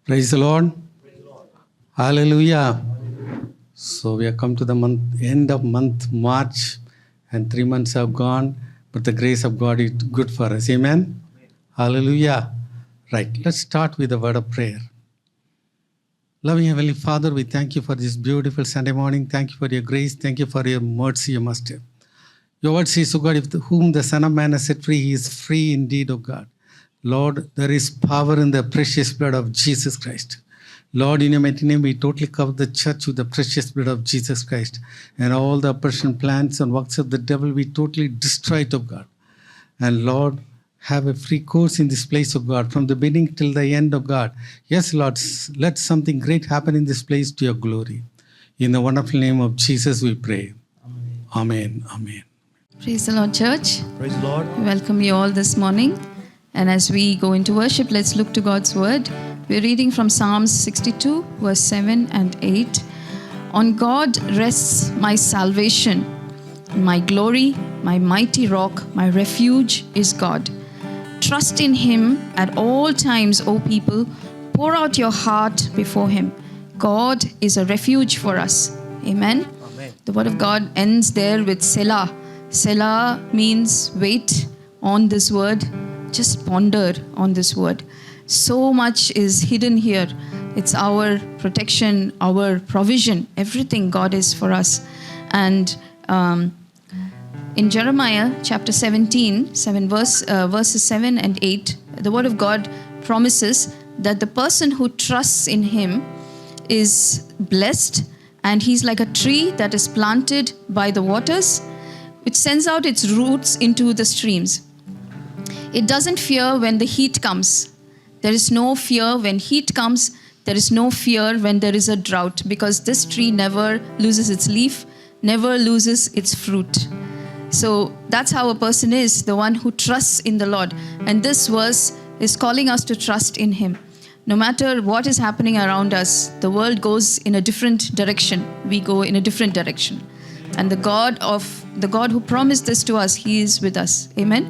Praise the Lord. Hallelujah. So we have come to the end of month March, and 3 months have gone, but the grace of God is good for us. Amen. Hallelujah. Right. Let's start with a word of prayer. Loving Heavenly Father, we thank you for this beautiful Sunday morning. Thank you for your grace. Thank you for your mercy, your master. Your word says, O God, whom the Son of Man has set free, he is free indeed, O God. Lord, there is power in the precious blood of Jesus Christ. Lord, in your mighty name, we totally cover the church with the precious blood of Jesus Christ. And all the oppression plans and works of the devil, we totally destroy it, O God. And Lord, have a free course in this place, O God, from the beginning till the end, O God. Yes, Lord, let something great happen in this place to your glory. In the wonderful name of Jesus, we pray. Amen. Amen. Praise the Lord, church. Praise the Lord. We welcome you all this morning. And as we go into worship, let's look to God's word. We're reading from Psalms 62, verse 7 and 8. On God rests my salvation, my glory, my mighty rock, my refuge is God. Trust in him at all times, O people. Pour out your heart before him. God is a refuge for us. Amen. Amen. The word of God ends there with Selah. Selah means wait on this word. Just ponder on this word. So much is hidden here. It's our protection, our provision. Everything God is for us. And in Jeremiah chapter 17, verses 7 and 8, the word of God promises that the person who trusts in him is blessed, and he's like a tree that is planted by the waters, which sends out its roots into the streams. It doesn't fear when the heat comes. There is no fear when heat comes. There is no fear when there is a drought, because this tree never loses its leaf, never loses its fruit. So that's how a person is, the one who trusts in the Lord. And this verse is calling us to trust in him. No matter what is happening around us, the world goes in a different direction. We go in a different direction. And the God who promised this to us, he is with us. Amen.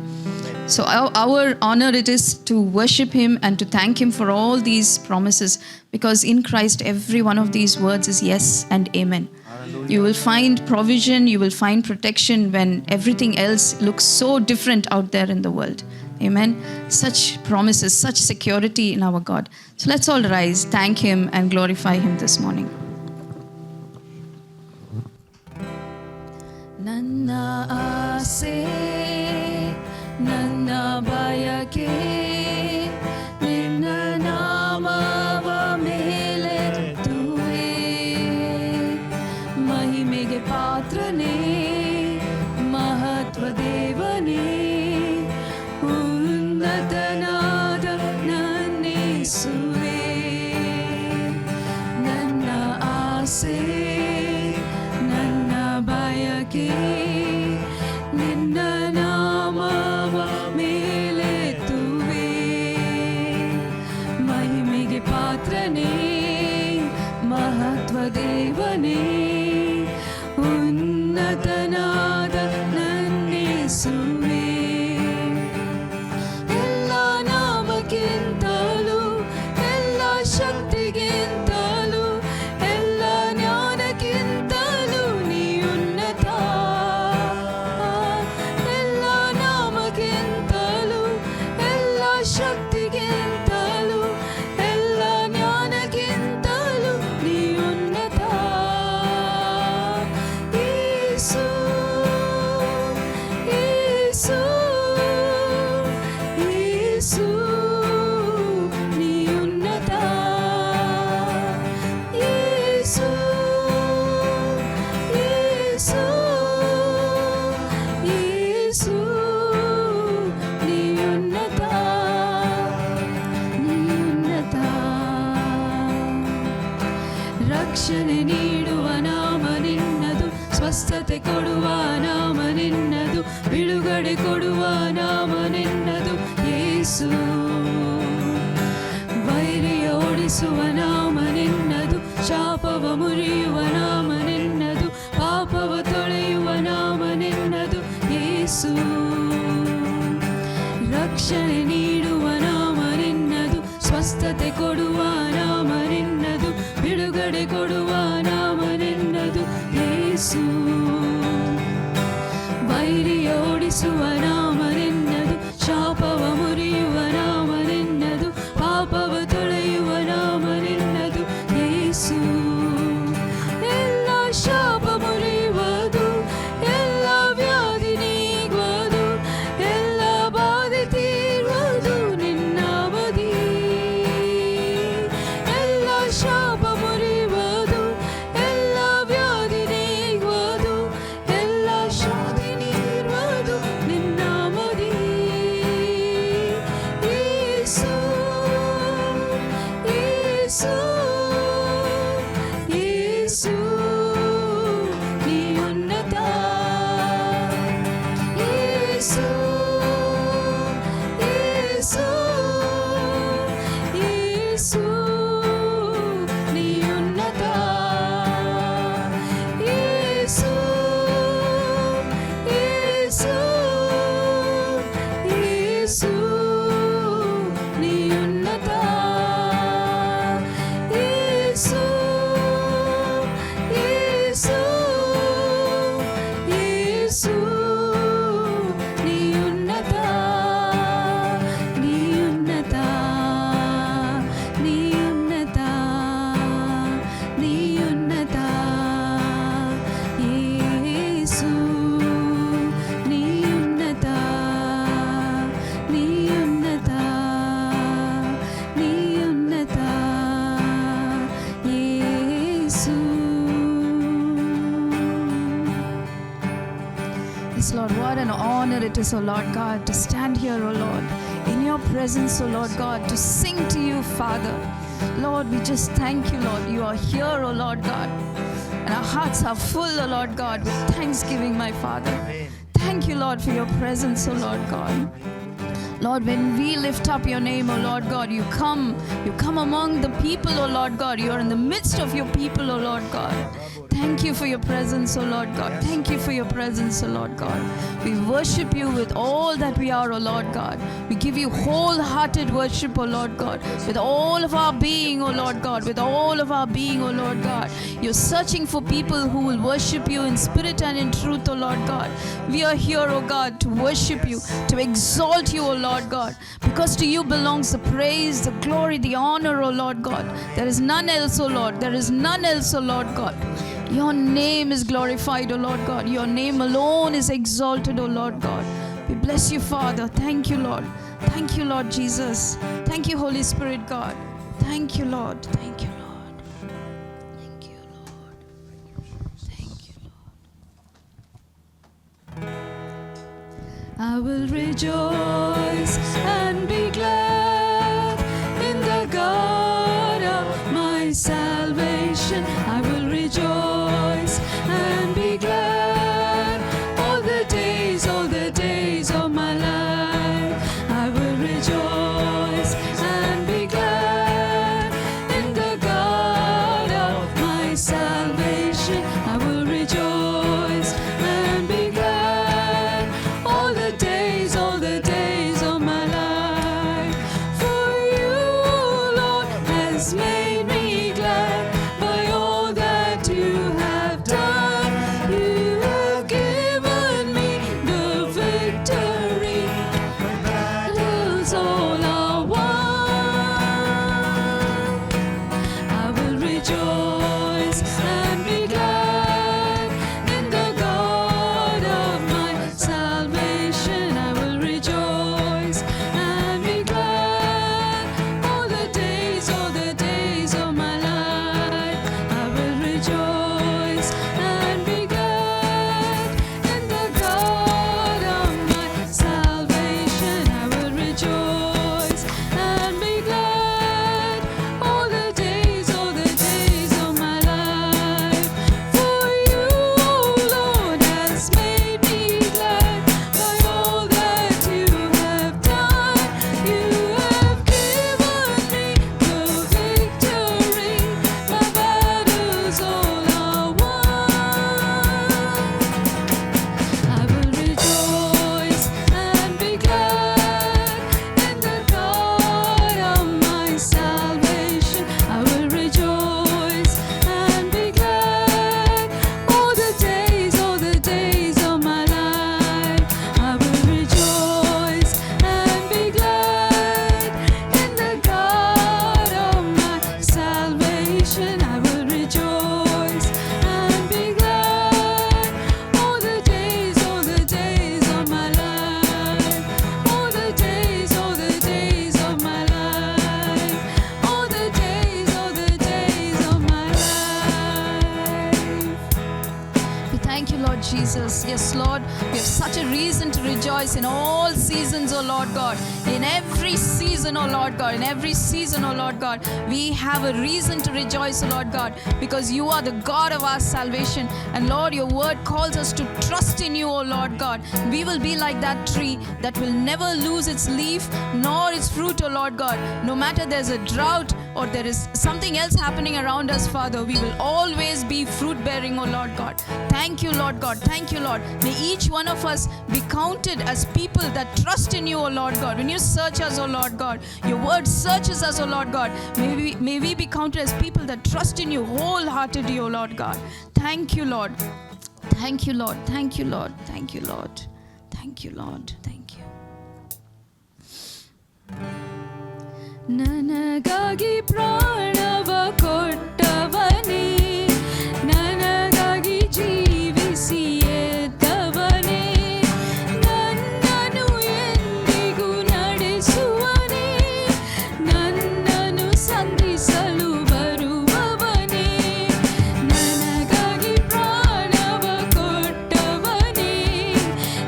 So our honor it is to worship him and to thank him for all these promises, because in Christ every one of these words is yes and amen. Hallelujah. You will find provision, you will find protection when everything else looks so different out there in the world. Amen. Such promises, such security in our God. So let's all rise, thank him and glorify him this morning. Nanna aase, nanna bayake, ninna namava melettuve, mahimege paatrane, mahatva devane, unnatanada nannesuve, nanna aase, nanna bayake, ninna namava melettuve, mahimege paatrane, mahatva devane, unnatanada nannesuve. Ella namakintalu, ella shaktigintalu, ella ಜ್ಞಾನಕ್ಕಿಂತಲೂ ನೀ ಉನ್ನತ. ella namakintalu, ella shaktigintalu, ella ಜ್ಞಾನಕ್ಕಿಂತಲೂ ನೀ ಉನ್ನತ. ಯೇಸು, ಯೇಸು, ಯೇಸು, ನೀ ಉನ್ನತ. ಯೇಸು, ಯೇಸು, ಯೇಸು, ನೀ ಉನ್ನತ, ನೀ ಉನ್ನತ. ರಕ್ಷಣೆ ನೀಡುವ ನಾಮ ನಿನ್ನದು, ಸ್ವಸ್ಥತೆ ಕೊಡುವ ನಾಮ ನಿನ್ನದು, ಬಿಡುಗಡೆ ಕೊಡುವ ನಾಮ ನಿನ್ನದು ಯೇಸು. ವೈರಿಯ ಓಡಿಸುವ ನಾಮ ನಿನ್ನದು, ಶಾಪವ ಮುರಿಯುವ ನಾಮ ನಿನ್ನದು, ಪಾಪವ ತೊಳೆಯುವ ನಾಮ ನಿನ್ನದು ಯೇಸು. ರಕ್ಷಣೆ ನೀಡುವ ನಾಮ ನಿನ್ನದು, ಸ್ವಸ್ಥತೆ ಕೊಡುವ ನಾಮ ಬಿಡುಗಡೆ ಕೊಡುವ ನಾಮನೆನ್ನದು ಯೇಸು. ವೈರಿ ಓಡಿಸುವ ನಾಮನೆನ್ನದು, ಶಾಪವ ಮುರಿಯುವ ನಾಮನೆನ್ನದು, ಪಾಪವ ತೊಳೆಯುವ ನಾಮನೆನ್ನದು ಯೇಸು. ಎಲ್ಲ ಶಾಪ ಮುರಿಯುವುದು, ಎಲ್ಲ ವ್ಯಾಧಿ ನೀಗುವುದು, ಎಲ್ಲ ಬಾಧೆ ತೀರುವುದು ನಿನ್ನಾಮದಿ. ಎಲ್ಲ ಶಾಪ ಮುರಿಯುವುದು, ಎಲ್ಲ ವ್ಯಾಧಿ ನೀಗುವುದು, ಎಲ್ಲ ಶಾಂತಿ ನೀಡುವುದು ನಿನ್ನಾಮದಿ. ಯೇಸು, ಯೇಸು, ಯೇಸು ನೀ ಉನ್ನತ. ಯೇಸು, ಯೇಸು, ಯೇಸು ನೀ ಉನ್ನತ. ಯೇಸು, ಯೇಸು, ಯೇಸು ನೀ ಉನ್ನತ. ಯೇಸು, ಯೇಸು, ಯೇಸು ನೀ ಉನ್ನತ. ನೀ ಉನ್ನತ, ನೀ ಉನ್ನತ, ನೀ ಉನ್ನತ. ಯೇಸು ನೀ ಉನ್ನತ, ನೀ ಉನ್ನತ, ನೀ ಉನ್ನತ. ಯೇಸು. Yes, Lord, what an honor it is, O Lord God, to stand here, O Lord, in your presence, O Lord God, to sing to you, Father. Lord, we just thank you, Lord. You are here, O Lord God. And our hearts are full, O Lord God, with thanksgiving, my Father. Thank you, Lord, for your presence, O Lord God. Lord, when we lift up your name, O Lord God, you come among the people, O Lord God. You are in the midst of your people, O Lord God. Thank you for your presence, O Lord God. Thank you for your presence, O Lord God. We worship you with all that we are, O Lord God. We give you wholehearted worship, O Lord God, with all of our being, O Lord God, with all of our being, O Lord God. You're searching for people who will worship you in spirit and in truth, O Lord God. We are here, O God, to worship you, to exalt you, O Lord God, because to you belongs the praise, the glory, the honor, O Lord God. There is none else, O Lord. There is none else, O Lord God. Your name is glorified, O Lord God. Your name alone is exalted, O Lord God. We bless you, Father. Thank you, Lord. Thank you, Lord Jesus. Thank you, Holy Spirit, God. Thank you, Lord. Thank you, Lord. Thank you, Lord. Thank you, Lord. I will rejoice and be glad in the God of my salvation. I will rejoice and be glad all the days of my life. I will rejoice and be glad in the God of my salvation. I will rejoice and be glad all the days of my life. Jesus. Yes, Lord, we have such a reason to rejoice in all seasons, O Lord God. In every season, O Lord God, in every season, O Lord God, we have a reason to rejoice, O Lord God, because you are the God of our salvation. And Lord, your word calls us to trust in you, O Lord God. We will be like that tree that will never lose its leaf nor its fruit, O Lord God. No matter there's a drought or there is something else happening around us, Father, we will always be fruit bearing, O Lord God. Thank you, Lord God. Thank you, Lord. May each one of us be counted as people that trust in you, O Lord God. When you search us, O Lord God, your word searches us, O Lord God. May we be counted as people that trust in you wholeheartedly, O Lord God. Thank you, Lord. Thank you, Lord. Thank you, Lord. Thank you, Lord. Thank you, Lord. Thank you. ನನಗಾಗಿ ಪ್ರಾಣವ ಕೊಟ್ಟವನೇ, ನನಗಾಗಿ ಜೀವಿಸಿ ಎದ್ದವನೇ, ನನ್ನನ್ನು ಎಂದಿಗೂ ನಡೆಸುವನೇ, ನನ್ನನ್ನು ಸಂಧಿಸಲು ಬರುವವನೇ, ನನಗಾಗಿ ಪ್ರಾಣವ ಕೊಟ್ಟವನೇ,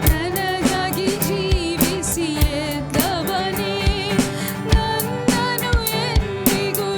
ನನಗಾಗಿ ಜೀವಿಸಿ ಎದ್ದವನೇ, ನನ್ನನ್ನು ಎಂದಿಗೂ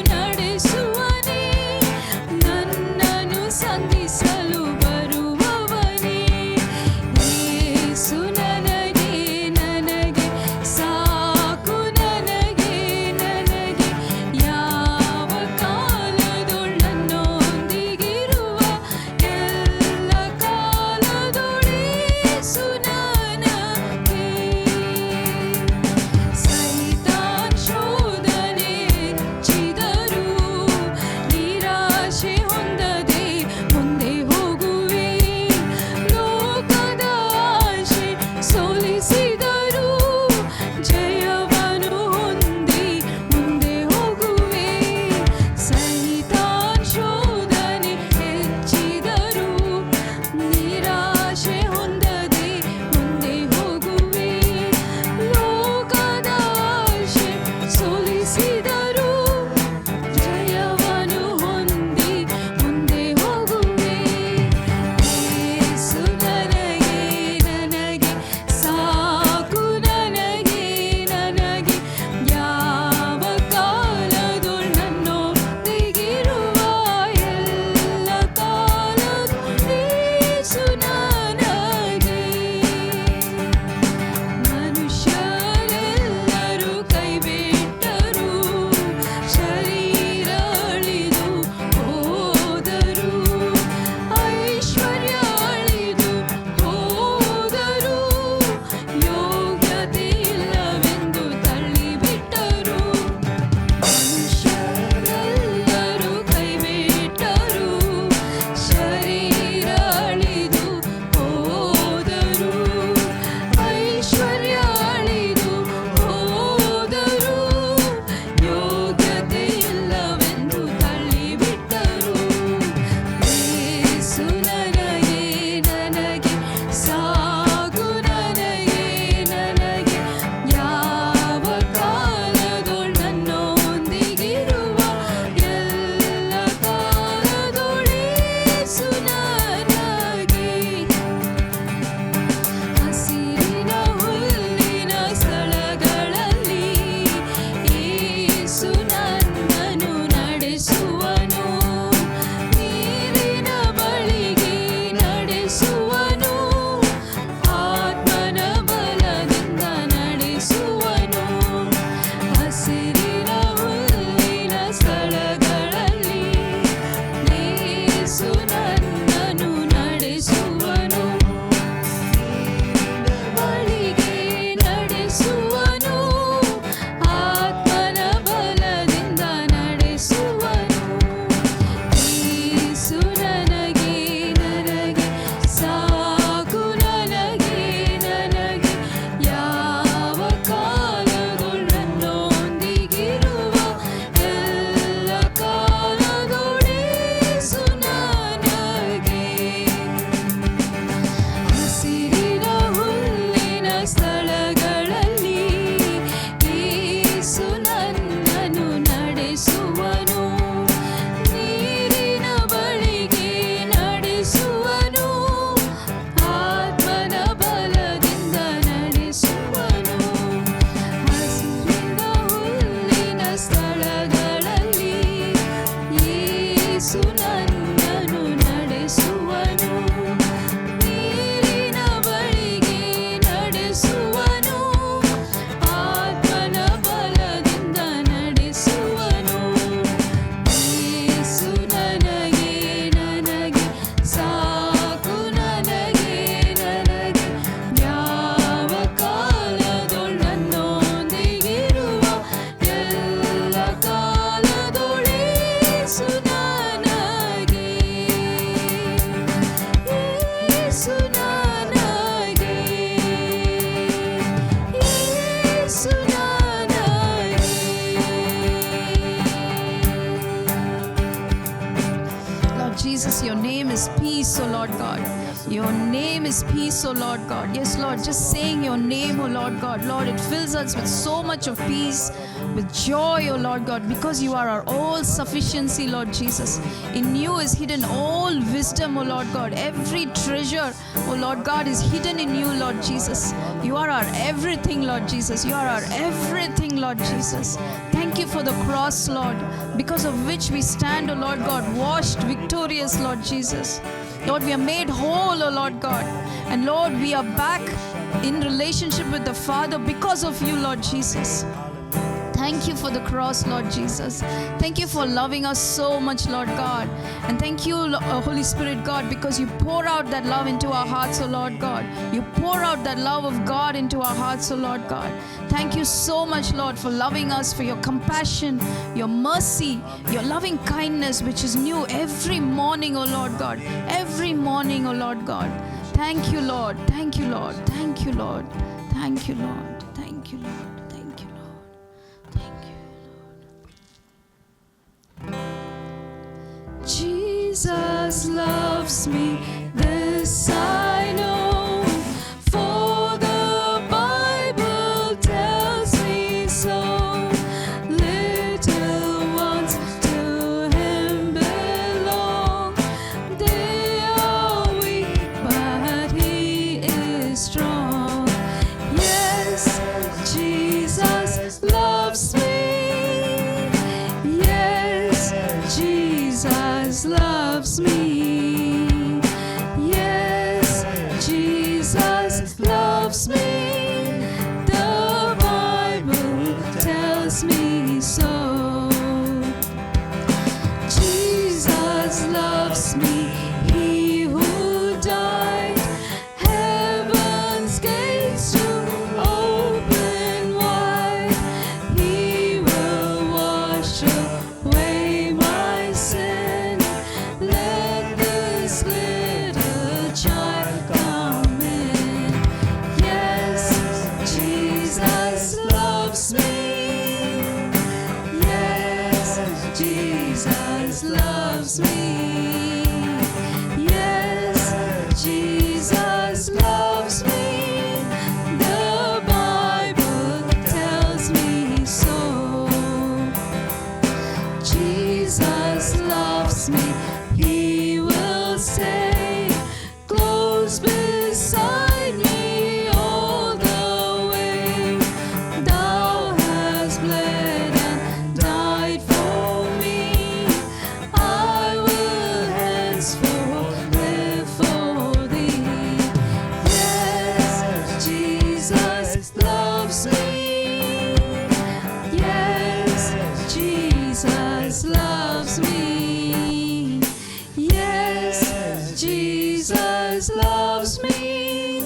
Jesus, your name is peace, O Lord God. Your name is peace, O Lord God. Yes, Lord, just saying your name, O Lord God. Lord, it fills us with so much of peace, with joy, O Lord God, because you are our all sufficiency, Lord Jesus. In you is hidden all wisdom, O Lord God. Every treasure, O Lord God, is hidden in you, Lord Jesus. You are our everything, Lord Jesus. You are our everything, Lord Jesus. Thank you for the cross, Lord, because of which we stand, O Lord God, washed, victorious, Lord Jesus. Lord, we are made whole, O Lord God. And Lord, we are back in relationship with the Father because of you, Lord Jesus. Thank you for the cross, Lord Jesus. Thank you for loving us so much, Lord God. And thank you, Holy Spirit God, because you pour out that love into our hearts, O Lord God. You pour out that love of God into our hearts, O Lord God. Thank you so much, Lord, for loving us, for your compassion, your mercy, your loving kindness, which is new every morning, O Lord God. Every morning, O Lord God. Thank you, Lord. Thank you, Lord. Thank you, Lord. Thank you, Lord. Thank you, Lord. Thank you, Lord. Jesus loves me, this I know, for the Bible tells me so. Little ones to him belong. They are weak, but he is strong. Yes, Jesus loves me. Jesus loves me. Yes, Jesus loves me. The Bible tells me so. Jesus loves me. He who died, heaven's gates to open wide. He will wash away my sin. Let this little child come in. Yes, Jesus loves me. Yes, Jesus loves me. Yes, Jesus loves me. The Bible tells me so. Jesus loves me. He will stay close beside me all the way. Thou hast bled and died for me. I will henceforth live for thee. Yes, Jesus loves me. Yes, Jesus loves me. Yes, Jesus loves me.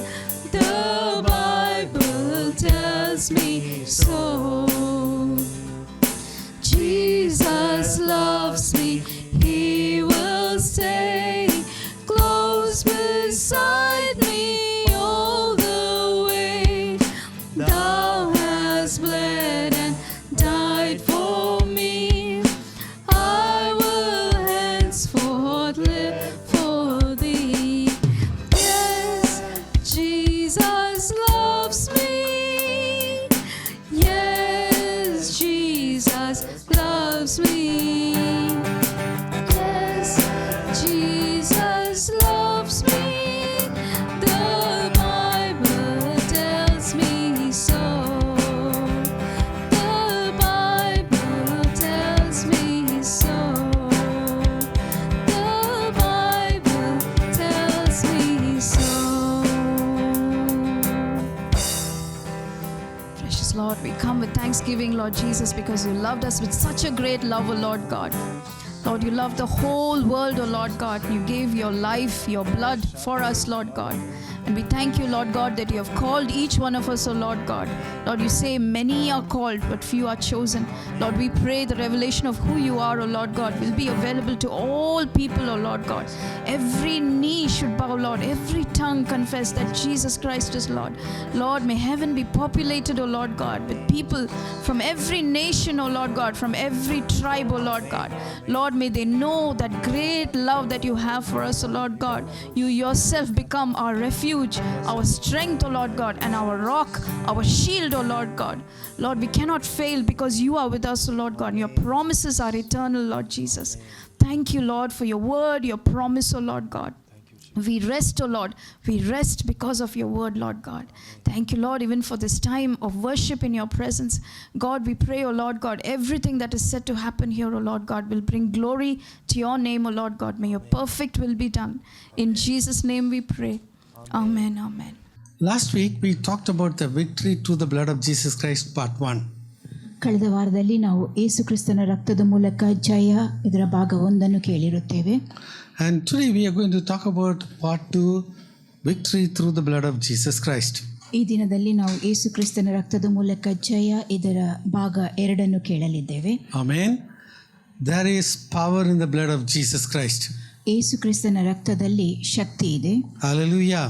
The Bible tells me so. Jesus loves me. He will stay close beside me all the way. Thou hast bled and died for me. I will henceforth live for thee. Yes, Jesus loves me. Yes, Jesus loves me. Yes, Jesus loves me. The Bible tells me so. The Bible tells me so. The Bible tells me so. Precious Lord, we come with thanksgiving, Lord Jesus, because you loved us with such a great love, O Lord God. Lord, you loved the whole world, O Lord God. You gave your life, your blood for us, Lord God. And we thank you, Lord God, that you have called each one of us, O Lord God. Lord, you say many are called, but few are chosen. Lord, we pray the revelation of who you are, O Lord God, will be available to all people, O Lord God. Every knee should bow, Lord. Every tongue confess that Jesus Christ is Lord. Lord, may heaven be populated, O Lord God, with people from every nation, O Lord God, from every tribe, O Lord God. Lord, may they know that great love that you have for us, O Lord God. You yourself become our refuge, our strength, O Lord God, and our rock, our shield, O Lord God. Lord, we cannot fail because you are with us, O Lord God. Your promises are eternal, Lord Jesus. Thank you, Lord, for your word, your promise, O Lord God. We rest, O Lord. We rest because of your word, Lord God. Thank you, Lord, even for this time of worship in your presence. God, we pray, O Lord God, everything that is set to happen here, O Lord God, will bring glory to your name, O Lord God. May your perfect will be done. In Jesus' name we pray. Amen. Amen. Last week we talked about the victory through the blood of Jesus Christ, part 1. ಕಳೆದ ವಾರದಲ್ಲಿ ನಾವು ಯೇಸು ಕ್ರಿಸ್ತನ ರಕ್ತದ ಮೂಲಕ ಜಯ ಇದರ ಭಾಗ 1 ಕೇಳಿರುತ್ತೇವೆ. And today we are going to talk about part 2, victory through the blood of Jesus Christ. ಈ ದಿನದಲ್ಲಿ ನಾವು ಯೇಸು ಕ್ರಿಸ್ತನ ರಕ್ತದ ಮೂಲಕ ಜಯ ಇದರ ಭಾಗ 2 ಕೇಳಲಿದ್ದೇವೆ. Amen. There is power in the blood of Jesus Christ. ಯೇಸು ಕ್ರಿಸ್ತನ ರಕ್ತದಲ್ಲಿ ಶಕ್ತಿ ಇದೆ. Hallelujah.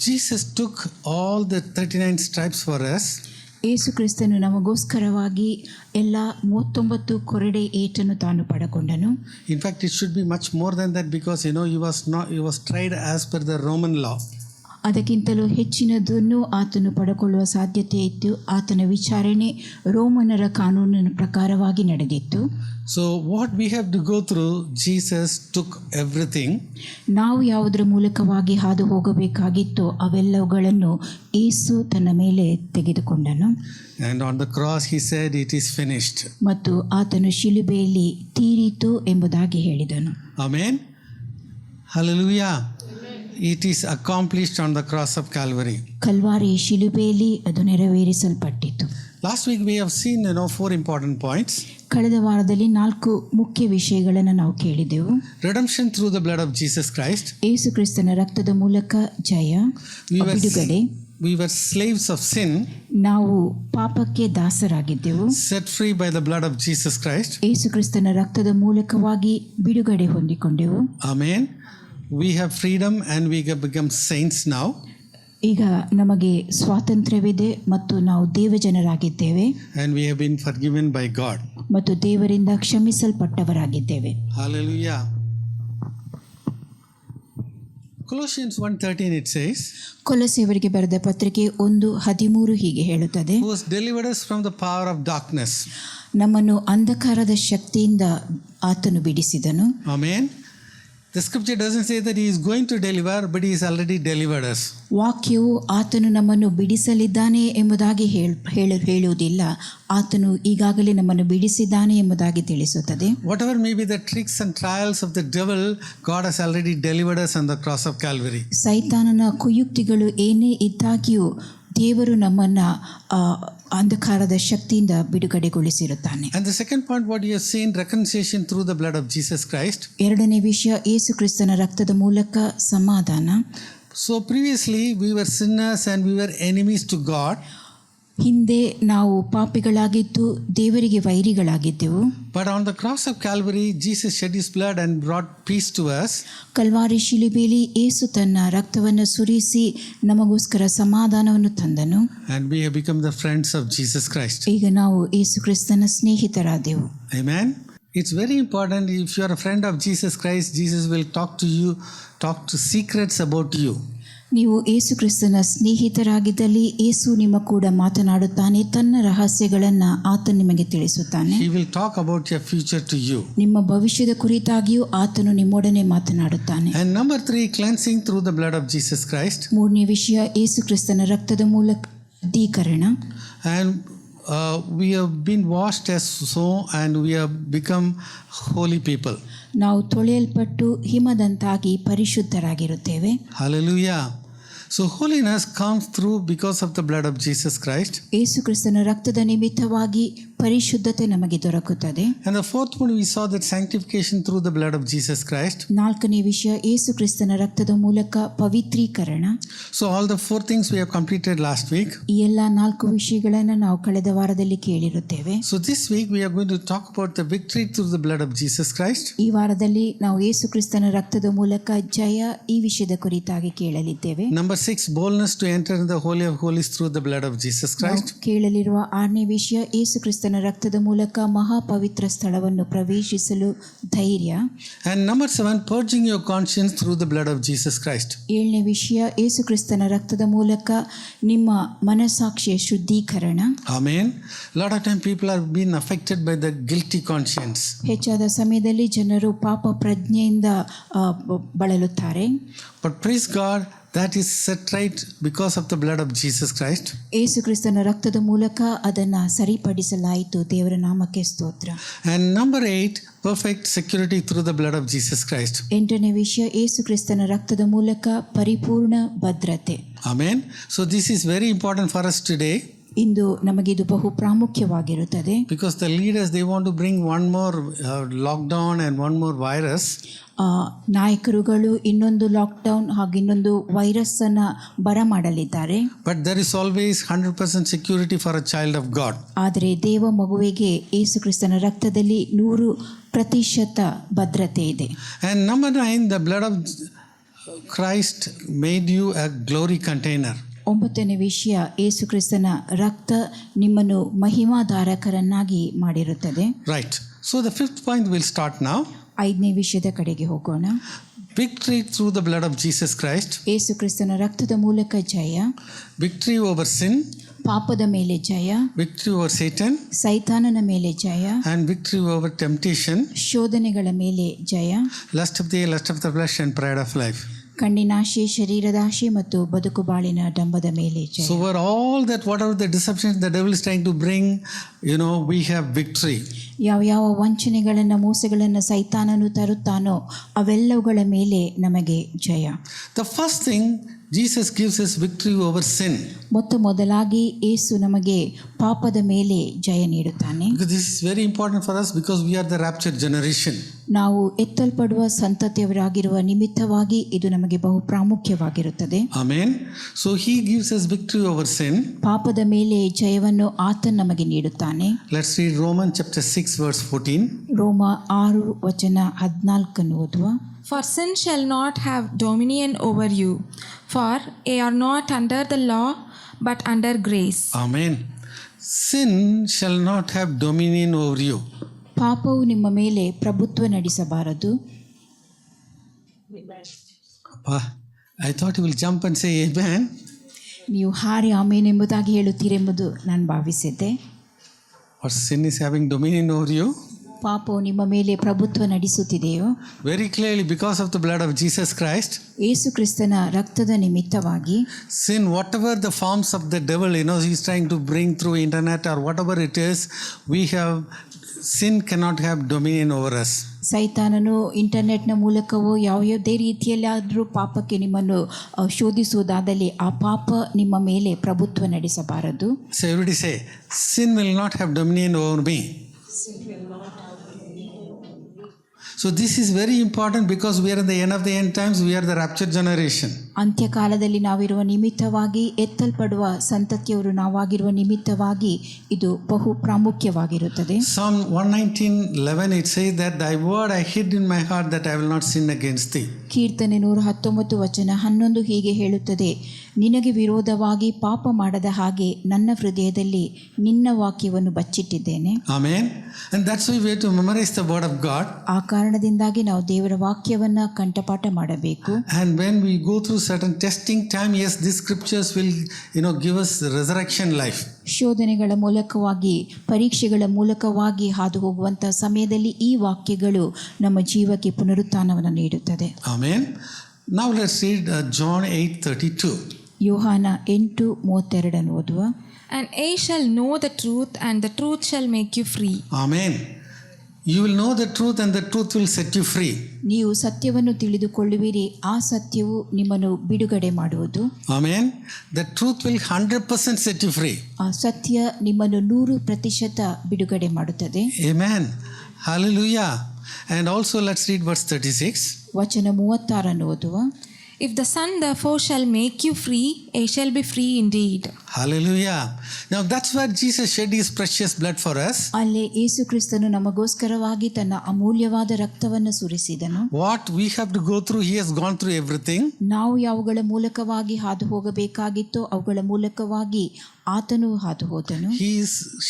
Jesus took all the 39 stripes for us. ಯೇಸು ಕ್ರಿಸ್ತನು ನಮಗೋಸ್ಕರವಾಗಿ ಎಲ್ಲ 39 ಕೊರಡೆ ಏಟನ್ನು ತಾನು ಪಡಕೊಂಡನು. In fact, it should be much more than that because he was tried as per the Roman law. ಅದಕ್ಕಿಂತಲೂ ಹೆಚ್ಚಿನದನ್ನು ಆತನು ಪಡೆಕೊಳ್ಳುವ ಸಾಧ್ಯತೆ ಇತ್ತು. ಆತನ ವಿಚಾರಣೆ ರೋಮನರ ಕಾನೂನಿನ ಪ್ರಕಾರವಾಗಿ ನಡೆದಿತ್ತು. So what we have to go through, Jesus took everything. ನಾವು ಯಾವುದರ ಮೂಲಕವಾಗಿ ಹಾದು ಹೋಗಬೇಕಾಗಿತ್ತೋ ಅವೆಲ್ಲವುಗಳನ್ನು ಯೇಸು ತನ್ನ ಮೇಲೆ ತೆಗೆದುಕೊಂಡನು. And on the cross he said, it is finished. ಮತ್ತು ಆತನು ಶಿಲುಬೆಯಲ್ಲಿ ತೀರಿತು ಎಂಬುದಾಗಿ ಹೇಳಿದನು. Amen. Hallelujah. It is accomplished on the cross of Calvary. Calvary ಶಿಲುಬೆಯಲ್ಲಿ ಅದು ನೆರವೇರಿಸಲ್ಪಟ್ಟಿತು. Last week we have seen 4 important points. ಕಳೆದ ವಾರದಲ್ಲಿ 4 ಮುಖ್ಯ ವಿಷಯಗಳನ್ನು ನಾವು ಕೇಳಿದೆವು. Redemption through the blood of Jesus Christ. ಯೇಸು ಕ್ರಿಸ್ತನ ರಕ್ತದ ಮೂಲಕ ಜಯ, ಬಿಡುಗಡೆ. We were slaves of sin. ನಾವು ಪಾಪಕ್ಕೆ ದಾಸರಾಗಿದ್ದೆವು. Set free by the blood of Jesus Christ. ಯೇಸು ಕ್ರಿಸ್ತನ ರಕ್ತದ ಮೂಲಕವಾಗಿ ಬಿಡುಗಡೆ ಹೊಂದಿಕೊಂಡೆವು. Amen. We have freedom and we have become saints now. ಈಗ ನಮಗೆ ಸ್ವಾತಂತ್ರ್ಯವಿದೆ ಮತ್ತು ನಾವು ದೇವಜನರಾಗಿದ್ದೇವೆ. And we have been forgiven by God. ಮತ್ತು ದೇವರಿಂದ ಕ್ಷಮಿಸಲ್ಪಟ್ಟವರಾಗಿದ್ದೇವೆ. Hallelujah. Colossians 1:13 it says, ಕೊಲೊಸ್ಸೆಯವರಿಗೆ ಬರೆದ ಪತ್ರಿಕೆ 1:13 ಹೀಗೆ ಹೇಳುತ್ತದೆ, who has delivered us from the power of darkness. ನಮ್ಮನ್ನು ಅಂಧಕಾರದ ಶಕ್ತಿಯಿಂದ ಆತನು ಬಿಡಿಸಿದನು. Amen. The scripture doesn't say that he is going to deliver, but he has already delivered us. ವಾಕ್ಯವು ಆತನು ನಮ್ಮನ್ನು ಬಿಡಿಸಲಿದ್ದಾನೆ ಎಂಬುದಾಗಿ ಹೇಳುವುದಿಲ್ಲ. ಆತನು ಈಗಾಗಲೇ ನಮ್ಮನ್ನು ಬಿಡಿಸಿದ್ದಾನೆ ಎಂಬುದಾಗಿ ತಿಳಿಸುತ್ತದೆ. Whatever may be the tricks and trials of the devil, God has already delivered us on the cross of Calvary. ಸೈತಾನನ ಕುಯುಕ್ತಿಗಳು ಏನೇ ಇದ್ದಾಗಿಯೂ ದೇವರು ನಮ್ಮನ್ನು ಅಂಧಕಾರದ ಶಕ್ತಿಯಿಂದ ಬಿಡುಗಡೆಗೊಳಿಸಿರುತ್ತಾನೆ. And the second point, what you have seen, reconciliation through the blood of Jesus Christ. ಎರಡನೇ ವಿಷಯ, ಯೇಸು ಕ್ರಿಸ್ತನ ರಕ್ತದ ಮೂಲಕ ಸಮಾಧಾನ. So previously we were sinners and we were enemies to God. ಹಿಂದೆ ನಾವು ಪಾಪಿಗಳಾಗಿದ್ದು ದೇವರಿಗೆ ವೈರಿಗಳಾಗಿದ್ದೆವು. But on the cross of Calvary, Jesus shed his blood and brought peace to us. Calvary ಶಿಲುಬೆಯಲ್ಲಿ ಯೇಸು ತನ್ನ ರಕ್ತವನ್ನು ಸುರಿಸಿ ನಮಗೋಸ್ಕರ ಸಮಾಧಾನವನ್ನು ತಂದನು. And we have become the friends of Jesus Christ. ಈಗ ನಾವು ಯೇಸು ಕ್ರಿಸ್ತನ ಸ್ನೇಹಿತರಾದೆವು. Amen. It's very important. If you are a friend of Jesus Christ, Jesus will talk to you, talk to secrets about you. ನೀವು ಯೇಸು ಕ್ರಿಸ್ತನ ಸ್ನೇಹಿತರಾಗಿದ್ದಲ್ಲಿ ಯೇಸು ನಿಮ್ಮ ಕೂಡ ಮಾತನಾಡುತ್ತಾನೆ. ತನ್ನ ರಹಸ್ಯಗಳನ್ನು ಆತ ನಿಮಗೆ ತಿಳಿಸುತ್ತಾನೆ. He will talk about your future to you. ನಿಮ್ಮ ಭವಿಷ್ಯದ ಕುರಿತಾಗಿಯೂ ಆತನು ನಿಮ್ಮೊಡನೆ ಮಾತನಾಡುತ್ತಾನೆ. And number 3, cleansing through the blood of Jesus Christ. ಮೂರನೇ ವಿಷಯ, ಯೇಸು ಕ್ರಿಸ್ತನ ರಕ್ತದ ಮೂಲಕ ಶುದ್ಧೀಕರಣ. And we have been washed as snow and we have become holy people. ನಾವು ತೊಳೆಯಲ್ಪಟ್ಟು ಹಿಮದಂತಾಗಿ ಪರಿಶುದ್ಧರಾಗಿರುತ್ತೇವೆ. Hallelujah. So holiness comes through because of the blood of Jesus Christ. ಯೇಸು ಕ್ರಿಸ್ತನ ರಕ್ತದ ನಿಮಿತ್ತವಾಗಿ ಪರಿಶುದ್ಧತೆ ನಮಗೆ ದೊರಕುತ್ತದೆ. And the fourth one, we saw that sanctification through the blood of Jesus Christ. ನಾಲ್ಕನೇ ವಿಷಯ ಯೇಸು ಕ್ರಿಸ್ತನ ರಕ್ತದ ಮೂಲಕ ಪವಿತ್ರೀಕರಣ. So all the four things we have completed last week. ಈ ಎಲ್ಲ 4 ವಿಷಯಗಳನ್ನು ನಾವು ಕಳೆದ ವಾರದಲ್ಲಿ ಕೇಳಿರುತ್ತೇವೆ. So this week we are going to talk about the victory through the blood of Jesus Christ. ಈ ವಾರದಲ್ಲಿ ನಾವು ಯೇಸು ಕ್ರಿಸ್ತನ ರಕ್ತದ ಮೂಲಕ ಜಯ ಈ ವಿಷಯದ ಕುರಿತಾಗಿ ಕೇಳಲಿದ್ದೇವೆ. Number 6, boldness to enter in the Holy of Holies through the blood of Jesus Christ. ಕೇಳಲಿರುವ 6ನೇ ವಿಷಯ ಯೇಸು ಕ್ರಿಸ್ತನ ರಕ್ತದ ಮೂಲಕ ಮಹಾಪವಿತ್ರ ಸ್ಥಳವನ್ನು ಪ್ರವೇಶಿಸಲು ಧೈರ್ಯ. And number 7, purging your conscience through the blood of Jesus Christ. 7ನೇ ವಿಷಯ ಯೇಸು ಕ್ರಿಸ್ತನ ರಕ್ತದ ಮೂಲಕ ನಿಮ್ಮ ಮನಸ್ಸಾಕ್ಷಿಯ ಶುದ್ಧೀಕರಣ. Amen. A lot of time people are being affected by the guilty conscience. ಹೆಚ್ಚಾದ ಸಮಯದಲ್ಲಿ ಜನರು ಪಾಪ ಪ್ರಜ್ಞೆಯಿಂದ ಬಳಲುತ್ತಾರೆ. But praise God, that is set right because of the blood of Jesus Christ. ಯೇಸು ಕ್ರಿಸ್ತನ ರಕ್ತದ ಮೂಲಕ ಅದನ್ನು ಸರಿಪಡಿಸಲಾಯಿತು. ದೇವರ ನಾಮಕ್ಕೆ ಸ್ತೋತ್ರ. And number 8, perfect security through the blood of Jesus Christ. 8ನೇ ವಿಷಯ ಯೇಸು ಕ್ರಿಸ್ತನ ರಕ್ತದ ಮೂಲಕ ಪರಿಪೂರ್ಣ ಭದ್ರತೆ. Amen. So this is very important for us today. ಇಂದು ನಮಗಿದು ಬಹು ಪ್ರಾಮುಖ್ಯವಾಗಿರುತ್ತದೆ. Because the leaders, they want to bring one more lockdown and one more virus. ನಾಯಕರುಗಳು ಇನ್ನೊಂದು lockdown ಹಾಗೂ ಇನ್ನೊಂದು ವೈರಸ್ ಅನ್ನು ಬರಮಾಡಲಿದ್ದಾರೆ. But there is always 100% security for a child of God. ಆದರೆ ದೇವ ಮಗುವಿಗೆ ಯೇಸು ಕ್ರಿಸ್ತನ ರಕ್ತದಲ್ಲಿ 100% ಭದ್ರತೆ ಇದೆ. And number 9, the blood of Christ made you a glory container. 9ನೇ ವಿಷಯ ಯೇಸು ಕ್ರಿಸ್ತನ ರಕ್ತ ನಿಮ್ಮನ್ನು ಮಹಿಮಾಧಾರಕರನ್ನಾಗಿ ಮಾಡಿರುತ್ತದೆ. Right. So the 5th point will start now. 5ನೇ ವಿಷಯದ ಕಡೆಗೆ ಹೋಗೋಣ. Victory through the blood of Jesus Christ. ಯೇಸು ಕ್ರಿಸ್ತನ ರಕ್ತದ ಮೂಲಕ ಜಯ. Victory over sin. ಪಾಪದ ಮೇಲೆ ಜಯ. Victory over Satan. ಸೈತಾನನ ಮೇಲೆ ಜಯ. And victory over temptation. ಶೋಧನೆಗಳ ಮೇಲೆ ಜಯ. Lust of the flesh and pride of life. ಕಣ್ಣಿನಾಶೆ, ಶರೀರದಾಶೆ ಮತ್ತು ಬದುಕು ಬಾಳಿನ ಡಂಬದ ಮೇಲೆ ಜಯ. So over all that, whatever the deceptions the devil is trying to bring, we have victory. ಯಾವ ವಂಚನೆಗಳನ್ನು, ಮೋಸಗಳನ್ನು ಸೈತಾನನು ತರುತ್ತಾನೋ ಅವೆಲ್ಲವುಗಳ ಮೇಲೆ ನಮಗೆ ಜಯ. The first thing, Jesus gives us victory over sin. ಮೊದಲಾಗಿ ಯೇಸು ನಮಗೆ ಪಾಪದ ಮೇಲೆ ಜಯ ನೀಡುತ್ತಾನೆ. Because this is very important for us because we are the raptured generation. ನಾವು ಎತ್ತಲ್ಪಡುವ ಸಂತತಿಯವರಾಗಿರುವ ನಿಮಿತ್ತವಾಗಿ ಇದು ನಮಗೆ ಬಹು ಪ್ರಾಮುಖ್ಯವಾಗಿರುತ್ತದೆ. Amen. So he gives us victory over sin. ಪಾಪದ ಮೇಲೆ ಜಯವನ್ನು ಆತನು ನಮಗೆ ನೀಡುತ್ತಾನೆ. Let's read Romans chapter 6 verse 14. ರೋಮ 6 ವಚನ 14 ಓದುವ. For sin shall not have dominion over you, for ye are not under the law, but under grace. Amen. Sin shall not have dominion over you. ಪಾಪವು ನಿಮ್ಮ ಮೇಲೆ ಪ್ರಭುತ್ವ ನಡೆಸಬಾರದು. I thought you will jump and say amen. ನೀವು ಹಾರಿ ಆಮೇನ್ ಎಂಬುದಾಗಿ ಹೇಳುತ್ತೀರೆಂಬುದು ನಾನು ಭಾವಿಸಿದ್ದೆ. Or sin is having dominion over you? ಪಾಪವು ನಿಮ್ಮ ಮೇಲೆ ಪ್ರಭುತ್ವ ನಡೆಸುತ್ತಿದೆಯೋ? Very clearly, because of the blood of Jesus Christ. ಯೇಸು ಕ್ರಿಸ್ತನ ರಕ್ತದ ನಿಮಿತ್ತವಾಗಿ Sin, whatever the forms of the devil, he's trying to bring through internet or whatever it is, sin cannot have dominion over us. ಸೈತಾನನು ಇಂಟರ್ನೆಟ್ನ ಮೂಲಕವೋ ಯಾವುದೇ ರೀತಿಯಲ್ಲಾದರೂ ಪಾಪಕ್ಕೆ ನಿಮ್ಮನ್ನು ಶೋಧಿಸುವುದಾದಲ್ಲಿ ಆ ಪಾಪ ನಿಮ್ಮ ಮೇಲೆ ಪ್ರಭುತ್ವ ನಡೆಸಬಾರದು. So everybody say, sin will not have dominion over me. So this is very important because we are in the end of the end times, we are the raptured generation. ಅಂತ್ಯಕಾಲದಲ್ಲಿ ನಾವಿರುವ ನಿಮಿತ್ತವಾಗಿ, ಎತ್ತಲ್ಪಡುವ ಸಂತತಿಯವರು ನಾವಾಗಿರುವ ನಿಮಿತ್ತವಾಗಿ ಇದು ಬಹು ಪ್ರಾಮುಖ್ಯವಾಗಿರುತ್ತದೆ. Psalm 119:11 it says that thy word I hid in my heart that I will not sin against thee. ಕೀರ್ತನೆ 119 ವಚನ 11 ಹೀಗೆ ಹೇಳುತ್ತದೆ, ನಿನಗೆ ವಿರೋಧವಾಗಿ ಪಾಪ ಮಾಡದ ಹಾಗೆ ನನ್ನ ಹೃದಯದಲ್ಲಿ ನಿನ್ನ ವಾಕ್ಯವನ್ನು ಬಚ್ಚಿಟ್ಟಿದ್ದೇನೆ. Amen. And that's why we have to memorize the word of God. ಆ ಕಾರಣದಿಂದಾಗಿ ನಾವು ದೇವರ ವಾಕ್ಯವನ್ನ ಕಂಠಪಾಠ ಮಾಡಬೇಕು. And when we go through certain testing time, yes, these scriptures will give us resurrection life. ಶೋಧನೆಗಳ ಮೂಲಕವಾಗಿ, ಪರೀಕ್ಷೆಗಳ ಮೂಲಕವಾಗಿ ಹಾದು ಹೋಗುವಂತಹ ಸಮಯದಲ್ಲಿ ಈ ವಾಕ್ಯಗಳು ನಮ್ಮ ಜೀವಕ್ಕೆ ಪುನರುತ್ಥಾನವನ್ನು ನೀಡುತ್ತದೆ. Amen. Now let's read John 8:32. ಯೋಹಾನ 8:32 ಓದುವ. And ye shall know the truth, and the truth shall make you free. Amen. You will know the truth and the truth will set you free. ನೀವು ಸತ್ಯವನ್ನು ತಿಳಿದುಕೊಳ್ಳುವಿರಿ, ಆ ಸತ್ಯವು ನಿಮ್ಮನ್ನು ಬಿಡುಗಡೆ ಮಾಡುವುದು. Amen. The truth will 100% set you free. ಆ ಸತ್ಯ ನಿಮ್ಮನ್ನು 100% ಬಿಡುಗಡೆ ಮಾಡುತ್ತದೆ. Amen. Hallelujah. And also let's read verse 36. ವಚನ 36 ಓದುವ. If the Son therefore shall make you free, ye shall be free indeed. Hallelujah. Now that's where Jesus shed his precious blood for us. ಅಲ್ಲೇ ಯೇಸು ಕ್ರಿಸ್ತನು ನಮಗೋಸ್ಕರವಾಗಿ ತನ್ನ ಅಮೂಲ್ಯವಾದ ರಕ್ತವನ್ನು ಸುರಿಸಿದನು. What we have to go through, he has gone through everything. ನಾವು ಯಾವುಗಳ ಮೂಲಕವಾಗಿ ಹಾದು ಹೋಗಬೇಕಾಗಿತ್ತೋ ಅವುಗಳ ಮೂಲಕವಾಗಿ ಆತನು ಹಾದು ಹೋದನು. He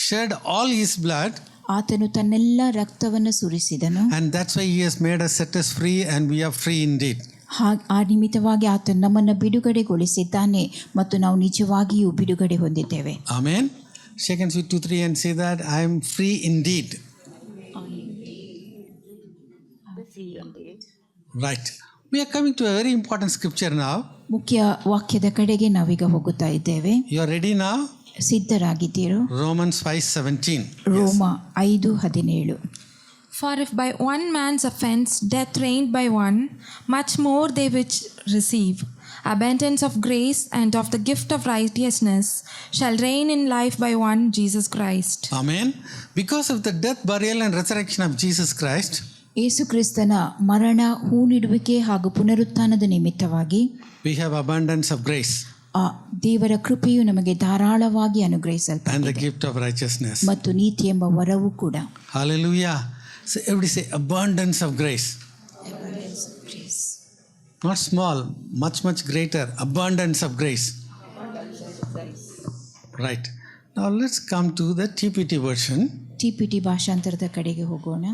shed all his blood. ಆತನು ತನ್ನೆಲ್ಲ ರಕ್ತವನ್ನು ಸುರಿಸಿದನು. And that's why he has made us, set us free, and we are free indeed. ಆ ನಿಮಿತ್ತವಾಗಿ ಆತನು ನಮ್ಮನ್ನು ಬಿಡುಗಡೆಗೊಳಿಸಿದ್ದಾನೆ ಮತ್ತು ನಾವು ನಿಜವಾಗಿಯೂ ಬಿಡುಗಡೆ ಹೊಂದಿದ್ದೇವೆ. Amen. Shake hands with 2-3 and say that I am free indeed. Right. We are coming to a very important scripture now. ಮುಖ್ಯ ವಾಕ್ಯದ ಕಡೆಗೆ ನಾವೀಗ ಹೋಗುತ್ತಾ ಇದ್ದೇವೆ. You are ready now? ಸಿದ್ಧರಾಗಿದ್ದೀರೋ? Romans 5:17. ರೋಮ 5:17. For if by one man's offense death reigned by one, much more they which receive abundance of grace and of the gift of righteousness shall reign in life by one Jesus Christ. Amen. Because of the death, burial and resurrection of Jesus Christ, ಯೇಸು ಕ್ರಿಸ್ತನ ಮರಣ, ಹೂಣಿಡುವಿಕೆ ಹಾಗೂ ಪುನರುತ್ಥಾನದ ನಿಮಿತ್ತವಾಗಿ we have abundance of grace ಆ ದೇವರ ಕೃಪೆಯು ನಮಗೆ ಧಾರಾಳವಾಗಿ and the ಅನುಗ್ರಹಿಸಲ್ಪಟ್ಟಿದೆ gift of righteousness. ಮತ್ತು ನೀತಿ ಎಂಬ ವರವು ಕೂಡ. Hallelujah. So everybody say abundance of grace. Not small, much, much greater. Abundance of grace. Right. Now let's come to the TPT version. TPT ಭಾಷಾಂತರದ ಕಡೆಗೆ ಹೋಗೋಣ.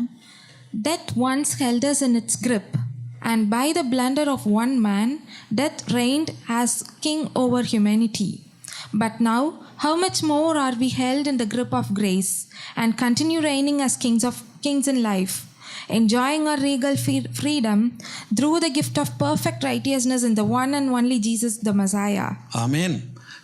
Death once held us in its grip, and by the blunder of one man, death reigned as king over humanity. But now, how much more are we held in the grip of grace and continue reigning as kings in life, enjoying our regal freedom through the gift of perfect righteousness in the one and only Jesus the Messiah. Amen.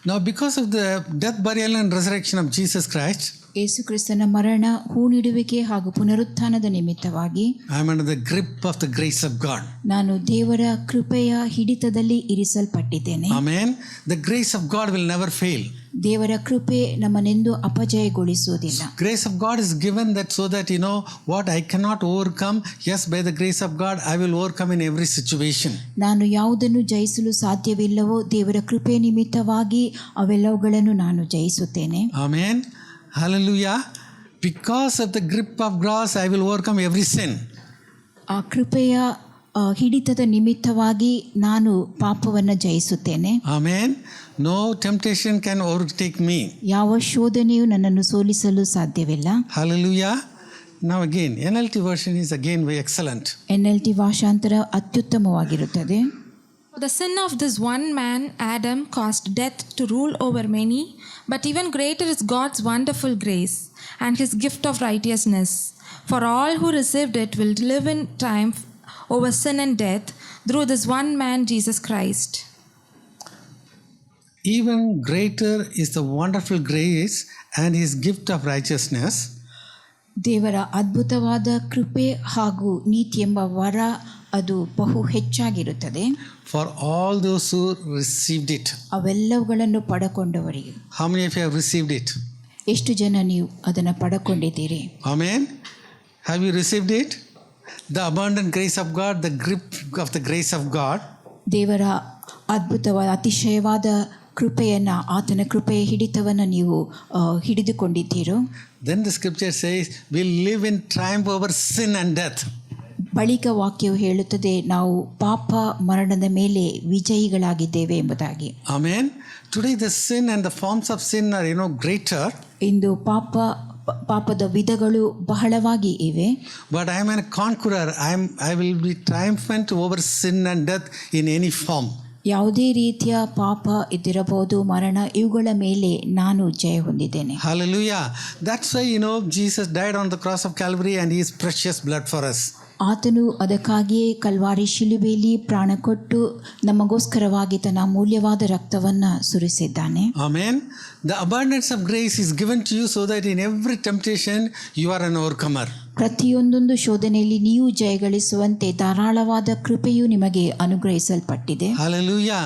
Now because of the death, burial and resurrection of Jesus Christ, ಯೇಸು ಕ್ರಿಸ್ತನ ಮರಣ, ಹೂಣಿಡುವಿಕೆ ಹಾಗೂ ಪುನರುತ್ಥಾನದ ನಿಮಿತ್ತವಾಗಿ I am under the grip of the grace of God. ನಾನು ದೇವರ ಕೃಪೆಯ ಹಿಡಿತದಲ್ಲಿ ಇರಿಸಲ್ಪಟ್ಟಿದ್ದೇನೆ. Amen. The grace of God will never fail. ದೇವರ ಕೃಪೆ ನಮ್ಮನ್ನೆಂದು ಅಪಜಯಗೊಳಿಸುವುದಿಲ್ಲ. Grace of God is given that so that you know what I cannot overcome. Yes, by the grace of God I will overcome in every situation. ನಾನು ಯಾವುದನ್ನು ಜಯಿಸಲು ಸಾಧ್ಯವಿಲ್ಲವೋ ದೇವರ ಕೃಪೆ ನಿಮಿತ್ತವಾಗಿ ಅವೆಲ್ಲವುಗಳನ್ನು ನಾನು ಜಯಿಸುತ್ತೇನೆ. Amen. Hallelujah. Because of the grip of grace I will overcome every sin. ಆ ಕೃಪೆಯ ಹಿಡಿತದ ನಿಮಿತ್ತವಾಗಿ ನಾನು ಪಾಪವನ್ನು ಜಯಿಸುತ್ತೇನೆ. Amen. No temptation can overtake me. ಯಾವ ಶೋಧನೆಯು ನನ್ನನ್ನು ಸೋಲಿಸಲು ಸಾಧ್ಯವಿಲ್ಲ. Hallelujah. Now again, NLT version is again very excellent. NLT ಭಾಷಾಂತರ ಅತ್ಯುತ್ತಮವಾಗಿರುತ್ತದೆ. The sin of this one man, Adam, caused death to rule over many, but even greater is God's wonderful grace and his gift of righteousness. For all who received it will live in triumph over sin and death through this one man, Jesus Christ. Even greater is the wonderful grace and his gift of righteousness. ದೇವರ ಅದ್ಭುತವಾದ ಕೃಪೆ ಹಾಗೂ ನೀತಿ ಎಂಬ ವರ ಅದು ಬಹು ಹೆಚ್ಚಾಗಿರುತ್ತದೆ. For all those who received it. ಅವೆಲ್ಲವುಗಳನ್ನು ಪಡಕೊಂಡವರಿಗೆ. How many of you have received it? ಎಷ್ಟು ಜನ ನೀವು ಅದನ್ನು ಪಡಕೊಂಡಿದ್ದೀರಿ? Amen. Have you received it? The abundant grace of God, the grip of the grace of God. ದೇವರ ಅದ್ಭುತವಾದ ಅತಿಶಯವಾದ ಕೃಪೆಯನ್ನು, ಆತನ ಕೃಪೆಯ ಹಿಡಿತವನ್ನು ನೀವು ಹಿಡಿದುಕೊಂಡಿದ್ದೀರೋ? Then the scripture says, we live in triumph over sin and death. ಬಳಿಕ ವಾಕ್ಯವು ಹೇಳುತ್ತದೆ ನಾವು ಪಾಪ ಮರಣದ ಮೇಲೆ ವಿಜಯಿಗಳಾಗಿದ್ದೇವೆ ಎಂಬುದಾಗಿ. Amen. Today the sin and the forms of sin are greater. ಇಂದು ಪಾಪದ ವಿಧಗಳು ಬಹಳವಾಗಿ ಇವೆ. But I am a conqueror. I will be triumphant over sin and death in any form. ಯಾವುದೇ ರೀತಿಯ ಪಾಪ ಇದ್ದಿರಬಹುದು, ಮರಣ, ಇವುಗಳ ಮೇಲೆ ನಾನು ಜಯ ಹೊಂದಿದ್ದೇನೆ. Hallelujah. That's why Jesus died on the cross of Calvary and his precious blood for us. ಆತನು ಅದಕ್ಕಾಗಿಯೇ ಕಲ್ವಾರಿ ಶಿಲುಬೆಯಲ್ಲಿ ಪ್ರಾಣ ಕೊಟ್ಟು ನಮಗೋಸ್ಕರವಾಗಿ ತನ್ನ ಅಮೂಲ್ಯವಾದ ರಕ್ತವನ್ನು ಸುರಿಸಿದ್ದಾನೆ. Amen. The abundance of grace is given to you so that in every temptation you are an overcomer. ಪ್ರತಿಯೊಂದೊಂದು ಶೋಧನೆಯಲ್ಲಿ ನೀವು ಜಯಗಳಿಸುವಂತೆ ಧಾರಾಳವಾದ ಕೃಪೆಯು ನಿಮಗೆ ಅನುಗ್ರಹಿಸಲ್ಪಟ್ಟಿದೆ. Hallelujah.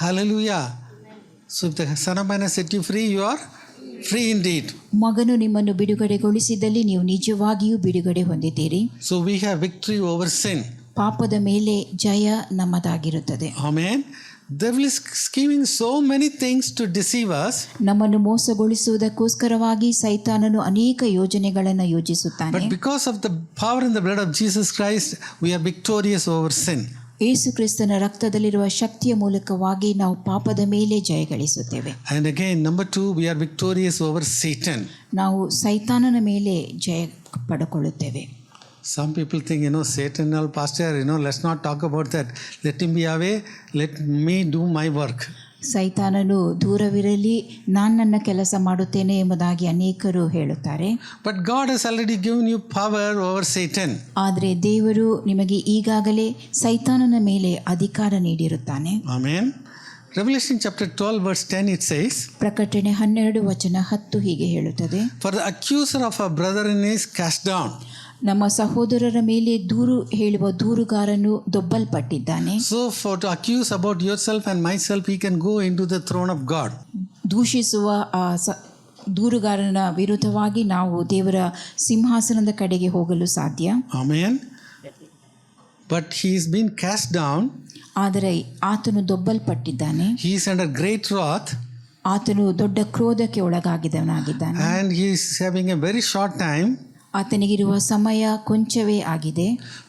Hallelujah. So if the Son of Man has set you free, you are free indeed. ಮಗನು ನಿಮ್ಮನ್ನು ಬಿಡುಗಡೆಗೊಳಿಸಿದಲ್ಲಿ ನೀವು ನಿಜವಾಗಿಯೂ ಬಿಡುಗಡೆ ಹೊಂದಿದ್ದೀರಿ. So we have victory over sin. ಪಾಪದ ಮೇಲೆ ಜಯ ನಮ್ಮದಾಗಿರುತ್ತದೆ. Amen. Devil is scheming so many things to deceive us. ನಮ್ಮನ್ನು ಮೋಸಗೊಳಿಸುವುದಕ್ಕೋಸ್ಕರವಾಗಿ ಸೈತಾನನು ಅನೇಕ ಯೋಜನೆಗಳನ್ನು ಯೋಜಿಸುತ್ತಾನೆ. But because of the power in the blood of Jesus Christ, we are victorious over sin. ಯೇಸು ಕ್ರಿಸ್ತನ ರಕ್ತದಲ್ಲಿರುವ ಶಕ್ತಿಯ ಮೂಲಕವಾಗಿ ನಾವು ಪಾಪದ ಮೇಲೆ ಜಯಗಳಿಸುತ್ತೇವೆ. And again, number 2, we are victorious over Satan. ನಾವು ಸೈತಾನನ ಮೇಲೆ ಜಯ ಪಡೆದುಕೊಳ್ಳುತ್ತೇವೆ. Some people think, Satan, pastor, let's not talk about that. Let him be away. Let me do my work. ಸೈತಾನನು ದೂರವಿರಲಿ, ನಾನು ನನ್ನ ಕೆಲಸ ಮಾಡುತ್ತೇನೆ ಎಂಬುದಾಗಿ ಅನೇಕರು ಹೇಳುತ್ತಾರೆ. But God has already given you power over Satan. ಆದರೆ ದೇವರು ನಿಮಗೆ ಈಗಾಗಲೇ ಸೈತಾನನ ಮೇಲೆ ಅಧಿಕಾರ ನೀಡಿರುತ್ತಾನೆ. Amen. Revelation chapter 12 verse 10 it says, ಪ್ರಕಟಣೆ 12:10 ಹೀಗೆ ಹೇಳುತ್ತದೆ, For the accuser of our brethren is cast down. ನಮ್ಮ ಸಹೋದರರ ಮೇಲೆ ದೂರು ಹೇಳುವ ದೂರುಗಾರನು ದೊಬ್ಬಲ್ಪಟ್ಟಿದ್ದಾನೆ. So for to accuse about yourself and myself, he can go into the throne of God. ದೂಷಿಸುವ ದೂರುಗಾರನ ವಿರುದ್ಧವಾಗಿ ನಾವು ದೇವರ ಸಿಂಹಾಸನದ ಕಡೆಗೆ ಹೋಗಲು ಸಾಧ್ಯ. Amen. But he is been cast down. ಆದರೆ ಆತನು ದೊಬ್ಬಲ್ಪಟ್ಟಿದ್ದಾನೆ. He is under great wrath. ಆತನು ದೊಡ್ಡ ಕ್ರೋಧಕ್ಕೆ ಒಳಗಾಗಿದ್ದಾನೆ. And he is having a very short time. ಆತನಿಗಿರುವ ಸಮಯ ಕೊಂಚವೇ ಆಗಿದೆ.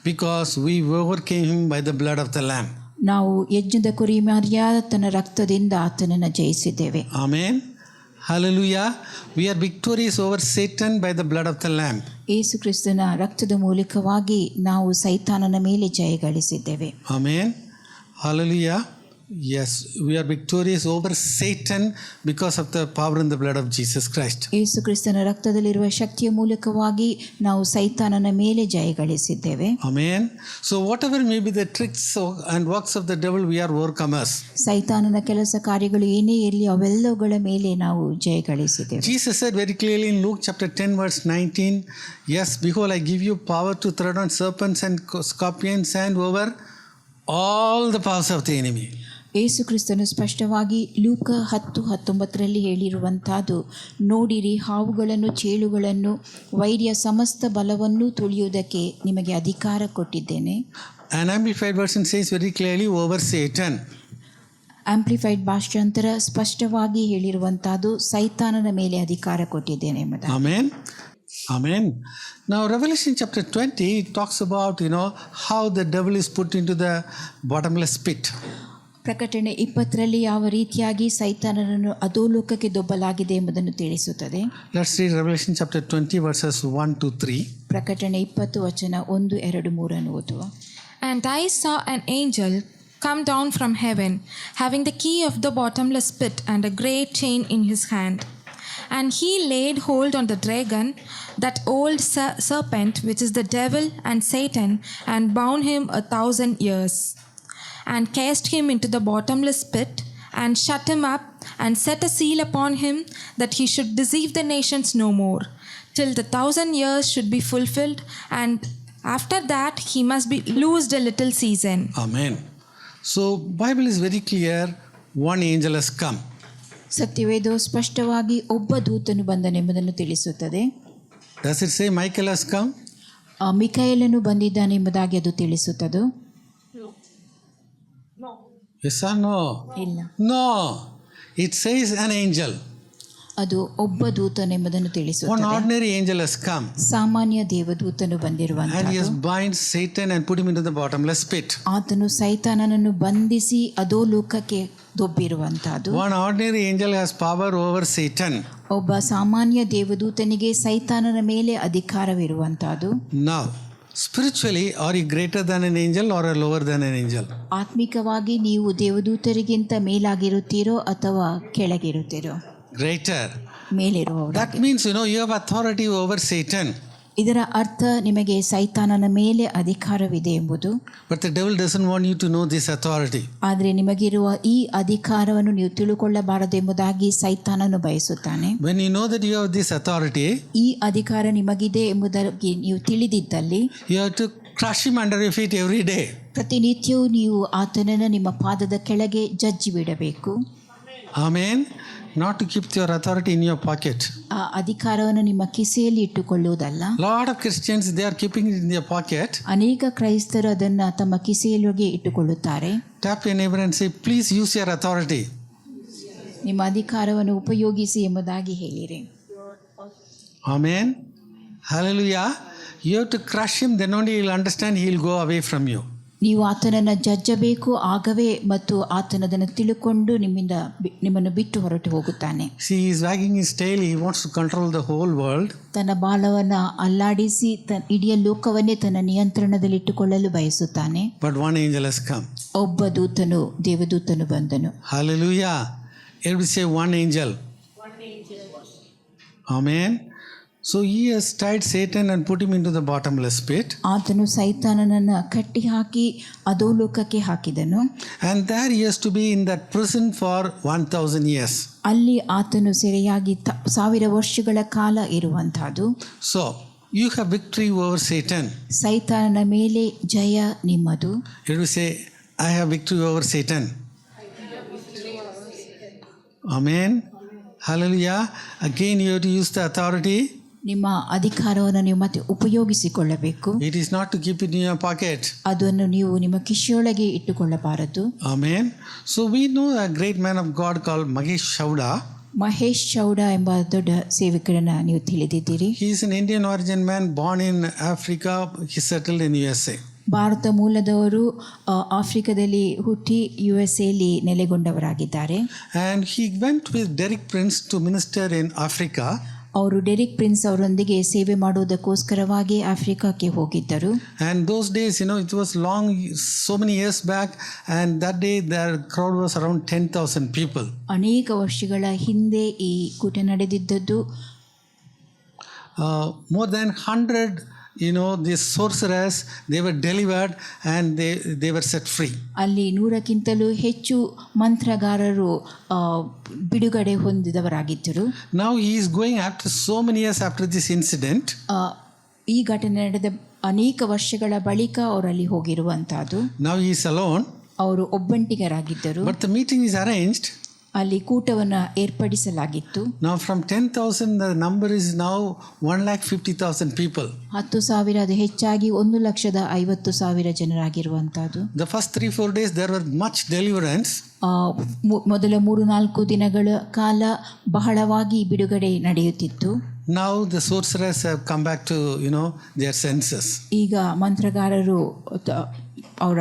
Because we overcame him by the blood of the Lamb. ನಾವು ಯಜ್ಞದ ಕುರಿಮರಿಯಾದ ತನ್ನ ರಕ್ತದಿಂದ ಆತನನ್ನು ಜಯಿಸಿದ್ದೇವೆ. Amen. Hallelujah. We are victorious over Satan by the blood of the Lamb. ಯೇಸು ಕ್ರಿಸ್ತನ ರಕ್ತದ ಮೂಲಕವಾಗಿ ನಾವು ಸೈತಾನನ ಮೇಲೆ ಜಯಗಳಿಸಿದ್ದೇವೆ. Amen. Hallelujah. Yes, we are victorious over Satan because of the power in the blood of Jesus Christ. ಯೇಸು ಕ್ರಿಸ್ತನ ರಕ್ತದಲ್ಲಿರುವ ಶಕ್ತಿಯ ಮೂಲಕವಾಗಿ ನಾವು ಸೈತಾನನ ಮೇಲೆ ಜಯಗಳಿಸಿದ್ದೇವೆ. Amen. So whatever may be the tricks and works of the devil, we are overcomers. ಸೈತಾನನ ಕೆಲಸ ಕಾರ್ಯಗಳು ಏನೇ ಇರಲಿ ಅವೆಲ್ಲವುಗಳ ಮೇಲೆ ನಾವು ಜಯಗಳಿಸಿದ್ದೇವೆ. Jesus said very clearly in Luke chapter 10 verse 19, Yes, behold, I give you power to tread on serpents and scorpions and over all the powers of the enemy. ಯೇಸು ಕ್ರಿಸ್ತನು ಸ್ಪಷ್ಟವಾಗಿ ಲೂಕ 10:19 ಹೇಳಿರುವಂಥದ್ದು, ನೋಡಿರಿ, ಹಾವುಗಳನ್ನು, ಚೇಳುಗಳನ್ನು, ವೈರಿಯ ಸಮಸ್ತ ಬಲವನ್ನು ತುಳಿಯುವುದಕ್ಕೆ ನಿಮಗೆ ಅಧಿಕಾರ ಕೊಟ್ಟಿದ್ದೇನೆ. And Amplified version says very clearly, over Satan. Amplified ಭಾಷಾಂತರ ಸ್ಪಷ್ಟವಾಗಿ ಹೇಳಿರುವಂಥದ್ದು, ಸೈತಾನನ ಮೇಲೆ ಅಧಿಕಾರ ಕೊಟ್ಟಿದ್ದೇನೆ ಎಂಬುದು. Amen. Amen. Now Revelation chapter 20 talks about, how the devil is put into the bottomless pit. ಪ್ರಕಟಣೆ 20 ಯಾವ ರೀತಿಯಾಗಿ ಸೈತಾನನನ್ನು ಅಧೋಲೋಕಕ್ಕೆ ದೊಬ್ಬಲಾಗಿದೆ ಎಂಬುದನ್ನು ತಿಳಿಸುತ್ತದೆ. Let's read Revelation chapter 20 verses 1 to 3. ಪ್ರಕಟಣೆ 20 ವಚನ 1, 2, 3 ಓದುವ. And I saw an angel come down from heaven, having the key of the bottomless pit and a great chain in his hand. And he laid hold on the dragon, that old serpent, which is the devil and Satan, and bound him 1,000 years. And cast him into the bottomless pit, and shut him up, and set a seal upon him, that he should deceive the nations no more, till the 1,000 years should be fulfilled, and after that he must be loosed a little season. Amen. So Bible is very clear, one angel has come. ಸತ್ಯವೇದವು ಸ್ಪಷ್ಟವಾಗಿ ಒಬ್ಬ ದೂತನು ಬಂದನೆಂಬುದನ್ನು ತಿಳಿಸುತ್ತದೆ. Does it say Michael has come? ಮಿಕಾಯೇಲನು ಬಂದಿದ್ದಾನೆಂಬುದಾಗಿ ಅದು ತಿಳಿಸುತ್ತದೆ? Yes or no? ಇಲ್ಲ. No. It says an angel. ಅದು ಒಬ್ಬ ದೂತನೆಂಬುದನ್ನು One ತಿಳಿಸುತ್ತದೆ. ordinary angel has come. ಸಾಮಾನ್ಯ ದೇವದೂತನು And he has ಬಂದಿರುವಂತಹ bind Satan and put him into the bottomless pit. ಆತನು ಸೈತಾನನನ್ನು ಬಂಧಿಸಿ ಅಧೋಲೋಕಕ್ಕೆ ದೊಬ್ಬಿರುವಂತಹದ್ದು. One ordinary angel has power over Satan. ಒಬ್ಬ ಸಾಮಾನ್ಯ ದೇವದೂತನಿಗೆ ಸೈತಾನನ ಮೇಲೆ ಅಧಿಕಾರವಿರುವಂತಹದ್ದು. Now, spiritually, are you greater than an angel or lower than an angel? ಆತ್ಮಿಕವಾಗಿ ನೀವು ದೇವದೂತರಿಗಿಂತ ಮೇಲಾಗಿರುತ್ತೀರೋ ಅಥವಾ ಕೆಳಗಿರುತ್ತೀರೋ? Greater. ಮೇಲಿರುವವರು. That means, you have authority over Satan. ಇದರ ಅರ್ಥ ನಿಮಗೆ ಸೈತಾನನ ಮೇಲೆ ಅಧಿಕಾರವಿದೆ ಎಂಬುದು. But the devil doesn't want you to know this authority. ಆದರೆ ನಿಮಗಿರುವ ಈ ಅಧಿಕಾರವನ್ನು ನೀವು ತಿಳುಕೊಳ್ಳಬಾರದೆಂಬುದಾಗಿ ಸೈತಾನನು ಬಯಸುತ್ತಾನೆ. When you know that you have this authority, ಈ ಅಧಿಕಾರ ನಿಮಗಿದೆ ಎಂಬುದಾಗಿ ನೀವು ತಿಳಿದಿದ್ದಲ್ಲಿ you have to crush him under your feet every day. ಪ್ರತಿನಿತ್ಯವೂ ನೀವು ಆತನನ್ನು ನಿಮ್ಮ ಪಾದದ ಕೆಳಗೆ ಜಜ್ಜಿ ಬಿಡಬೇಕು. Amen. Not to keep your authority in your pocket. ಆ ಅಧಿಕಾರವನ್ನು ನಿಮ್ಮ ಕಿಸೆಯಲ್ಲಿ ಇಟ್ಟುಕೊಳ್ಳುವುದಲ್ಲ. Lot of Christians, they are keeping it in their pocket. ಅನೇಕ ಕ್ರೈಸ್ತರು ಅದನ್ನು ತಮ್ಮ ಕಿಸೆಯೊಳಗೆ ಇಟ್ಟುಕೊಳ್ಳುತ್ತಾರೆ. Tap your neighbor and say, please use your authority. ನಿಮ್ಮ ಅಧಿಕಾರವನ್ನು ಉಪಯೋಗಿಸಿ ಎಂಬುದಾಗಿ ಹೇಳಿರಿ. Amen. Hallelujah. You have to crush him, then only he will understand, he will go away from you. ನೀವು ಆತನನ್ನು ಜಜ್ಜಬೇಕು, ಆಗವೇ ಮತ್ತು ಆತನದನ್ನು ತಿಳುಕೊಂಡು ನಿಮ್ಮನ್ನು ಬಿಟ್ಟು ಹೊರಟು ಹೋಗುತ್ತಾನೆ. See, he is wagging his tail, he wants to control the whole world. ತನ್ನ ಬಾಲವನ್ನು ಅಲ್ಲಾಡಿಸಿ ಇಡೀ ಲೋಕವನ್ನೇ ತನ್ನ ನಿಯಂತ್ರಣದಲ್ಲಿಟ್ಟುಕೊಳ್ಳಲು ಬಯಸುತ್ತಾನೆ. But one angel has come. ಒಬ್ಬ ದೇವದೂತನು ಬಂದನು. Hallelujah. Everybody say one angel. Amen. So he has tied Satan and put him into the bottomless pit. ಆತನು ಸೈತಾನನನ್ನು ಕಟ್ಟಿ ಹಾಕಿ ಅಧೋಲೋಕಕ್ಕೆ ಹಾಕಿದನು. And there he has to be in that prison for 1000 years. ಅಲ್ಲಿ ಆತನು ಸೆರೆಯಾಗಿ 1000 ವರ್ಷಗಳ ಕಾಲ ಇರುವಂತಹದ್ದು. So you have victory over Satan. ಸೈತಾನನ ಮೇಲೆ ಜಯ ನಿಮ್ಮದು. You say, I have victory over Satan. Amen. Hallelujah. Again you have to use the authority. ನಿಮ್ಮ ಅಧಿಕಾರವನ್ನು ನೀವು ಮತ್ತೆ ಉಪಯೋಗಿಸಿಕೊಳ್ಳಬೇಕು. It is not to keep it in your pocket. ಅದನ್ನು ನೀವು ನಿಮ್ಮ ಕಿಶೆಯೊಳಗೆ ಇಟ್ಟುಕೊಳ್ಳಬಾರದು. Amen. So we know a great man of God called Mahesh Chavda. Mahesh Chowda ಎಂಬ ದೊಡ್ಡ ಸೇವಕರನ್ನ ನೀವು ತಿಳಿದಿದ್ದೀರಿ. He is an Indian origin man born in Africa. He settled in USA. Bharat ಮೂಲದವರು ಆಫ್ರಿಕಾದಲ್ಲಿ ಹುಟ್ಟಿ USA ನೆಲೆಗೊಂಡವರಾಗಿದ್ದಾರೆ. And he went with Derek Prince to minister in Africa. ಅವರು Derek prince ಅವರೊಂದಿಗೆ ಸೇವೆ ಮಾಡುವುದಕ್ಕೋಸ್ಕರವಾಗಿ ಆಫ್ರಿಕಾಕ್ಕೆ ಹೋಗಿದ್ದರು. And those days, it was long, so many years back, and that day their crowd was around 10,000 people. ಅನೇಕ ವರ್ಷಗಳ ಹಿಂದೆ ಈ ಕೂಟ ನಡೆದಿದ್ದದ್ದು. More than 100 these sorcerers, they were delivered and they were set free. ಅಲ್ಲಿ 100ಕ್ಕಿಂತಲೂ ಹೆಚ್ಚು ಮಂತ್ರಗಾರರು ಬಿಡುಗಡೆ ಹೊಂದಿದವರಾಗಿದ್ದರು. Now he is going after so many years after this incident. ಈ ಘಟನೆ ನಡೆದ ಅನೇಕ ವರ್ಷಗಳ ಬಳಿಕ ಅವರಲ್ಲಿ ಹೋಗಿರುವಂತಹದ್ದು. Now he is alone. ಅವರು ಒಬ್ಬಂಟಿಗರಾಗಿದ್ದರು. But the meeting is arranged. ಅಲ್ಲಿ ಕೂಟವನ್ನು ಏರ್ಪಡಿಸಲಾಗಿತ್ತು. Now from 10,000 the number is now 1,50,000 people. 10,000 ಅದು ಹೆಚ್ಚಾಗಿ 1,50,000 ಜನರಾಗಿರುವಂತಹದ್ದು. The first 3-4 days there was much deliverance. ಮೊದಲ 3-4 ದಿನಗಳ ಕಾಲ ಬಹಳವಾಗಿ ಬಿಡುಗಡೆ ನಡೆಯುತ್ತಿತ್ತು. Now the sorcerers have come back to their senses. ಈಗ ಮಂತ್ರಗಾರರು ಅವರ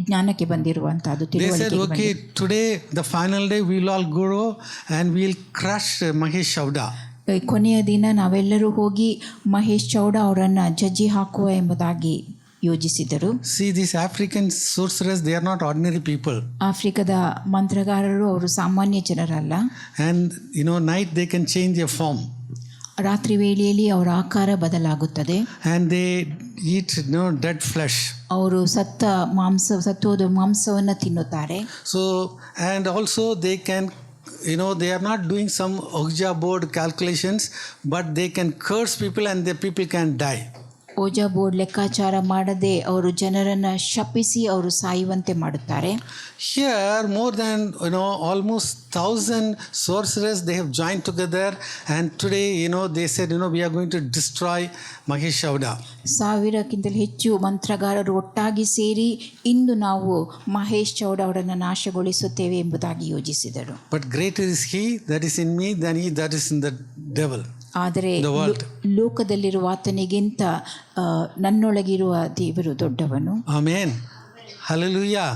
ಜ್ಞಾನಕ್ಕೆ ಬಂದಿರುವಂತಹದ್ದು. They said, okay, today the final day we'll all go and we'll crush Mahesh Chavda. ಕೊನೆಯ ದಿನ ನಾವೆಲ್ಲರೂ ಹೋಗಿ ಮಹೇಶ್ ಚೌಡ ಅವರನ್ನು ಜಜ್ಜಿ ಹಾಕುವ ಎಂಬುದಾಗಿ ಯೋಜಿಸಿದರು. See, these African sorcerers, they are not ordinary people. ಆಫ್ರಿಕಾದ ಮಂತ್ರಗಾರರು ಅವರು ಸಾಮಾನ್ಯ ಜನರಲ್ಲ. And night they can change their form. ರಾತ್ರಿ ವೇಳೆಯಲ್ಲಿ ಅವರ ಆಕಾರ ಬದಲಾಗುತ್ತದೆ. And they eat dead flesh. ಅವರು ಸತ್ತೋದ ಮಾಂಸವನ್ನು ತಿನ್ನುತ್ತಾರೆ. So, and also they can they are not doing some Ouija board calculations, but they can curse people and the people can die. Ojha board ಲೆಕ್ಕಾಚಾರ ಮಾಡದೆ ಅವರು ಜನರನ್ನು ಶಪಿಸಿ ಅವರು ಸಾಯುವಂತೆ ಮಾಡುತ್ತಾರೆ. Here more than almost 1,000 sorcerers, they have joined together, and today they said we are going to destroy Mahesh Chavda. 1,000ಕ್ಕಿಂತಲೂ ಹೆಚ್ಚು ಮಂತ್ರಗಾರರು ಒಟ್ಟಾಗಿ ಸೇರಿ ಇಂದು ನಾವು ಮಹೇಶ್ ಚೌಡ ಅವರನ್ನು ನಾಶಗೊಳಿಸುತ್ತೇವೆ ಎಂಬುದಾಗಿ ಯೋಜಿಸಿದರು. But greater is he that is in me than he that is in the devil. ಆದರೆ ಲೋಕದಲ್ಲಿರುವ ಆತನಿಗಿಂತ ನನ್ನೊಳಗಿರುವ ದೇವರು ದೊಡ್ಡವನು. Amen. Hallelujah.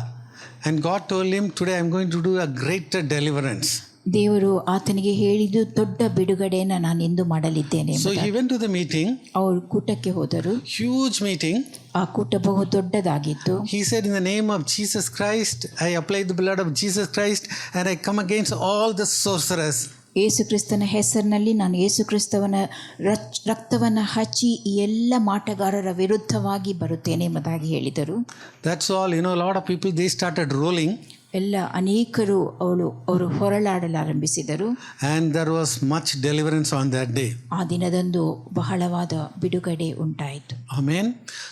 And God told him, today I am going to do a greater deliverance. ದೇವರು ಆತನಿಗೆ ಹೇಳಿದ್ದು ದೊಡ್ಡ ಬಿಡುಗಡೆಯನ್ನು ನಾನು ಎಂದು ಮಾಡಲಿದ್ದೇನೆ. So he went to the meeting. ಅವರು ಕೂಟಕ್ಕೆ ಹೋದರು. Huge meeting. ಆ ಕೂಟ ಬಹು ದೊಡ್ಡದಾಗಿತ್ತು. He said, in the name of Jesus Christ, I apply the blood of Jesus Christ and I come against all the sorcerers. ಯೇಸು ಕ್ರಿಸ್ತನ ಹೆಸರಿನಲ್ಲಿ ನಾನು ಯೇಸು ಕ್ರಿಸ್ತವನ ರಕ್ತವನ್ನು ಹಚ್ಚಿ ಈ ಎಲ್ಲ ಮಾಟಗಾರರ ವಿರುದ್ಧವಾಗಿ ಬರುತ್ತೇನೆ ಎಂಬುದಾಗಿ ಹೇಳಿದರು. That's all. A lot of people, they started rolling. ಎಲ್ಲ ಅನೇಕರು ಅವರು ಹೊರಳಾಡಲಾರಂಭಿಸಿದರು. And there was much deliverance on that day. ಆ ದಿನದಂದು ಬಹಳವಾದ ಬಿಡುಗಡೆ ಉಂಟಾಯಿತು. Amen.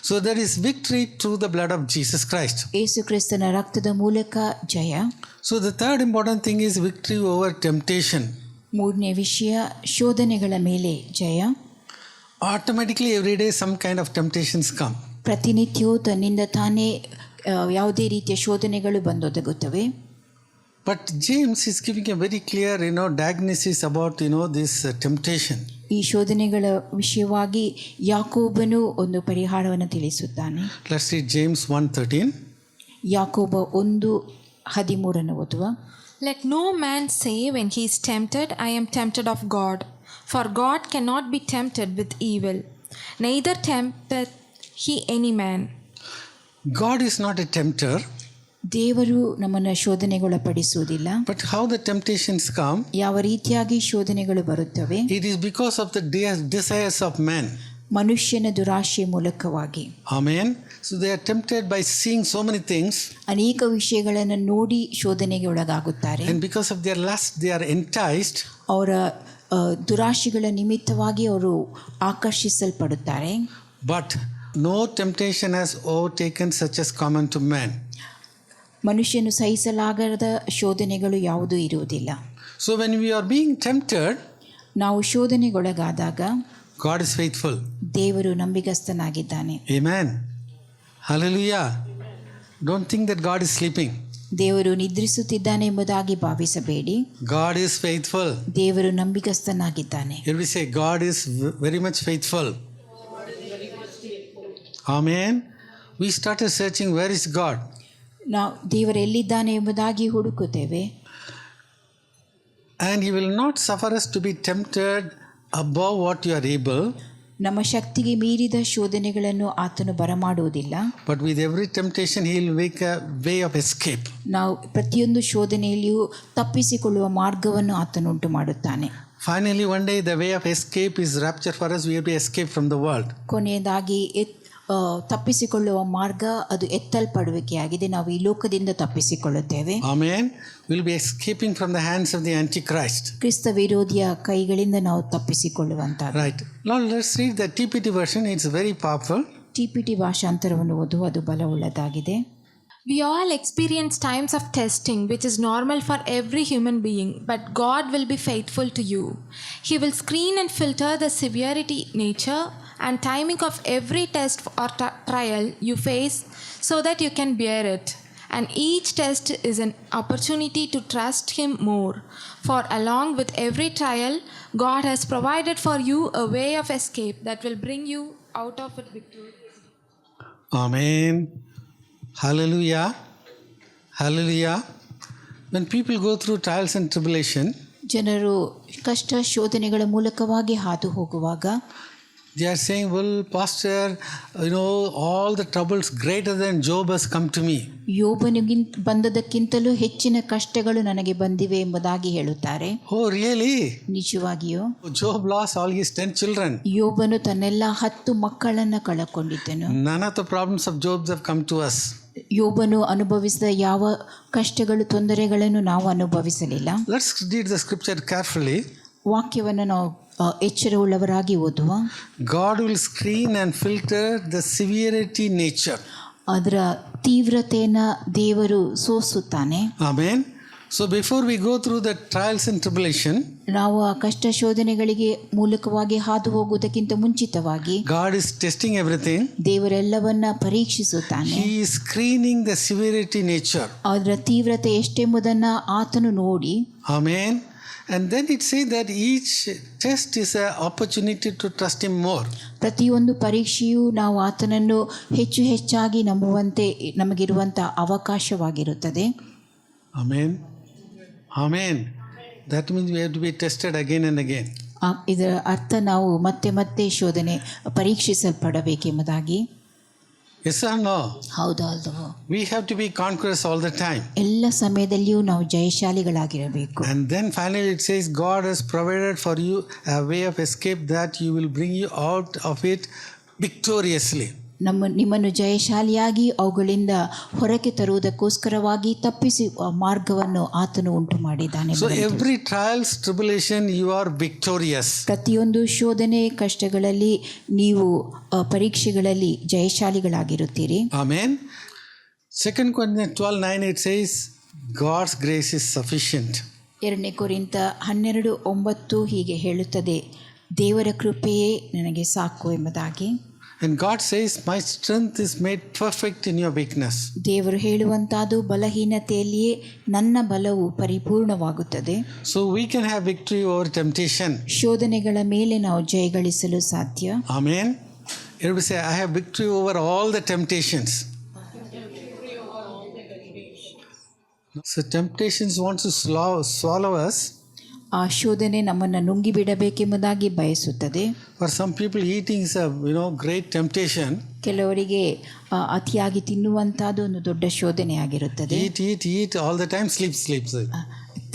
So there is victory through the blood of Jesus Christ. ಯೇಸು ಕ್ರಿಸ್ತನ ರಕ್ತದ ಮೂಲಕ ಜಯ. So the third important thing is victory over temptation. ಮೂರನೇ ವಿಷಯ ಶೋಧನೆಗಳ ಮೇಲೆ ಜಯ. Automatically every day some kind of temptations come. ಪ್ರತಿನಿತ್ಯವೂ ತನ್ನಿಂದ ತಾನೇ ಯಾವುದೇ ರೀತಿಯ ಶೋಧನೆಗಳು ಬಂದೊದಗುತ್ತವೆ. But James is giving a very clear, diagnosis about, this temptation. ಈ ಶೋಧನೆಗಳ ವಿಷಯವಾಗಿ ಯಾಕೋಬನು ಒಂದು ಪರಿಹಾರವನ್ನು ತಿಳಿಸುತ್ತಾನೆ. Let's read James 1:13. ಯಾಕೋಬ 1:13 ಓದುವ. Let no man say when he is tempted, I am tempted of God. For God cannot be tempted with evil, neither tempteth he any man. God is not a tempter. ದೇವರು ನಮ್ಮನ್ನು ಶೋಧನೆಗೊಳಪಡಿಸುವುದಿಲ್ಲ. But how the temptations come? ಯಾವ ರೀತಿಯಾಗಿ ಶೋಧನೆಗಳು ಬರುತ್ತವೆ? It is because of the desires of man. ಮನುಷ್ಯನ ದುರಾಶೆ ಮೂಲಕವಾಗಿ. Amen. So they are tempted by seeing so many things. ಅನೇಕ ವಿಷಯಗಳನ್ನು ನೋಡಿ ಶೋಧನೆಗೆ ಒಳಗಾಗುತ್ತಾರೆ. And because of their lust, they are enticed. ಅವರ ದುರಾಶೆಗಳ ನಿಮಿತ್ತವಾಗಿ ಅವರು ಆಕರ್ಷಿಸಲ್ಪಡುತ್ತಾರೆ. But no temptation has overtaken such as common to man. ಮನುಷ್ಯನು ಸಹಿಸಲಾಗದ ಶೋಧನೆಗಳು ಯಾವುದೂ ಇರುವುದಿಲ್ಲ. So when we are being tempted, ನಾವು ಶೋಧನೆಗೊಳಗಾದಾಗ God is faithful. ದೇವರು ನಂಬಿಗಸ್ತನಾಗಿದ್ದಾನೆ. Amen. Hallelujah. Don't think that God is sleeping. ದೇವರು ನಿದ್ರಿಸುತ್ತಿದ್ದಾನೆ ಎಂಬುದಾಗಿ ಭಾವಿಸಬೇಡಿ. God is faithful. ದೇವರು ನಂಬಿಗಸ್ತನಾಗಿದ್ದಾನೆ. Here we say God is very much faithful. Amen. We started searching where is God. ನಾವು ದೇವರು ಎಲ್ಲಿದ್ದಾನೆ ಎಂಬುದಾಗಿ ಹುಡುಕುತ್ತೇವೆ. And He will not suffer us to be tempted above what you are able. ನಮ್ಮ ಶಕ್ತಿಗೆ ಮೀರಿದ ಶೋಧನೆಗಳನ್ನು ಆತನು ಬರಮಾಡುವುದಿಲ್ಲ. But with every temptation He will make a way of escape. ನಾವು ಪ್ರತಿಯೊಂದು ಶೋಧನೆಯಲ್ಲಿಯೂ ತಪ್ಪಿಸಿಕೊಳ್ಳುವ ಮಾರ್ಗವನ್ನು ಆತನು ಉಂಟು ಮಾಡುತ್ತಾನೆ. Finally one day the way of escape is rapture for us. We have to escape from the world. ಕೊನೆಯದಾಗಿ ತಪ್ಪಿಸಿಕೊಳ್ಳುವ ಮಾರ್ಗ ಅದು ಎತ್ತಲ್ಪಡುವಿಕೆಯಾಗಿದೆ. ನಾವು ಈ ಲೋಕದಿಂದ ತಪ್ಪಿಸಿಕೊಳ್ಳುತ್ತೇವೆ. Amen. We'll be escaping from the hands of the Antichrist. ಕ್ರಿಸ್ತ ವಿರೋಧಿಯ ಕೈಗಳಿಂದ ನಾವು ತಪ್ಪಿಸಿಕೊಳ್ಳುವಂತ. Right. Now let's read the TPT version. It's very powerful. TPT ಭಾಷಾಂತರವನ್ನು ಓದುವ, ಅದು ಬಲವುಳ್ಳದಾಗಿದೆ. We all experience times of testing, which is normal for every human being, but God will be faithful to you. He will screen and filter the severity, nature, and timing of every test or trial you face so that you can bear it. And each test is an opportunity to trust Him more. For along with every trial, God has provided for you a way of escape that will bring you out of it victoriously. Amen. Hallelujah. Hallelujah. When people go through trials and tribulation, ಜನರು ಕಷ್ಟ ಶೋಧನೆಗಳ ಮೂಲಕವಾಗಿ ಹಾದು ಹೋಗುವಾಗ they are saying, well, Pastor, all the troubles greater than Job has come to me. ಯೋಬನಿಗಿಂತ ಬಂದದಕ್ಕಿಂತಲೂ ಹೆಚ್ಚಿನ ಕಷ್ಟಗಳು ನನಗೆ ಬಂದಿವೆ ಎಂಬುದಾಗಿ ಹೇಳುತ್ತಾರೆ. Oh, really? ನಿಜವಾಗಿಯೂ Job lost all his 10 children. ಯೋಬನು ತನ್ನೆಲ್ಲ 10 ಮಕ್ಕಳನ್ನು ಕಳಕೊಂಡಿದ್ದನು. None of the problems of Job have come to us. ಯೋಬನು ಅನುಭವಿಸಿದ ಯಾವ ಕಷ್ಟಗಳು ತೊಂದರೆಗಳನ್ನು ನಾವು ಅನುಭವಿಸಲಿಲ್ಲ. Let's read the scripture carefully. ವಾಕ್ಯವನ್ನು ನಾವು ಎಚ್ಚರವುಳ್ಳವರಾಗಿ ಓದುವ. God will screen and filter the severity nature. ಅದರ ತೀವ್ರತೆಯನ್ನು ದೇವರು ಸೋಸುತ್ತಾನೆ. Amen. So before we go through the trials and tribulation, ನಾವು ಆ ಕಷ್ಟ ಶೋಧನೆಗಳಿಗೆ ಮೂಲಕವಾಗಿ ಹಾದು ಹೋಗುವುದಕ್ಕಿಂತ ಮುಂಚಿತವಾಗಿ God is testing everything. ದೇವರೆಲ್ಲವನ್ನ ಪರೀಕ್ಷಿಸುತ್ತಾನೆ. He is screening the severity nature. ಅದರ ತೀವ್ರತೆ ಎಷ್ಟೆಂಬುದನ್ನು ಆತನು ನೋಡಿ. Amen. And then it says that each test is an opportunity to trust Him more. ಪ್ರತಿಯೊಂದು ಪರೀಕ್ಷೆಯು ನಾವು ಆತನನ್ನು ಹೆಚ್ಚು ಹೆಚ್ಚಾಗಿ ನಂಬುವಂತೆ ನಮಗಿರುವಂಥ ಅವಕಾಶವಾಗಿರುತ್ತದೆ. Amen. Amen. That means we have to be tested again and again. ಇದರ ಅರ್ಥ ನಾವು ಮತ್ತೆ ಮತ್ತೆ ಶೋಧನೆ ಪರೀಕ್ಷಿಸಲ್ಪಡಬೇಕೆಂಬುದಾಗಿ. Yes or no? ಹೌದಾ ಅಲ್ವೋ? We have to be conquerors all the time. ಎಲ್ಲ ಸಮಯದಲ್ಲಿಯೂ ನಾವು ಜಯಶಾಲಿಗಳಾಗಿರಬೇಕು. And then finally it says, God has provided for you a way of escape that you will bring you out of it victoriously. ನಿಮ್ಮನ್ನು ಜಯಶಾಲಿಯಾಗಿ ಅವುಗಳಿಂದ ಹೊರಗೆ ತರುವುದಕ್ಕೋಸ್ಕರವಾಗಿ ತಪ್ಪಿಸುವ ಮಾರ್ಗವನ್ನು ಆತನು ಉಂಟು ಮಾಡಿದ್ದಾನೆ. So every trials, tribulation, you are victorious. ಪ್ರತಿಯೊಂದು ಶೋಧನೆ ಕಷ್ಟಗಳಲ್ಲಿ ನೀವು ಪರೀಕ್ಷೆಗಳಲ್ಲಿ ಜಯಶಾಲಿಗಳಾಗಿರುತ್ತೀರಿ. Amen. 2 Corinthians 12:9 it says, God's grace is sufficient. 2 ಕೊರಿಂಥ 12:9 ಹೀಗೆ ಹೇಳುತ್ತದೆ, ದೇವರ ಕೃಪೆಯೇ ನನಗೆ ಸಾಕು ಎಂಬುದಾಗಿ. And God says, my strength is made perfect in your weakness. ದೇವರು ಹೇಳುವಂತಾದು, ಬಲಹೀನತೆಯಲ್ಲಿಯೇ ನನ್ನ ಬಲವು ಪರಿಪೂರ್ಣವಾಗುತ್ತದೆ. So we can have victory over temptation. ಶೋಧನೆಗಳ ಮೇಲೆ ನಾವು ಜಯಗಳಿಸಲು ಸಾಧ್ಯ. Amen. Everybody say, I have victory over all the temptations. So temptations want to swallow us. ಆ ಶೋಧನೆ ನಮ್ಮನ್ನು ನುಂಗಿಬಿಡಬೇಕೆಂಬುದಾಗಿ ಬಯಸುತ್ತದೆ. For some people eating is a great temptation. ಕೆಲವರಿಗೆ ಅತಿಯಾಗಿ ತಿನ್ನುವಂತಾದ ಒಂದು ದೊಡ್ಡ ಶೋಧನೆ ಆಗಿರುತ್ತದೆ. Eat all the time, sleep.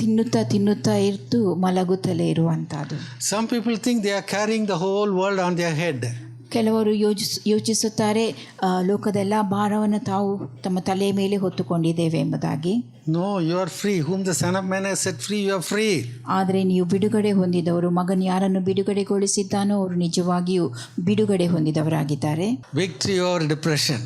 ತಿನ್ನುತ್ತಾ ಇರ್ತು ಮಲಗುತ್ತಲೇ ಇರುವಂತಾದು. Some people think they are carrying the whole world on their head. ಕೆಲವರು ಯೋಚಿಸುತ್ತಾರೆ, ಲೋಕದೆಲ್ಲ ಭಾರವನ್ನು ತಾವು ತಮ್ಮ ತಲೆಯ ಮೇಲೆ ಹೊತ್ತುಕೊಂಡಿದ್ದೇವೆ ಎಂಬುದಾಗಿ. No, you are free. Whom the Son of Man has set free, you are free. ಆದರೆ ನೀವು ಬಿಡುಗಡೆ ಹೊಂದಿದವರು, ಮಗನು ಯಾರನ್ನು ಬಿಡುಗಡೆಗೊಳಿಸಿದ್ದಾನೋ ಅವರು ನಿಜವಾಗಿಯೂ ಬಿಡುಗಡೆ ಹೊಂದಿದವರಾಗಿದ್ದಾರೆ. Victory over depression.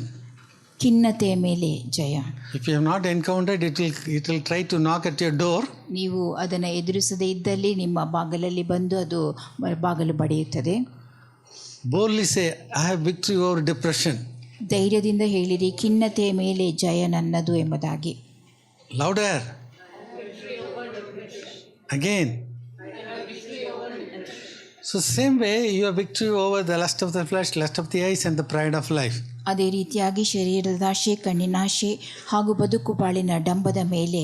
ಖಿನ್ನತೆಯ ಮೇಲೆ ಜಯ. If you have not encountered, it will try to knock at your door. ನೀವು ಅದನ್ನು ಎದುರಿಸದೇ ಇದ್ದಲ್ಲಿ ನಿಮ್ಮ ಬಾಗಿಲಲ್ಲಿ ಬಂದು ಅದು ಬಾಗಿಲು ಬಡಿಯುತ್ತದೆ. Boldly say, I have victory over depression. ಧೈರ್ಯದಿಂದ ಹೇಳಿರಿ, ಖಿನ್ನತೆಯ ಮೇಲೆ ಜಯ ನನ್ನದು ಎಂಬುದಾಗಿ. Louder. Again. So same way, you have victory over the lust of the flesh, lust of the eyes, and the pride of life. ಅದೇ ರೀತಿಯಾಗಿ ಶರೀರದಾಶೆ, ಕಣ್ಣಿನಾಶೆ ಹಾಗೂ ಬದುಕು ಬಾಳಿನ ಡಂಬದ ಮೇಲೆ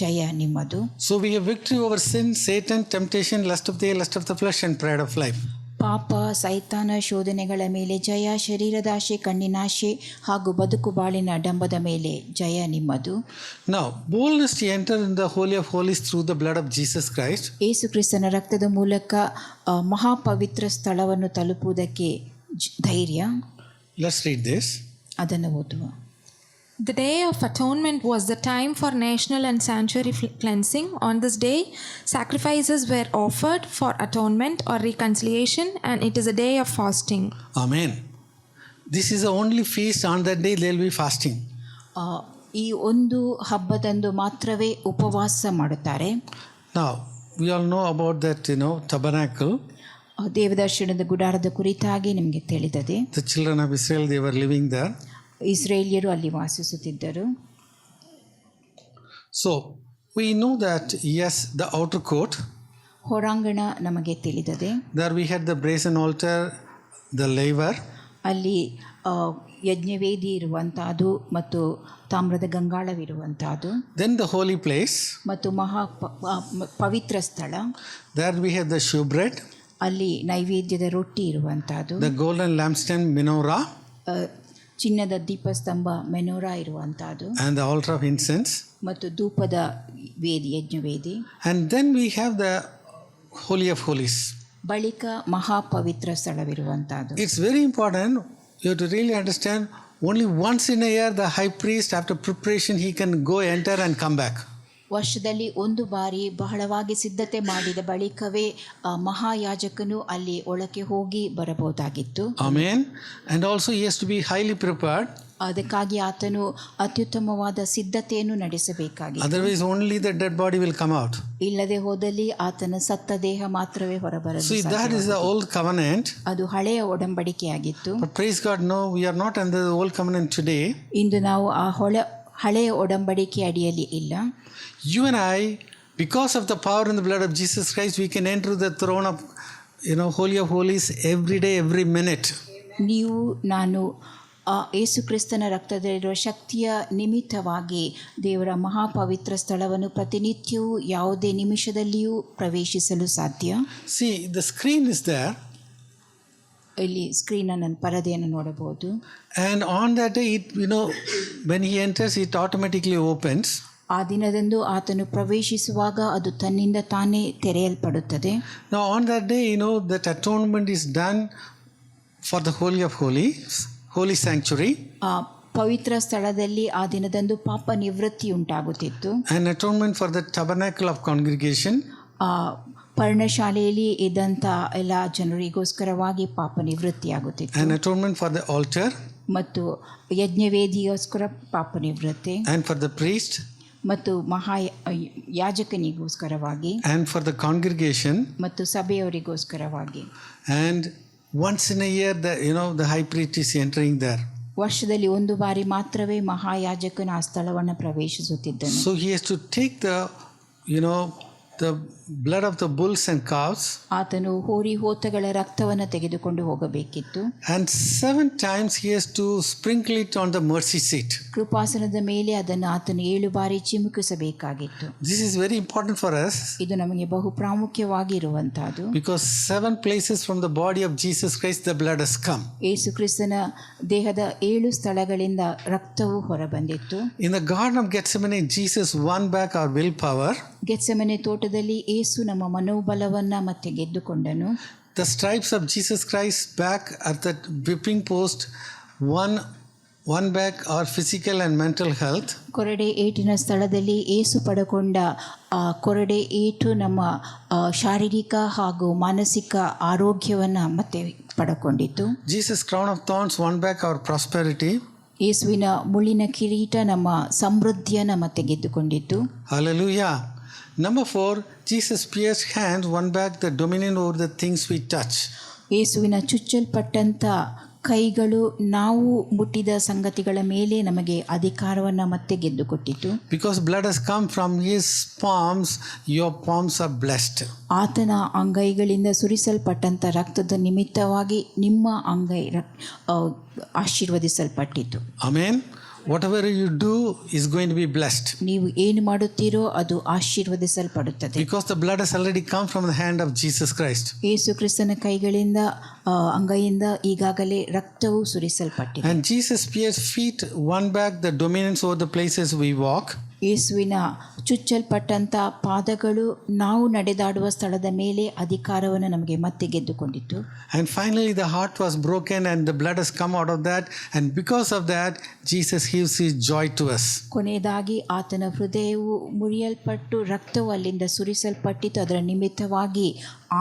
ಜಯ ನಿಮ್ಮದು. So we have victory over sin, Satan, temptation, lust of the eye, lust of the flesh, and pride of life. ಪಾಪ, ಸೈತಾನ, ಶೋಧನೆಗಳ ಮೇಲೆ ಜಯ, ಶರೀರದಾಶೆ, ಕಣ್ಣಿನಾಶೆ ಹಾಗೂ ಬದುಕು ಬಾಳಿನ ಡಂಬದ ಮೇಲೆ ಜಯ ನಿಮ್ಮದು. Now, boldness to enter in the Holy of Holies through the blood of Jesus Christ. ಯೇಸು ಕ್ರಿಸ್ತನ ರಕ್ತದ ಮೂಲಕ ಮಹಾಪವಿತ್ರ ಸ್ಥಳವನ್ನು ತಲುಪುವುದಕ್ಕೆ ಧೈರ್ಯ. Let's read this. ಅದನ್ನು ಓದುವ. The Day of Atonement was the time for national and sanctuary cleansing. On this day, sacrifices were offered for atonement or reconciliation, and it is a day of fasting. Amen. This is the only feast. On that day they will be fasting. ಈ ಒಂದು ಹಬ್ಬದಂದು ಮಾತ್ರವೇ ಉಪವಾಸ ಮಾಡುತ್ತಾರೆ. Now, we all know about that, tabernacle. ದೇವದರ್ಶನದ ಗುಡಾರದ ಕುರಿತಾಗಿ ನಿಮಗೆ ತಿಳಿದಿದೆ. The children of Israel, they were living there. ಇಸ್ರೇಲಿಯರು ಅಲ್ಲಿ ವಾಸಿಸುತ್ತಿದ್ದರು. So, we know that, yes, the outer court. ಹೊರಾಂಗಣ ನಮಗೆ ತಿಳಿದಿದೆ. There we had the brazen altar, the laver. ಅಲ್ಲಿ ಯಜ್ಞವೇದಿ ಇರುವಂತಹದ್ದು ಮತ್ತು ತಾಮ್ರದ ಗಂಗಾಳವಿರುವಂತಹದ್ದು. Then the holy place. ಮತ್ತು ಪವಿತ್ರ ಸ್ಥಳ. There we had the shewbread. ಅಲ್ಲಿ ನೈವೇದ್ಯದ ರೊಟ್ಟಿ ಇರುವಂತಹದ್ದು. The golden lampstand menorah. ಚಿನ್ನದ ದೀಪಸ್ತಂಭ ಮೆನೋರಾ ಇರುವಂತಹದ್ದು. And the altar of incense. ಮತ್ತು ಧೂಪದ ವೇದಿ, ಯಜ್ಞವೇದಿ. And then we have the Holy of Holies. ಬಳಿಕ ಮಹಾಪವಿತ್ರ ಸ್ಥಳವಿರುವಂತಹದ್ದು. It's very important. You have to really understand, only once in a year the high priest, after preparation, he can go, enter and come back. ವರ್ಷದಲ್ಲಿ ಒಂದು ಬಾರಿ ಬಹಳವಾಗಿ ಸಿದ್ಧತೆ ಮಾಡಿದ ಬಳಿಕವೇ ಮಹಾಯಾಜಕನು ಅಲ್ಲಿ ಒಳಗೆ ಹೋಗಿ ಬರಬಹುದಾಗಿತ್ತು. Amen. And also he has to be highly prepared. ಅದಕ್ಕಾಗಿ ಆತನು ಅತ್ಯುತ್ತಮವಾದ ಸಿದ್ಧತೆಯನ್ನು ನಡೆಸಬೇಕಾಗಿತ್ತು. Otherwise only the dead body will come out. ಇಲ್ಲದೆ ಹೋದಲ್ಲಿ ಆತನ ಸತ್ತ ದೇಹ ಮಾತ್ರವೇ ಹೊರಬರಲು See, that is the old covenant. ಅದು ಹಳೆಯ ಒಡಂಬಡಿಕೆಯಾಗಿತ್ತು. But praise God, no, we are not under the old covenant today. ಇಂದು ನಾವು ಆ ಹಳೆಯ ಒಡಂಬಡಿಕೆ ಅಡಿಯಲ್ಲಿ ಇಲ್ಲ. You and I, because of the power in the blood of Jesus Christ, we can enter the throne of, Holy of Holies every day, every minute. ನೀವು ನಾನು ಯೇಸು ಕ್ರಿಸ್ತನ ರಕ್ತದಲ್ಲಿರುವ ಶಕ್ತಿಯ ನಿಮಿತ್ತವಾಗಿ ದೇವರ ಮಹಾಪವಿತ್ರ ಸ್ಥಳವನ್ನು ಪ್ರತಿನಿತ್ಯವೂ ಯಾವುದೇ ನಿಮಿಷದಲ್ಲಿಯೂ ಪ್ರವೇಶಿಸಲು ಸಾಧ್ಯ. See, the screen is there. ಇಲ್ಲಿ ಸ್ಕ್ರೀನನ್ನು ಪರದೆಯನ್ನು ನೋಡಬಹುದು. And on that day, when he enters, it automatically opens. ಆ ದಿನದಂದು ಆತನು ಪ್ರವೇಶಿಸುವಾಗ ಅದು ತನ್ನಿಂದ ತಾನೇ ತೆರೆಯಲ್ಪಡುತ್ತದೆ. Now on that day, that atonement is done for the Holy of Holies, Holy Sanctuary. ಆ ಪವಿತ್ರ ಸ್ಥಳದಲ್ಲಿ ಆ ದಿನದಂದು ಪಾಪ ನಿವೃತ್ತಿ ಉಂಟಾಗುತ್ತಿತ್ತು. An atonement for the tabernacle of congregation. ಆ ಪರ್ಣಶಾಲೆಯಲ್ಲಿ ಇದ್ದಂಥ ಎಲ್ಲ ಜನರಿಗೋಸ್ಕರವಾಗಿ ಪಾಪ ನಿವೃತ್ತಿಯಾಗುತ್ತಿತ್ತು. An atonement for the altar. ಮತ್ತು ಯಜ್ಞವೇದಿಗೋಸ್ಕರ ಪಾಪ ನಿವೃತ್ತಿ. And for the priest. ಮತ್ತು ಯಾಜಕನಿಗೋಸ್ಕರವಾಗಿ. And for the congregation. ಮತ್ತು ಸಭೆಯವರಿಗೋಸ್ಕರವಾಗಿ. And once in a year, the high priest is entering there. ವರ್ಷದಲ್ಲಿ ಒಂದು ಬಾರಿ ಮಾತ್ರವೇ ಮಹಾಯಾಜಕನು ಆ ಸ್ಥಳವನ್ನು ಪ್ರವೇಶಿಸುತ್ತಿದ್ದನು. So he has to take the blood of the bulls and calves. ಆತನು ಹೋರಿ ಹೋತಗಳ ರಕ್ತವನ್ನು ತೆಗೆದುಕೊಂಡು ಹೋಗಬೇಕಿತ್ತು. And 7 times he has to sprinkle it on the mercy seat. ಕೃಪಾಸನದ ಮೇಲೆ ಅದನ್ನು ಆತನು 7 ಬಾರಿ ಚಿಮುಕಿಸಬೇಕಾಗಿತ್ತು. This is very important for us. ಇದು ನಮಗೆ ಬಹು ಪ್ರಾಮುಖ್ಯವಾಗಿರುವಂತಹದ್ದು. Because 7 places from the body of Jesus Christ the blood has come. ಯೇಸು ಕ್ರಿಸ್ತನ ದೇಹದ 7 ಸ್ಥಳಗಳಿಂದ ರಕ್ತವು ಹೊರಬಂದಿತ್ತು. In the Garden of Gethsemane, Jesus won back our willpower. Gethsemane ತೋಟದಲ್ಲಿ ಯೇಸು ನಮ್ಮ ಮನೋಬಲವನ್ನು ಮತ್ತೆ ಗೆದ್ದುಕೊಂಡನು. The stripes of Jesus Christ back at the whipping post won back our physical and mental health. ಕೊರಡೆ ಏಟಿನ ಸ್ಥಳದಲ್ಲಿ ಯೇಸು ಪಡಕೊಂಡ ಕೊರಡೆ ಏಟು ನಮ್ಮ ಶಾರೀರಿಕ ಹಾಗೂ ಮಾನಸಿಕ ಆರೋಗ್ಯವನ್ನು ಮತ್ತೆ ಪಡಕೊಂಡಿತ್ತು. Jesus crown of thorns won back our prosperity. ಯೇಸುವಿನ ಮುಳ್ಳಿನ ಕಿರೀಟ ನಮ್ಮ ಸಮೃದ್ಧಿಯನ್ನು ಮತ್ತೆ ಗೆದ್ದುಕೊಂಡಿತ್ತು. Hallelujah. Number 4, Jesus' pierced hands won back the dominion over the things we touch. ಯೇಸುವಿನ ಚುಚ್ಚಲ್ಪಟ್ಟಂಥ ಕೈಗಳು ನಾವು ಮುಟ್ಟಿದ ಸಂಗತಿಗಳ ಮೇಲೆ ನಮಗೆ ಅಧಿಕಾರವನ್ನು ಮತ್ತೆ ಗೆದ್ದುಕೊಟ್ಟಿತು. Because blood has come from his palms, your palms are blessed. ಆತನ ಅಂಗೈಗಳಿಂದ ಸುರಿಸಲ್ಪಟ್ಟಂಥ ರಕ್ತದ ನಿಮಿತ್ತವಾಗಿ ನಿಮ್ಮ ಅಂಗೈ ಆಶೀರ್ವದಿಸಲ್ಪಟ್ಟಿತು. Amen. Whatever you do is going to be blessed. ನೀವು ಏನು ಮಾಡುತ್ತೀರೋ ಅದು ಆಶೀರ್ವದಿಸಲ್ಪಡುತ್ತದೆ. Because the blood has already come from the hand of Jesus Christ. ಯೇಸು ಕ್ರಿಸ್ತನ ಕೈಗಳಿಂದ ಅಂಗೈಯಿಂದ ಈಗಾಗಲೇ ರಕ್ತವು ಸುರಿಸಲ್ಪಟ್ಟಿದೆ. And Jesus' pierced feet won back the dominions over the places we walk. ಯೇಸುವಿನ ಚುಚ್ಚಲ್ಪಟ್ಟಂಥ ಪಾದಗಳು ನಾವು ನಡೆದಾಡುವ ಸ್ಥಳದ ಮೇಲೆ ಅಧಿಕಾರವನ್ನು ನಮಗೆ ಮತ್ತೆ ಗೆದ್ದುಕೊಂಡಿತ್ತು. And finally the heart was broken and the blood has come out of that, and because of that Jesus gives his joy to us. ಕೊನೆಯದಾಗಿ ಆತನ ಹೃದಯವು ಮುರಿಯಲ್ಪಟ್ಟು ರಕ್ತವು ಅಲ್ಲಿಂದ ಸುರಿಸಲ್ಪಟ್ಟಿತು. ಅದರ ನಿಮಿತ್ತವಾಗಿ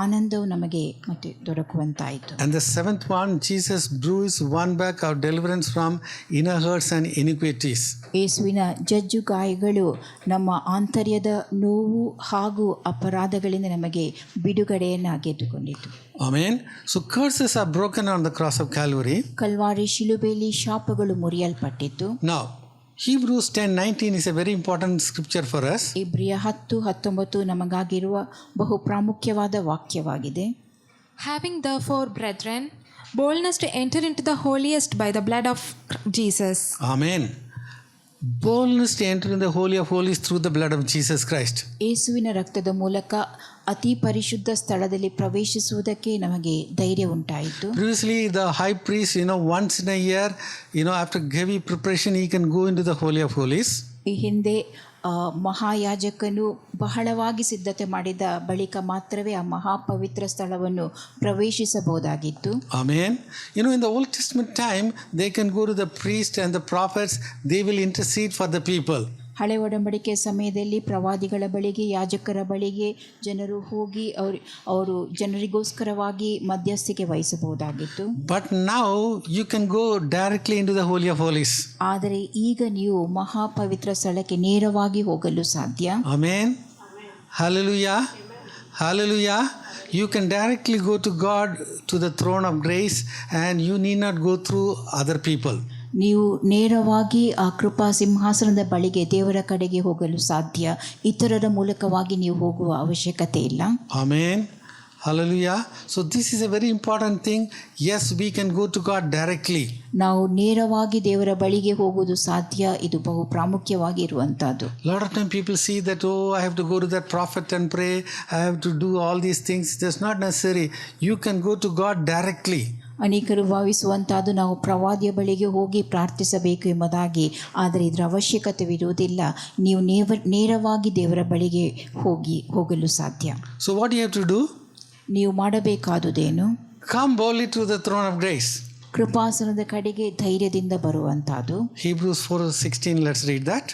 ಆನಂದವು ನಮಗೆ ಮತ್ತೆ ದೊರಕುವಂತಾಯಿತು. And the 7th one, Jesus bruised won back our deliverance from inner hurts and iniquities. ಯೇಸುವಿನ ಜಜ್ಜು ಗಾಯಗಳು ನಮ್ಮ ಆಂತರ್ಯದ ನೋವು ಹಾಗೂ ಅಪರಾಧಗಳಿಂದ ನಮಗೆ ಬಿಡುಗಡೆಯನ್ನು ಗೆದ್ದುಕೊಂಡಿತು. Amen. So curses are broken on the cross of Calvary. Calvary ಶಿಲುಬೆಯಲ್ಲಿ ಶಾಪಗಳು ಮುರಿಯಲ್ಪಟ್ಟಿತು. Now Hebrews 10:19 is a very important scripture for us. ಇಬ್ರಿಯ 10:19 ನಮಗಾಗಿರುವ ಬಹು ಪ್ರಾಮುಖ್ಯವಾದ ವಾಕ್ಯವಾಗಿದೆ. Having therefore, brethren, boldness to enter into the holiest by the blood of Jesus. Amen. Boldness to enter in the Holy of Holies through the blood of Jesus Christ. ಯೇಸುವಿನ ರಕ್ತದ ಮೂಲಕ ಅತಿ ಪರಿಶುದ್ಧ ಸ್ಥಳದಲ್ಲಿ ಪ್ರವೇಶಿಸುವುದಕ್ಕೆ ನಮಗೆ ಧೈರ್ಯ ಉಂಟಾಯಿತು. Previously the high priest, once in a year, after heavy preparation he can go into the Holy of Holies. ಈ ಹಿಂದೆ ಮಹಾಯಾಜಕನು ಬಹಳವಾಗಿ ಸಿದ್ಧತೆ ಮಾಡಿದ ಬಳಿಕ ಮಾತ್ರವೇ ಆ ಮಹಾಪವಿತ್ರ ಸ್ಥಳವನ್ನು ಪ್ರವೇಶಿಸಬಹುದಾಗಿತ್ತು. Amen. In the Old Testament time, they can go to the priest and the prophets. They will intercede for the people. ಹಳೆ ಒಡಂಬಡಿಕೆ ಸಮಯದಲ್ಲಿ ಪ್ರವಾದಿಗಳ ಬಳಿಗೆ, ಯಾಜಕರ ಬಳಿಗೆ ಜನರು ಹೋಗಿ ಅವರು ಜನರಿಗೋಸ್ಕರವಾಗಿ ಮಧ್ಯಸ್ಥಿಕೆ ವಹಿಸಬಹುದಾಗಿತ್ತು. But now you can go directly into the Holy of Holies. ಆದರೆ ಈಗ ನೀವು ಮಹಾಪವಿತ್ರ ಸ್ಥಳಕ್ಕೆ ನೇರವಾಗಿ ಹೋಗಲು ಸಾಧ್ಯ. Amen. Hallelujah. Hallelujah. You can directly go to God, to the throne of grace, and you need not go through other people. ನೀವು ನೇರವಾಗಿ ಆ ಕೃಪಾ ಸಿಂಹಾಸನದ ಬಳಿಗೆ, ದೇವರ ಕಡೆಗೆ ಹೋಗಲು ಸಾಧ್ಯ. ಇತರರ ಮೂಲಕವಾಗಿ ನೀವು ಹೋಗುವ ಅವಶ್ಯಕತೆ ಇಲ್ಲ. Amen. Hallelujah. So this is a very important thing. Yes, we can go to God directly. ನಾವು ನೇರವಾಗಿ ದೇವರ ಬಳಿಗೆ ಹೋಗುವುದು ಸಾಧ್ಯ. ಇದು ಬಹು ಪ್ರಾಮುಖ್ಯವಾಗಿ ಇರುವಂತಹದ್ದು. Lot of time people see that, I have to go to that prophet and pray. I have to do all these things. That's not necessary. You can go to God directly. ಅನೇಕರು ಭಾವಿಸುವಂತಾದ್ದು ನಾವು ಪ್ರವಾದಿಯ ಬಳಿಗೆ ಹೋಗಿ ಪ್ರಾರ್ಥಿಸಬೇಕು ಎಂಬುದಾಗಿ. ಆದರೆ ಇದರ ಅವಶ್ಯಕತೆವಿರುವುದಿಲ್ಲ. ನೀವು ನೇರವಾಗಿ ದೇವರ ಬಳಿಗೆ ಹೋಗಲು ಸಾಧ್ಯ. So what you have to do? ನೀವು ಮಾಡಬೇಕಾದುದೇನು? Come boldly to the throne of grace. ಕೃಪಾಸನದ ಕಡೆಗೆ ಧೈರ್ಯದಿಂದ ಬರುವಂತಾದ್ದು. Hebrews 4:16, let's read that.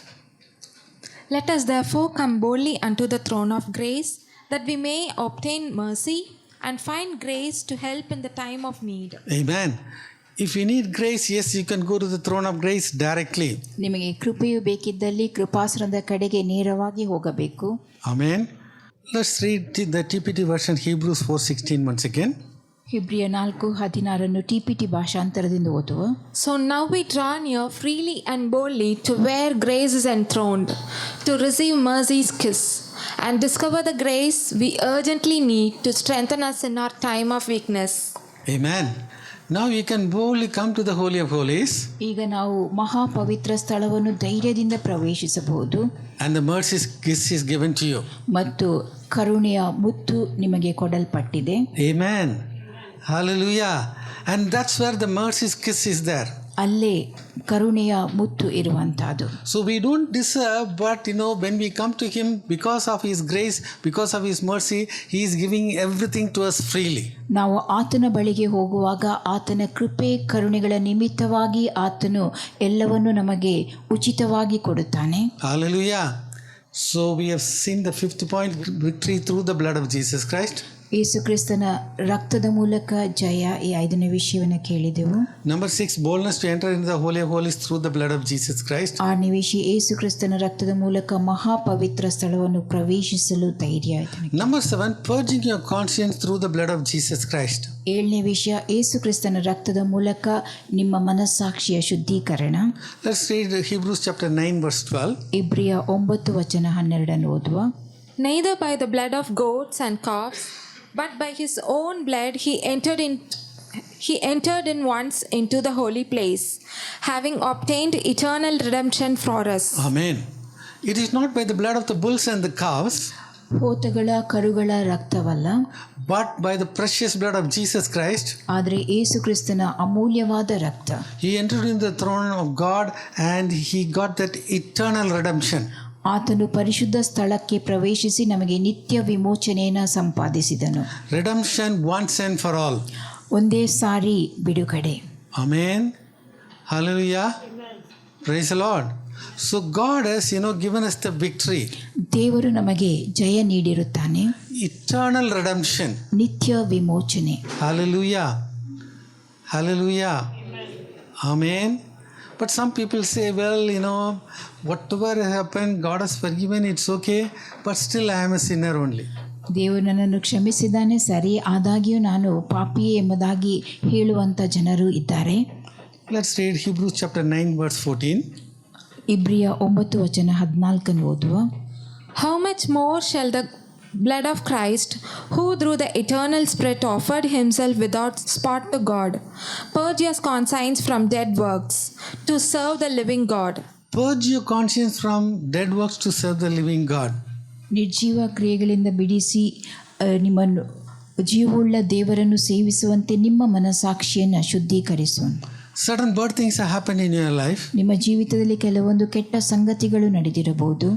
Let us therefore come boldly unto the throne of grace, that we may obtain mercy and find grace to help in the time of need. Amen. If you need grace, yes, you can go to the throne of grace directly. ನಿಮಗೆ ಕೃಪೆಯು ಬೇಕಿದ್ದಲ್ಲಿ ಕೃಪಾಸನದ ಕಡೆಗೆ ನೇರವಾಗಿ ಹೋಗಬೇಕು. Amen. Let's read the TPT version, Hebrews 4:16 once again. ಇಬ್ರಿಯ 4:16 TPT ಭಾಷಾಂತರದಿಂದ ಓದುವ. So now we draw near freely and boldly to where grace is enthroned, to receive mercy's kiss, and discover the grace we urgently need to strengthen us in our time of weakness. Amen. Now you can boldly come to the Holy of Holies. ಈಗ ನಾವು ಮಹಾಪವಿತ್ರ ಸ್ಥಳವನ್ನು ಧೈರ್ಯದಿಂದ ಪ್ರವೇಶಿಸಬಹುದು. And the mercy's kiss is given to you. ಮತ್ತು ಕರುಣೆಯ ಮುತ್ತು ನಿಮಗೆ ಕೊಡಲ್ಪಟ್ಟಿದೆ. Amen. Hallelujah. And that's where the mercy's kiss is there. ಅಲ್ಲೇ ಕರುಣೆಯ ಮುತ್ತು ಇರುವಂತಹದ್ದು. So we don't deserve, but when we come to Him, because of His grace, because of His mercy, He is giving everything to us freely. ನಾವು ಆತನ ಬಳಿಗೆ ಹೋಗುವಾಗ ಆತನ ಕೃಪೆ ಕರುಣೆಗಳ ನಿಮಿತ್ತವಾಗಿ ಆತನು ಎಲ್ಲವನ್ನು ನಮಗೆ ಉಚಿತವಾಗಿ ಕೊಡುತ್ತಾನೆ. Hallelujah. So we have seen the 5th point, victory through the blood of Jesus Christ. ಯೇಸು ಕ್ರಿಸ್ತನ ರಕ್ತದ ಮೂಲಕ ಜಯ, ಈ 5ನೇ ವಿಷಯವನ್ನು ಕೇಳಿದೆವು. Number 6, boldness to enter into the Holy of Holies through the blood of Jesus Christ. 6ನೇ ವಿಷಯ, ಯೇಸು ಕ್ರಿಸ್ತನ ರಕ್ತದ ಮೂಲಕ ಮಹಾಪವಿತ್ರ ಸ್ಥಳವನ್ನು ಪ್ರವೇಶಿಸಲು ಧೈರ್ಯ. Number 7, purging your conscience through the blood of Jesus Christ. 7ನೇ ವಿಷಯ, ಯೇಸು ಕ್ರಿಸ್ತನ ರಕ್ತದ ಮೂಲಕ ನಿಮ್ಮ ಮನಸ್ಸಾಕ್ಷಿಯ ಶುದ್ಧೀಕರಣ. Let's read Hebrews chapter 9 verse 12. ಇಬ್ರಿಯ 9:12 ಓದುವ. Neither by the blood of goats and calves, but by his own blood he entered in once into the holy place, having obtained eternal redemption for us. Amen. It is not by the blood of the bulls and the calves, ಹೋತಗಳ ಕರುಗಳ ರಕ್ತವಲ್ಲ, but by the precious blood of Jesus Christ. ಆದರೆ ಯೇಸು ಕ್ರಿಸ್ತನ ಅಮೂಲ್ಯವಾದ ರಕ್ತ. He entered in the throne of God and he got that eternal redemption. ಆತನು ಪರಿಶುದ್ಧ ಸ್ಥಳಕ್ಕೆ ಪ್ರವೇಶಿಸಿ ನಮಗೆ ನಿತ್ಯ ವಿಮೋಚನೆಯನ್ನು ಸಂಪಾದಿಸಿದನು. Redemption once and for all. ಒಂದೇ ಸಾರಿ ಬಿಡುಗಡೆ. Amen. Hallelujah. Praise the Lord. So God has given us the victory. ದೇವರು ನಮಗೆ ಜಯ ನೀಡಿರುತ್ತಾನೆ. Eternal redemption. ನಿತ್ಯ ವಿಮೋಚನೆ. Hallelujah. Hallelujah. Amen. But some people say, well, whatever happened, God has forgiven, it's okay, but still I am a sinner only. ದೇವರು ನನ್ನನ್ನು ಕ್ಷಮಿಸಿದ್ದಾನೆ, ಸರಿ, ಆದಾಗ್ಯೂ ನಾನು ಪಾಪಿಯೇ ಎಂಬುದಾಗಿ ಹೇಳುವಂಥ ಜನರು ಇದ್ದಾರೆ. Let's read Hebrews chapter 9 verse 14. ಇಬ್ರಿಯ 9:14 ಓದುವ. How much more shall the blood of Christ, who through the eternal Spirit offered himself without spot to God, purge your conscience from dead works to serve the living God. Purge your conscience from dead works to serve the living God. ನಿರ್ಜೀವ ಕ್ರಿಯೆಗಳಿಂದ ಬಿಡಿಸಿ ನಿಮ್ಮನ್ನು ಜೀವವುಳ್ಳ ದೇವರನ್ನು ಸೇವಿಸುವಂತೆ ನಿಮ್ಮ ಮನಸ್ಸಾಕ್ಷಿಯನ್ನು ಶುದ್ಧೀಕರಿಸೋಣ. Certain bad things have happened in your life. ನಿಮ್ಮ ಜೀವಿತದಲ್ಲಿ ಕೆಲವೊಂದು ಕೆಟ್ಟ ಸಂಗತಿಗಳು ನಡೆದಿರಬಹುದು.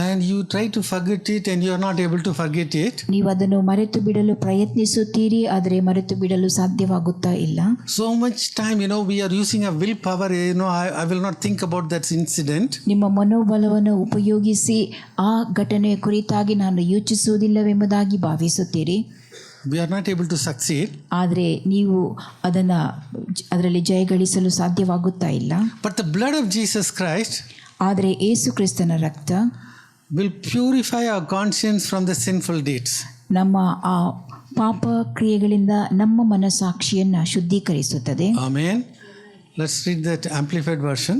And you try to forget it and you are not able to forget it. ನೀವು ಅದನ್ನು ಮರೆತು ಬಿಡಲು ಪ್ರಯತ್ನಿಸುತ್ತೀರಿ, ಆದರೆ ಮರೆತು ಬಿಡಲು ಸಾಧ್ಯವಾಗುತ್ತಾ ಇಲ್ಲ. So much time, we are using a willpower, I will not think about that incident. ನಿಮ್ಮ ಮನೋಬಲವನ್ನು ಉಪಯೋಗಿಸಿ ಆ ಘಟನೆಯ ಕುರಿತಾಗಿ ನಾನು ಯೋಚಿಸುವುದಿಲ್ಲವೆಂಬುದಾಗಿ ಭಾವಿಸುತ್ತೀರಿ. We are not able to succeed. ಆದರೆ ನೀವು ಅದರಲ್ಲಿ ಜಯಗಳಿಸಲು ಸಾಧ್ಯವಾಗುತ್ತಾ ಇಲ್ಲ. But the blood of Jesus Christ, ಆದರೆ ಯೇಸು ಕ್ರಿಸ್ತನ ರಕ್ತ will purify our conscience from the sinful deeds. ನಮ್ಮ ಆ ಪಾಪ ಕ್ರಿಯೆಗಳಿಂದ ನಮ್ಮ ಮನಸ್ಸಾಕ್ಷಿಯನ್ನು ಶುದ್ಧೀಕರಿಸುತ್ತದೆ. Amen. Let's read that amplified version.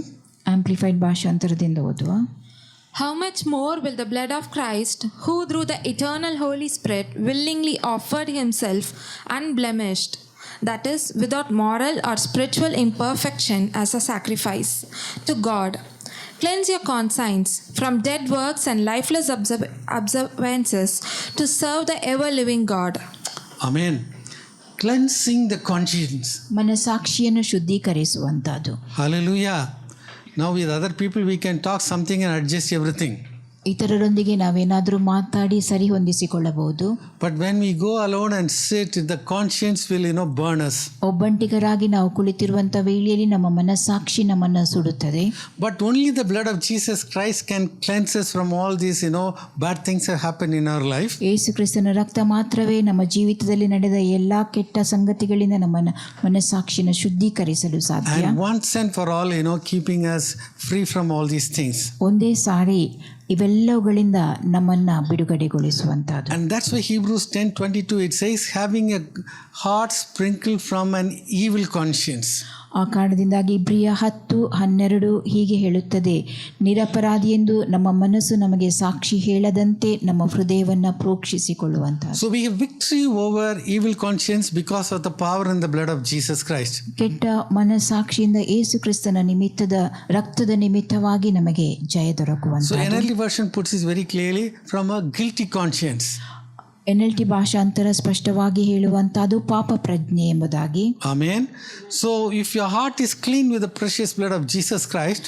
Amplified ಭಾಷಾಂತರದಿಂದ ಓದುವ. How much more will the blood of Christ, who through the eternal Holy Spirit willingly offered himself unblemished, that is, without moral or spiritual imperfection, as a sacrifice to God, cleanse your conscience from dead works and lifeless observances to serve the ever-living God. Amen. cleansing the conscience. ಮನಸ್ಸಾಕ್ಷಿಯನ್ನು ಶುದ್ಧೀಕರಿಸುವಂಥದ್ದು. Hallelujah. Now with other people we can talk something and adjust everything. ಇತರರೊಂದಿಗೆ ನಾವೇನಾದರೂ ಮಾತಾಡಿ ಸರಿ ಹೊಂದಿಸಿಕೊಳ್ಳಬಹುದು. But when we go alone and sit, the conscience will, burn us. ಒಬ್ಬಂಟಿಗರಾಗಿ ನಾವು ಕುಳಿತಿರುವಂಥ ವೇಳೆಯಲ್ಲಿ ನಮ್ಮ ಮನಸ್ಸಾಕ್ಷಿ ನಮ್ಮನ್ನು ಸುಡುತ್ತದೆ. But only the blood of Jesus Christ can cleanse us from all these, bad things that happen in our life. ಯೇಸು ಕ್ರಿಸ್ತನ ರಕ್ತ ಮಾತ್ರವೇ ನಮ್ಮ ಜೀವಿತದಲ್ಲಿ ನಡೆದ ಎಲ್ಲ ಕೆಟ್ಟ ಸಂಗತಿಗಳಿಂದ ನಮ್ಮ ಮನಸ್ಸಾಕ್ಷಿನ ಶುದ್ಧೀಕರಿಸಲು ಸಾಧ್ಯ. And once and for all, keeping us free from all these things. ಒಂದೇ ಸಾರಿ ಇವೆಲ್ಲವುಗಳಿಂದ ನಮ್ಮನ್ನು ಬಿಡುಗಡೆಗೊಳಿಸುವಂಥದ್ದು. And that's why Hebrews 10:22 it says having a heart sprinkled from an evil conscience. ಆ ಕಾರಣದಿಂದಾಗಿ ಇಬ್ರಿಯ 10:12 ಹೀಗೆ ಹೇಳುತ್ತದೆ, ನಿರಪರಾಧಿ ಎಂದು ನಮ್ಮ ಮನಸ್ಸು ನಮಗೆ ಸಾಕ್ಷಿ ಹೇಳದಂತೆ ನಮ್ಮ ಹೃದಯವನ್ನು ಪ್ರೋಕ್ಷಿಸಿಕೊಳ್ಳುವಂಥದ್ದು. So we have victory over evil conscience because of the power and the blood of Jesus Christ. ಕೆಟ್ಟ ಮನಸ್ಸಾಕ್ಷಿಯಿಂದ ಯೇಸು ಕ್ರಿಸ್ತನ ರಕ್ತದ ನಿಮಿತ್ತವಾಗಿ ನಮಗೆ ಜಯ So ದೊರಕುವಂಥದ್ದು. NLT version puts it very clearly, from a guilty conscience. NLT ಭಾಷಾಂತರ ಸ್ಪಷ್ಟವಾಗಿ ಹೇಳುವಂಥದ್ದು ಪಾಪ ಪ್ರಜ್ಞೆ ಎಂಬುದಾಗಿ. Amen. So if your heart is clean with the precious blood of Jesus Christ,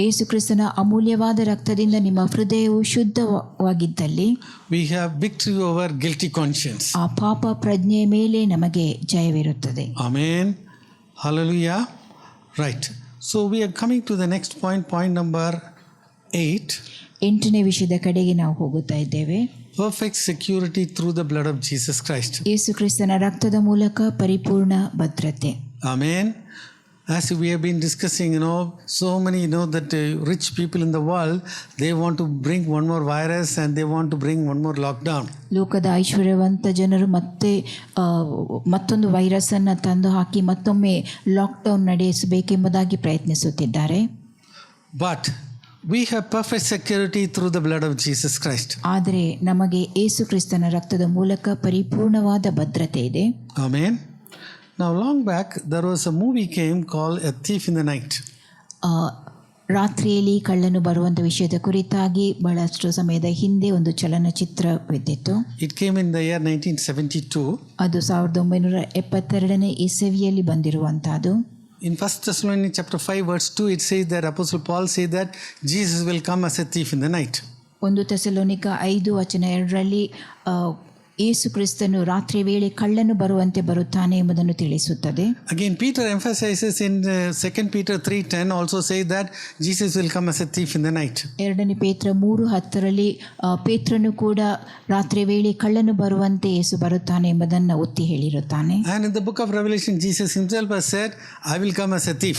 ಯೇಸು ಕ್ರಿಸ್ತನ ಅಮೂಲ್ಯವಾದ ರಕ್ತದಿಂದ ನಿಮ್ಮ ಹೃದಯವು ಶುದ್ಧವಾಗಿದ್ದಲ್ಲಿ we have victory over guilty conscience. ಆ ಪಾಪ ಪ್ರಜ್ಞೆಯ ಮೇಲೆ ನಮಗೆ ಜಯವಿರುತ್ತದೆ. Amen. Hallelujah. Right. So we are coming to the next point number 8. 8ನೇ ವಿಷಯದ ಕಡೆಗೆ ನಾವು ಹೋಗುತ್ತಾ ಇದ್ದೇವೆ. Perfect security through the blood of Jesus Christ. ಯೇಸು ಕ್ರಿಸ್ತನ ರಕ್ತದ ಮೂಲಕ ಪರಿಪೂರ್ಣ ಭದ್ರತೆ. Amen. As we have been discussing, so many, that rich people in the world, they want to bring one more virus and they want to bring one more lockdown. ಲೋಕದ ಐಶ್ವರ್ಯವಂತ ಜನರು ಮತ್ತೊಂದು virus ಅನ್ನು ತಂದು ಹಾಕಿ ಮತ್ತೊಮ್ಮೆ ಲಾಕ್ಡೌನ್ ನಡೆಸಬೇಕೆಂಬುದಾಗಿ ಪ್ರಯತ್ನಿಸುತ್ತಿದ್ದಾರೆ. But we have perfect security through the blood of Jesus Christ. ಆದರೆ ನಮಗೆ ಯೇಸು ಕ್ರಿಸ್ತನ ರಕ್ತದ ಮೂಲಕ ಪರಿಪೂರ್ಣವಾದ ಭದ್ರತೆ ಇದೆ. Amen. Now long back there was a movie came called A Thief in the Night. ರಾತ್ರಿಯಲ್ಲಿ ಕಳ್ಳನು ಬರುವಂಥ ವಿಷಯದ ಕುರಿತಾಗಿ ಬಹಳಷ್ಟು ಸಮಯದ ಹಿಂದೆ ಒಂದು ಚಲನಚಿತ್ರವಿದ್ದಿತ್ತು. It came in the year 1972. ಅದು 1972ನೇ ಇಸವಿಯಲ್ಲಿ ಬಂದಿರುವಂಥದ್ದು. In 1 Thessalonians chapter 5 verse 2 it says that Apostle Paul says that Jesus will come as a thief in the night. 1 Thessalonica 5:2 ಯೇಸು ಕ್ರಿಸ್ತನು ರಾತ್ರಿ ವೇಳೆ ಕಳ್ಳನು ಬರುವಂತೆ ಬರುತ್ತಾನೆ ಎಂಬುದನ್ನು ತಿಳಿಸುತ್ತದೆ. Again Peter emphasizes in 2 Peter 3:10 also says that Jesus will come as a thief in the night. 2 ಪೇತ್ರ 3:10 ಪೇತ್ರನು ಕೂಡ ರಾತ್ರಿ ವೇಳೆ ಕಳ್ಳನು ಬರುವಂತೆ ಯೇಸು ಬರುತ್ತಾನೆ ಎಂಬುದನ್ನು ಒತ್ತಿ ಹೇಳಿರುತ್ತಾನೆ. And in the book of Revelation Jesus himself has said, I will come as a thief.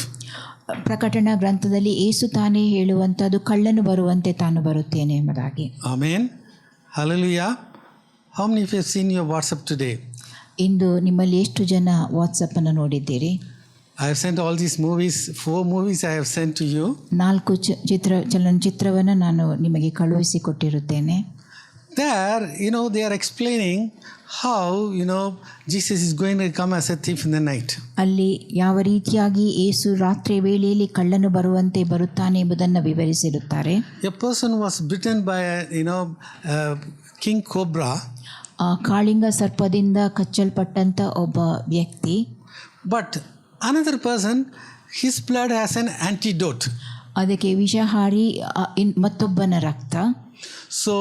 ಪ್ರಕಟಣಾ ಗ್ರಂಥದಲ್ಲಿ ಯೇಸು ತಾನೇ ಹೇಳುವಂಥದ್ದು ಕಳ್ಳನು ಬರುವಂತೆ ತಾನು ಬರುತ್ತೇನೆ ಎಂಬುದಾಗಿ. Amen. Hallelujah. How many of you have seen your WhatsApp today? ಇಂದು ನಿಮ್ಮಲ್ಲಿ ಎಷ್ಟು ಜನ ವಾಟ್ಸಪ್ಪನ್ನು ನೋಡಿದ್ದೀರಿ? I have sent all these movies, 4 movies I have sent to you. 4 ಚಲನಚಿತ್ರವನ್ನು ನಾನು ನಿಮಗೆ ಕಳುಹಿಸಿಕೊಟ್ಟಿರುತ್ತೇನೆ. There, they are explaining how, Jesus is going to come as a thief in the night. ಅಲ್ಲಿ ಯಾವ ರೀತಿಯಾಗಿ ಯೇಸು ರಾತ್ರಿ ವೇಳೆಯಲ್ಲಿ ಕಳ್ಳನು ಬರುವಂತೆ ಬರುತ್ತಾನೆ ಎಂಬುದನ್ನು ವಿವರಿಸಿರುತ್ತಾರೆ. A person was bitten by a king cobra. ಕಾಳಿಂಗ ಸರ್ಪದಿಂದ ಕಚ್ಚಲ್ಪಟ್ಟಂತ ಒಬ್ಬ ವ್ಯಕ್ತಿ. But another person, his blood has an antidote. ಅದಕ್ಕೆ ವಿಷಹಾರಿ ಮತ್ತೊಬ್ಬನ ರಕ್ತ. So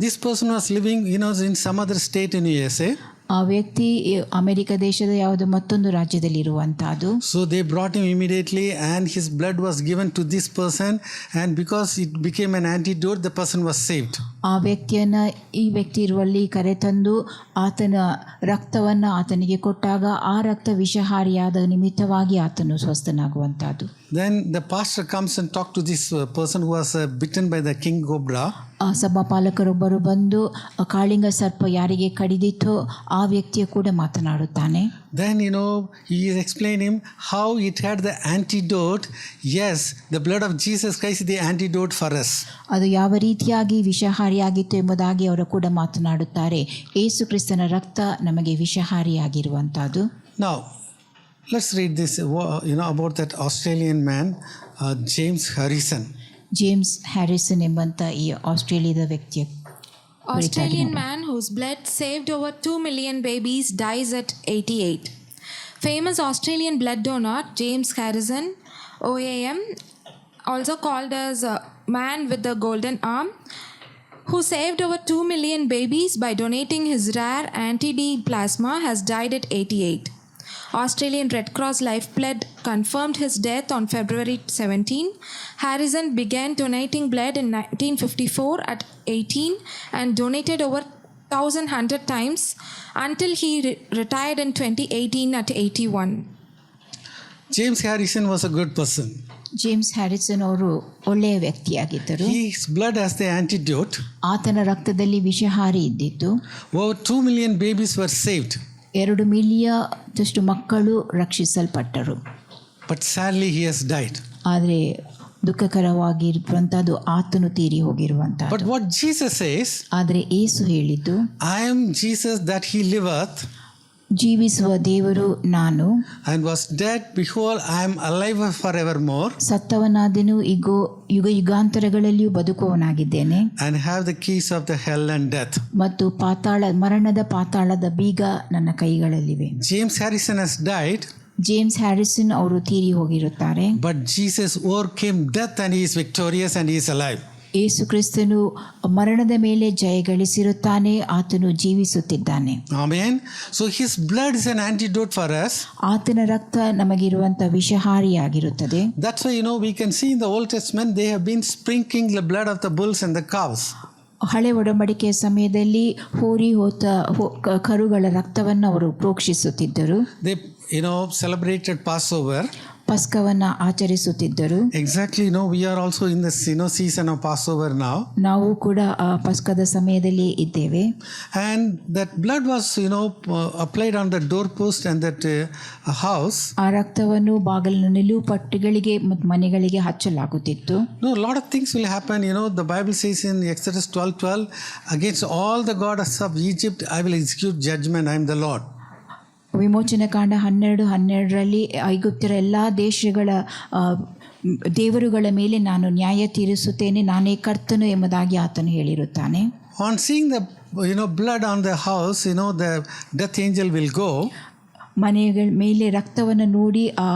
this person was living, in some other state in USA. ಆ ವ್ಯಕ್ತಿ ಅಮೆರಿಕ ದೇಶದ ಯಾವುದೋ ಮತ್ತೊಂದು ರಾಜ್ಯದಲ್ಲಿ ಇರುವಂತಹದ್ದು. So they brought him immediately and his blood was given to this person, and because it became an antidote, the person was saved. ಆ ವ್ಯಕ್ತಿಯನ್ನು ಈ ವ್ಯಕ್ತಿ ಇರುವಲ್ಲಿ ಕರೆತಂದು ಆತನ ರಕ್ತವನ್ನು ಆತನಿಗೆ ಕೊಟ್ಟಾಗ ಆ ರಕ್ತ ವಿಷಹಾರಿಯಾದ ನಿಮಿತ್ತವಾಗಿ ಆತನು ಸ್ವಸ್ಥನಾಗುವಂತಹದ್ದು. Then the pastor comes and talks to this person who was bitten by the king cobra. ಆ ಸಭಾಪಾಲಕರೊಬ್ಬರು ಬಂದು ಕಾಳಿಂಗ ಸರ್ಪ ಯಾರಿಗೆ ಕಡಿದಿತ್ತೋ ಆ ವ್ಯಕ್ತಿಯ ಕೂಡ ಮಾತನಾಡುತ್ತಾನೆ. Then he is explaining how it had the antidote. Yes, the blood of Jesus Christ is the antidote for us. ಅದು ಯಾವ ರೀತಿಯಾಗಿ ವಿಷಹಾರಿಯಾಗಿತ್ತು ಎಂಬುದಾಗಿ ಅವರು ಕೂಡ ಮಾತನಾಡುತ್ತಾರೆ. ಯೇಸು ಕ್ರಿಸ್ತನ ರಕ್ತ ನಮಗೆ ವಿಷಹಾರಿಯಾಗಿರುವಂತಹದ್ದು. Now let's read this about that Australian man, James Harrison. James Harrison ಎಂಬಂಥ ಈ ಆಸ್ಟ್ರೇಲಿಯಾದ ವ್ಯಕ್ತಿಯ Australian man whose blood saved over 2 million babies dies at 88. Famous Australian blood donor James Harrison, OAM, also called as a man with the golden arm, who saved over 2 million babies by donating his rare anti-D plasma, has died at 88. Australian Red Cross Lifeblood confirmed his death on February 17. Harrison began donating blood in 1954 at 18 and donated over 1,100 times until he retired in 2018 at 81. James Harrison was a good person. James Harrison ಅವರು ಒಳ್ಳೆಯ ವ್ಯಕ್ತಿಯಾಗಿದ್ದರು. His blood has the antidote. ಆತನ ರಕ್ತದಲ್ಲಿ ವಿಷಹಾರಿ ಇದ್ದಿತ್ತು. Over 2 million babies were saved. 2 ಮಿಲಿಯನಷ್ಟು ಮಕ್ಕಳು ರಕ್ಷಿಸಲ್ಪಟ್ಟರು. But sadly he has died. ಆದರೆ ದುಃಖಕರವಾಗಿರುವಂಥದ್ದು ಆತನು ತೀರಿ ಹೋಗಿರುವಂತಹ. But what Jesus says, ಆದರೆ ಯೇಸು ಹೇಳಿದ್ದು, I am Jesus that he liveth, ಜೀವಿಸುವ ದೇವರು ನಾನು, and was dead, behold I am alive forevermore, ಸತ್ತವನಾದೆನು, ಇಗೋ ಯುಗ ಯುಗಾಂತರಗಳಲ್ಲಿಯೂ ಬದುಕುವವನಾಗಿದ್ದೇನೆ, and have the keys of the hell and death. ಮತ್ತು ಮರಣದ ಪಾತಾಳದ ಬೀಗ ನನ್ನ ಕೈಗಳಲ್ಲಿವೆ. James Harrison has died, James Harrison ಅವರು ತೀರಿ ಹೋಗಿರುತ್ತಾರೆ. but Jesus overcame death and he is victorious and he is alive. ಯೇಸು ಕ್ರಿಸ್ತನು ಮರಣದ ಮೇಲೆ ಜಯಗಳಿಸಿರುತ್ತಾನೆ, ಆತನು ಜೀವಿಸುತ್ತಿದ್ದಾನೆ. Amen. So his blood is an antidote for us. ಆತನ ರಕ್ತ ನಮಗಿರುವಂಥ ವಿಷಹಾರಿಯಾಗಿರುತ್ತದೆ. That's why we can see in the Old Testament they have been sprinkling the blood of the bulls and the cows. ಹಳೆ ಒಡಂಬಡಿಕೆಯ ಸಮಯದಲ್ಲಿ ಹೋರಿ ಹೋತ ಕರುಗಳ ರಕ್ತವನ್ನು ಅವರು ಪ್ರೋಕ್ಷಿಸುತ್ತಿದ್ದರು. They celebrated Passover. ಪಸ್ಕವನ್ನು ಆಚರಿಸುತ್ತಿದ್ದರು. Exactly, we are also in this season of Passover now. ನಾವು ಕೂಡ ಪಸ್ಕದ ಸಮಯದಲ್ಲಿ ಇದ್ದೇವೆ. And that blood was applied on the doorpost and that house. ಆ ರಕ್ತವನ್ನು ಬಾಗಿಲಿನ ನಿಲುಪಟ್ಟಿಗಳಿಗೆ ಮತ್ತು ಮನೆಗಳಿಗೆ ಹಚ್ಚಲಾಗುತ್ತಿತ್ತು. A lot of things will happen. The Bible says in Exodus 12:12, against all the gods of Egypt I will execute judgment, I am the Lord. ವಿಮೋಚನ ಕಾಂಡ 12:12 ಐಗುಪ್ತರ ಎಲ್ಲ ದೇಶಗಳ ದೇವರುಗಳ ಮೇಲೆ ನಾನು ನ್ಯಾಯ ತೀರಿಸುತ್ತೇನೆ, ನಾನೇ ಕರ್ತನು ಎಂಬುದಾಗಿ ಆತನು ಹೇಳಿರುತ್ತಾನೆ. On seeing the blood on the house, the death angel will go. ಮನೆಗಳ ಮೇಲೆ ರಕ್ತವನ್ನು ನೋಡಿ ಆ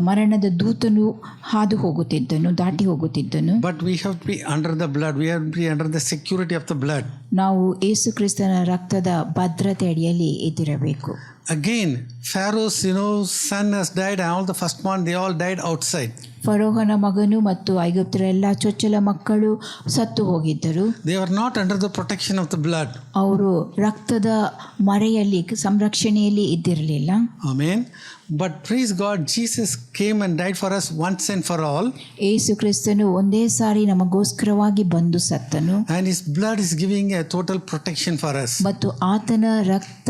ಮರಣದ ದೂತನು ಹಾದು ಹೋಗುತ್ತಿದ್ದನು, ದಾಟಿ ಹೋಗುತ್ತಿದ್ದನು. But we have to be under the blood. We have to be under the security of the blood. ನಾವು ಯೇಸು ಕ್ರಿಸ್ತನ ರಕ್ತದ ಭದ್ರತೆ ಅಡಿಯಲ್ಲಿ ಇದ್ದಿರಬೇಕು. Again, Pharaoh's son has died and all the firstborn, they all died outside. ಫರೋಹನ ಮಗನು ಮತ್ತು ಐಗುಪ್ತರ ಎಲ್ಲ ಚೊಚ್ಚಲ ಮಕ್ಕಳು ಸತ್ತು ಹೋಗಿದ್ದರು. They were not under the protection of the blood. ಅವರು ರಕ್ತದ ಮರೆಯಲ್ಲಿ ಸಂರಕ್ಷಣೆಯಲ್ಲಿ ಇದ್ದಿರಲಿಲ್ಲ. Amen. But praise God, Jesus came and died for us once and for all. ಯೇಸು ಕ್ರಿಸ್ತನು ಒಂದೇ ಸಾರಿ ನಮಗೋಸ್ಕರವಾಗಿ ಬಂದು ಸತ್ತನು. And his blood is giving a total protection for us. ಮತ್ತು ಆತನ ರಕ್ತ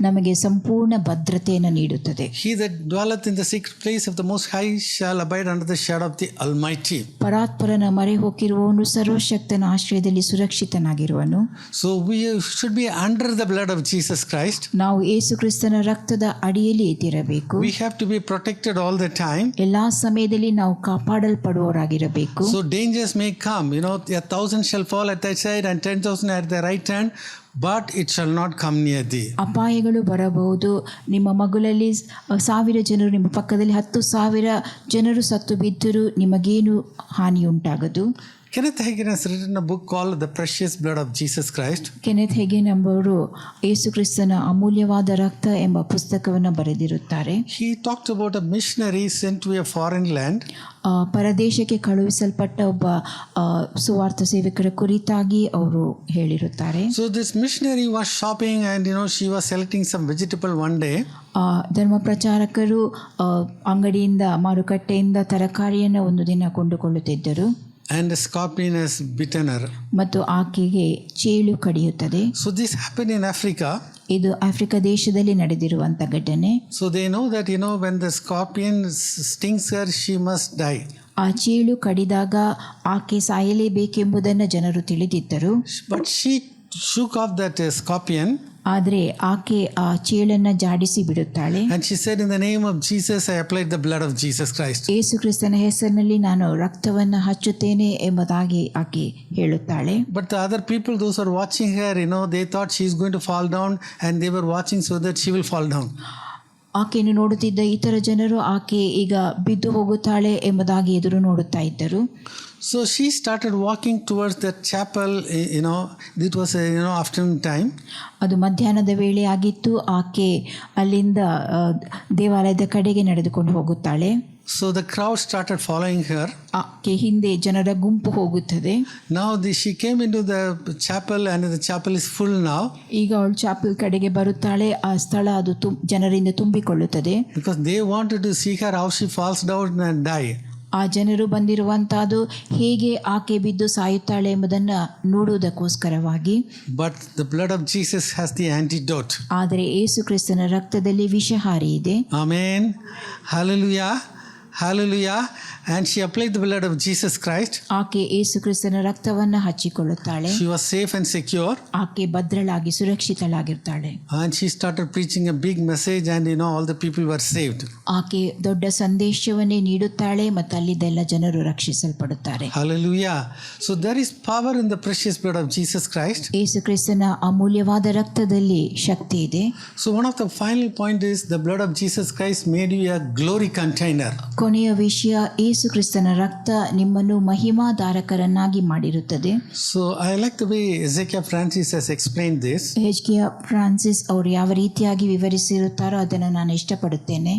ನಮಗೆ ಸಂಪೂರ್ಣ ಭದ್ರತೆಯನ್ನು ನೀಡುತ್ತದೆ. He that dwelleth in the secret place of the Most High shall abide under the shadow of the Almighty. ಪರಾತ್ಪರನ ಮೊರೆ ಹೋಗಿರುವವನು ಸರ್ವಶಕ್ತನ ಆಶ್ರಯದಲ್ಲಿ ಸುರಕ್ಷಿತನಾಗಿರುವನು. So we should be under the blood of Jesus Christ. ನಾವು ಯೇಸು ಕ್ರಿಸ್ತನ ರಕ್ತದ ಅಡಿಯಲ್ಲಿ ಇದ್ದಿರಬೇಕು. We have to be protected all the time. ಎಲ್ಲಾ ಸಮಯದಲ್ಲಿ ನಾವು ಕಾಪಾಡಲ್ಪಡುವವರಾಗಿರಬೇಕು. So dangers may come, 1,000 shall fall at thy side and 10,000 at thy right hand, but it shall not come near thee. ಅಪಾಯಗಳು ಬರಬಹುದು. ನಿಮ್ಮ ಮಗುಲಲ್ಲಿ 1,000 ಜನರು ನಿಮ್ಮ ಪಕ್ಕದಲ್ಲಿ 10,000 ಜನರು ಸತ್ತು ಬಿದ್ದರೂ ನಿಮಗೇನು ಹಾನಿಯುಂಟಾಗದು. Kenneth Hagin has written a book called The Precious Blood of Jesus Christ. Kenneth Hagin ಎಂಬುವರು ಯೇಸು ಕ್ರಿಸ್ತನ ಅಮೂಲ್ಯವಾದ ರಕ್ತ ಎಂಬ ಪುಸ್ತಕವನ್ನು ಬರೆದಿರುತ್ತಾರೆ. He talked about a missionary sent to a foreign land. ಪರದೇಶಕ್ಕೆ ಕಳುಹಿಸಲ್ಪಟ್ಟ ಒಬ್ಬ ಸುವಾರ್ಥ ಸೇವಕರ ಕುರಿತಾಗಿ ಅವರು ಹೇಳಿರುತ್ತಾರೆ. So this missionary was shopping and she was selecting some vegetable one day. ಧರ್ಮ ಪ್ರಚಾರಕರು ಅಂಗಡಿಯಿಂದ ಮಾರುಕಟ್ಟೆಯಿಂದ ತರಕಾರಿಯನ್ನು ಒಂದು ದಿನ ಕೊಂಡುಕೊಳ್ಳುತ್ತಿದ್ದರು. And a scorpion has bitten her. ಮತ್ತು ಆಕೆಗೆ ಚೇಳು ಕಡಿಯುತ್ತದೆ. So this happened in Africa. ಇದು ಆಫ್ರಿಕಾ ದೇಶದಲ್ಲಿ ನಡೆದಿರುವಂಥ ಘಟನೆ. So they know that when the scorpion stings her, she must die. ಆ ಚೇಳು ಕಡಿದಾಗ ಆಕೆ ಸಾಯಲೇಬೇಕೆಂಬುದನ್ನು ಜನರು ತಿಳಿದಿದ್ದರು. But she shook off that scorpion. ಆದರೆ ಆಕೆ ಆ ಚೇಳನ್ನು ಜಾಡಿಸಿ ಬಿಡುತ್ತಾಳೆ. And she said, in the name of Jesus, I applied the blood of Jesus Christ. ಯೇಸು ಕ್ರಿಸ್ತನ ಹೆಸರಿನಲ್ಲಿ ನಾನು ರಕ್ತವನ್ನು ಹಚ್ಚುತ್ತೇನೆ ಎಂಬುದಾಗಿ ಆಕೆ ಹೇಳುತ್ತಾಳೆ. But the other people, those who are watching her, they thought she is going to fall down, and they were watching so that she will fall down. ಆಕೆಯನ್ನು ನೋಡುತ್ತಿದ್ದ ಇತರ ಜನರು ಆಕೆ ಈಗ ಬಿದ್ದು ಹೋಗುತ್ತಾಳೆ ಎಂಬುದಾಗಿ ಎದುರು ನೋಡುತ್ತಾ ಇದ್ದರು. So she started walking towards the chapel. It was afternoon time. ಅದು ಮಧ್ಯಾಹ್ನದ ವೇಳೆ ಆಗಿತ್ತು. ಆಕೆ ಅಲ್ಲಿಂದ ದೇವಾಲಯದ ಕಡೆಗೆ ನಡೆದುಕೊಂಡು ಹೋಗುತ್ತಾಳೆ. So the crowd started following her. ಆಕೆ ಹಿಂದೆ ಜನರ ಗುಂಪು ಹೋಗುತ್ತದೆ. Now she came into the chapel, and the chapel is full now. ಈಗ ಅವಳು ಚಾಪಲ್ ಕಡೆಗೆ ಬರುತ್ತಾಳೆ. ಆ ಸ್ಥಳ ಅದು ಜನರಿಂದ ತುಂಬಿಕೊಳ್ಳುತ್ತದೆ. Because they wanted to see her how she falls down and die. ಆ ಜನರು ಬಂದಿರುವಂತಹದ್ದು ಹೇಗೆ ಆಕೆ ಬಿದ್ದು ಸಾಯುತ್ತಾಳೆ ಎಂಬುದನ್ನು ನೋಡುವುದಕ್ಕೋಸ್ಕರವಾಗಿ. But the blood of Jesus has the antidote. ಆದರೆ ಯೇಸು ಕ್ರಿಸ್ತನ ರಕ್ತದಲ್ಲಿ ವಿಷಹಾರಿ ಇದೆ. Amen. Hallelujah. Hallelujah. And she applied the blood of Jesus Christ. ಆಕೆ ಯೇಸು ಕ್ರಿಸ್ತನ ರಕ್ತವನ್ನು ಹಚ್ಚಿಕೊಳ್ಳುತ್ತಾಳೆ. She was safe and secure. ಆಕೆ ಭದ್ರಳಾಗಿ ಸುರಕ್ಷಿತಳಾಗಿರ್ತಾಳೆ. And she started preaching a big message, and all the people were saved. ಆಕೆ ದೊಡ್ಡ ಸಂದೇಶವನ್ನೇ ನೀಡುತ್ತಾಳೆ ಮತ್ತು ಅಲ್ಲಿದ್ದೆಲ್ಲ ಜನರು ರಕ್ಷಿಸಲ್ಪಡುತ್ತಾರೆ. Hallelujah. So there is power in the precious blood of Jesus Christ. ಯೇಸು ಕ್ರಿಸ್ತನ ಅಮೂಲ್ಯವಾದ ರಕ್ತದಲ್ಲಿ ಶಕ್ತಿ ಇದೆ. So one of the final point is the blood of Jesus Christ made you a glory container. ಕೊನೆಯ ವಿಷಯ, ಯೇಸು ಕ್ರಿಸ್ತನ ರಕ್ತ ನಿಮ್ಮನ್ನು ಮಹಿಮಾಧಾರಕರನ್ನಾಗಿ ಮಾಡಿರುತ್ತದೆ. So I like the way Ezekiel Francis has explained this. Ezekiah Francis ಅವರು ಯಾವ ರೀತಿಯಾಗಿ ವಿವರಿಸಿರುತ್ತಾರೋ ಅದನ್ನು ನಾನು ಇಷ್ಟಪಡುತ್ತೇನೆ.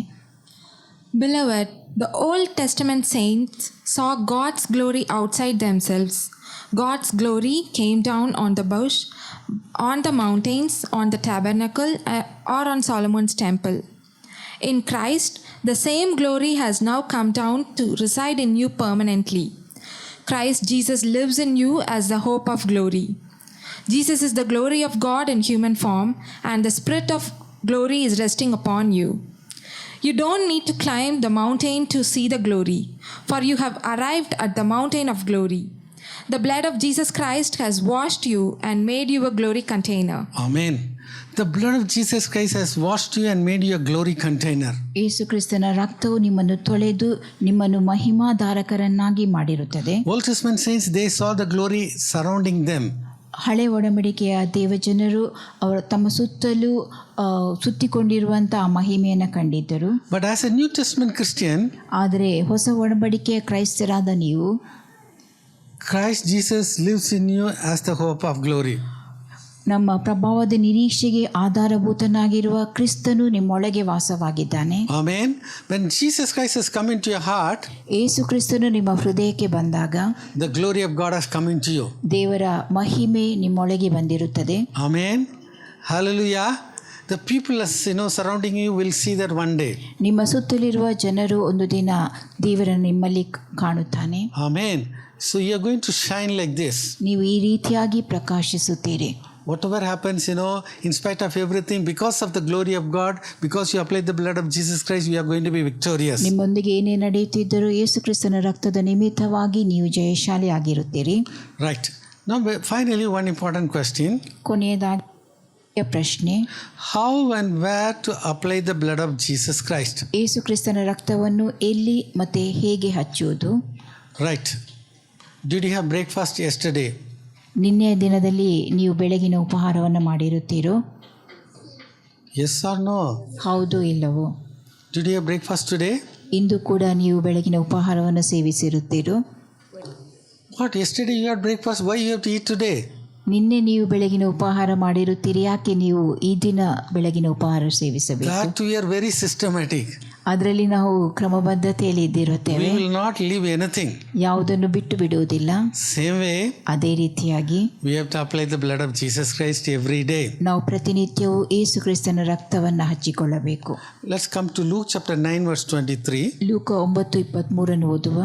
Beloved, the Old Testament saints saw God's glory outside themselves. God's glory came down on the bush, on the mountains, on the tabernacle, or on Solomon's temple. In Christ, the same glory has now come down to reside in you permanently. Christ Jesus lives in you as the hope of glory. Jesus is the glory of God in human form, and the Spirit of glory is resting upon you. You don't need to climb the mountain to see the glory, for you have arrived at the mountain of glory. The blood of Jesus Christ has washed you and made you a glory container. Amen. The blood of Jesus Christ has washed you and made you a glory container. ಯೇಸು ಕ್ರಿಸ್ತನ ರಕ್ತವು ನಿಮ್ಮನ್ನು ತೊಳೆದು ನಿಮ್ಮನ್ನು ಮಹಿಮಾಧಾರಕರನ್ನಾಗಿ ಮಾಡಿರುತ್ತದೆ. Old Testament saints, they saw the glory surrounding them. ಹಳೆ ಒಡಂಬಡಿಕೆಯ ದೇವಜನರು ಅವರು ತಮ್ಮ ಸುತ್ತಲೂ ಸುತ್ತಿಕೊಂಡಿರುವಂಥ ಆ ಮಹಿಮೆಯನ್ನು ಕಂಡಿದ್ದರು. But as a New Testament Christian, ಆದರೆ ಹೊಸ ಒಡಂಬಡಿಕೆಯ ಕ್ರೈಸ್ತರಾದ ನೀವು, Christ Jesus lives in you as the hope of glory. ನಮ್ಮ ಪ್ರಭಾವದ ನಿರೀಕ್ಷೆಗೆ ಆಧಾರಭೂತನಾಗಿರುವ ಕ್ರಿಸ್ತನು ನಿಮ್ಮೊಳಗೆ ವಾಸವಾಗಿದ್ದಾನೆ. Amen. When Jesus Christ has come into your heart, ಯೇಸು ಕ್ರಿಸ್ತನು ನಿಮ್ಮ ಹೃದಯಕ್ಕೆ ಬಂದಾಗ the glory of God has come into you. ದೇವರ ಮಹಿಮೆ ನಿಮ್ಮೊಳಗೆ ಬಂದಿರುತ್ತದೆ. Amen. Hallelujah. The people surrounding you will see that one day. ನಿಮ್ಮ ಸುತ್ತಲಿರುವ ಜನರು ಒಂದು ದಿನ ದೇವರನ್ನು ನಿಮ್ಮಲ್ಲಿ ಕಾಣುತ್ತಾನೆ. Amen. So you are going to shine like this. ನೀವು ಈ ರೀತಿಯಾಗಿ ಪ್ರಕಾಶಿಸುತ್ತೀರಿ. Whatever happens, in spite of everything, because of the glory of God, because you applied the blood of Jesus Christ, we are going to be victorious. ನಿಮ್ಮೊಂದಿಗೆ ಏನೇ ನಡೆಯುತ್ತಿದ್ದರೂ ಯೇಸು ಕ್ರಿಸ್ತನ ರಕ್ತದ ನಿಮಿತ್ತವಾಗಿ ನೀವು ಜಯಶಾಲಿ ಆಗಿರುತ್ತೀರಿ. Right. Now finally one important question. ಕೊನೆಯದಾಗಿ ಪ್ರಶ್ನೆ, how and where to apply the blood of Jesus Christ? ಯೇಸು ಕ್ರಿಸ್ತನ ರಕ್ತವನ್ನು ಎಲ್ಲಿ ಮತ್ತೆ ಹೇಗೆ ಹಚ್ಚುವುದು? Right. Did you have breakfast yesterday? ನಿನ್ನೆಯ ದಿನದಲ್ಲಿ ನೀವು ಬೆಳಗಿನ ಉಪಹಾರವನ್ನು ಮಾಡಿರುತ್ತೀರೋ? Yes or no? ಹೌದು ಇಲ್ಲವೋ? Did you have breakfast today? ಇಂದು ಕೂಡ ನೀವು ಬೆಳಗಿನ ಉಪಹಾರವನ್ನು ಸೇವಿಸಿರುತ್ತೀರೋ? What, yesterday you had breakfast, why you have to eat today? ನಿನ್ನೆ ನೀವು ಬೆಳಗಿನ ಉಪಹಾರ ಮಾಡಿರುತ್ತೀರಿ, ಯಾಕೆ ನೀವು ಈ ದಿನ ಬೆಳಗಿನ ಉಪಹಾರ ಸೇವಿಸಬೇಕು? That we are very systematic. ಅದರಲ್ಲಿ ನಾವು ಕ್ರಮಬದ್ಧತೆಯಲ್ಲಿ ಇದ್ದಿರುತ್ತೇವೆ. We will not leave anything. ಯಾವುದನ್ನು ಬಿಟ್ಟು ಬಿಡುವುದಿಲ್ಲ. Same way, ಅದೇ ರೀತಿಯಾಗಿ we have to apply the blood of Jesus Christ every day. ನಾವು ಪ್ರತಿನಿತ್ಯವೂ ಯೇಸು ಕ್ರಿಸ್ತನ ರಕ್ತವನ್ನು ಹಚ್ಚಿಕೊಳ್ಳಬೇಕು. Let's come to Luke chapter 9 verse 23. ಲೂಕ 9:23 ಓದುವ.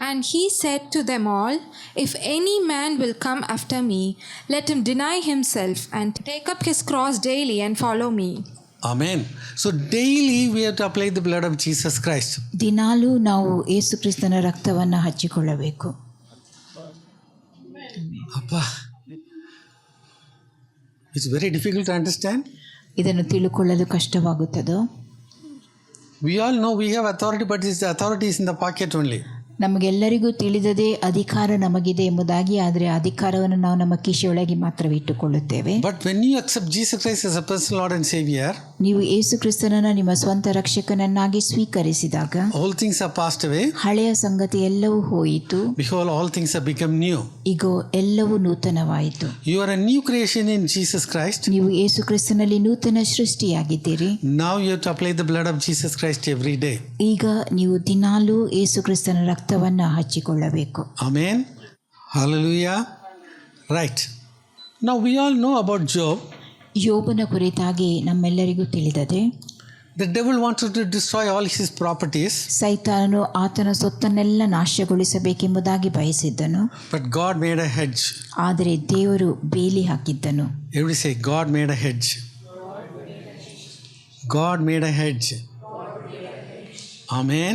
And he said to them all, if any man will come after me, let him deny himself and take up his cross daily and follow me. Amen. So daily we have to apply the blood of Jesus Christ. ದಿನಾಲೂ ನಾವು ಯೇಸು ಕ್ರಿಸ್ತನ ರಕ್ತವನ್ನು ಹಚ್ಚಿಕೊಳ್ಳಬೇಕು. Appa. It's very difficult to understand. ಇದನ್ನು ತಿಳುಕೊಳ್ಳಲು ಕಷ್ಟವಾಗುತ್ತದೋ? We all know we have authority, but the authority is in the pocket only. ನಮಗೆಲ್ಲರಿಗೂ ತಿಳಿದದೇ ಅಧಿಕಾರ ನಮಗಿದೆ ಎಂಬುದಾಗಿ, ಆದರೆ ಅಧಿಕಾರವನ್ನು ನಾವು ನಮ್ಮ ಕಿಶೆಯೊಳಗೆ ಮಾತ್ರ ಇಟ್ಟುಕೊಳ್ಳುತ್ತೇವೆ. But when you accept Jesus Christ as a personal Lord and Savior, ನೀವು ಯೇಸು ಕ್ರಿಸ್ತನನ್ನು ನಿಮ್ಮ ಸ್ವಂತ ರಕ್ಷಕನನ್ನಾಗಿ ಸ್ವೀಕರಿಸಿದಾಗ all things are passed away. ಹಳೆಯ ಸಂಗತಿ ಎಲ್ಲವೂ ಹೋಯಿತು, Behold, all things have become new. ಈಗ ಎಲ್ಲವೂ ನೂತನವಾಯಿತು. You are a new creation in Jesus Christ. ನೀವು ಯೇಸು ಕ್ರಿಸ್ತನಲ್ಲಿ ನೂತನ ಸೃಷ್ಟಿಯಾಗಿದ್ದೀರಿ. Now you have to apply the blood of Jesus Christ every day. ಈಗ ನೀವು ದಿನಾಲೂ ಯೇಸು ಕ್ರಿಸ್ತನ ರಕ್ತವನ್ನು ಹಚ್ಚಿಕೊಳ್ಳಬೇಕು. Amen. Hallelujah. Right. Now we all know about Job. ಯೋಬನ ಕುರಿತಾಗಿ ನಮ್ಮೆಲ್ಲರಿಗೂ ತಿಳಿದದೆ. The devil wanted to destroy all his properties. ಸೈತಾನನು ಆತನ ಸೊತ್ತನ್ನೆಲ್ಲ ನಾಶಗೊಳಿಸಬೇಕೆಂಬುದಾಗಿ ಬಯಸಿದ್ದನು. But God made a hedge. ಆದರೆ ದೇವರು ಬೇಲಿ ಹಾಕಿದ್ದನು. Everybody say, God made a hedge. God made a hedge. Amen.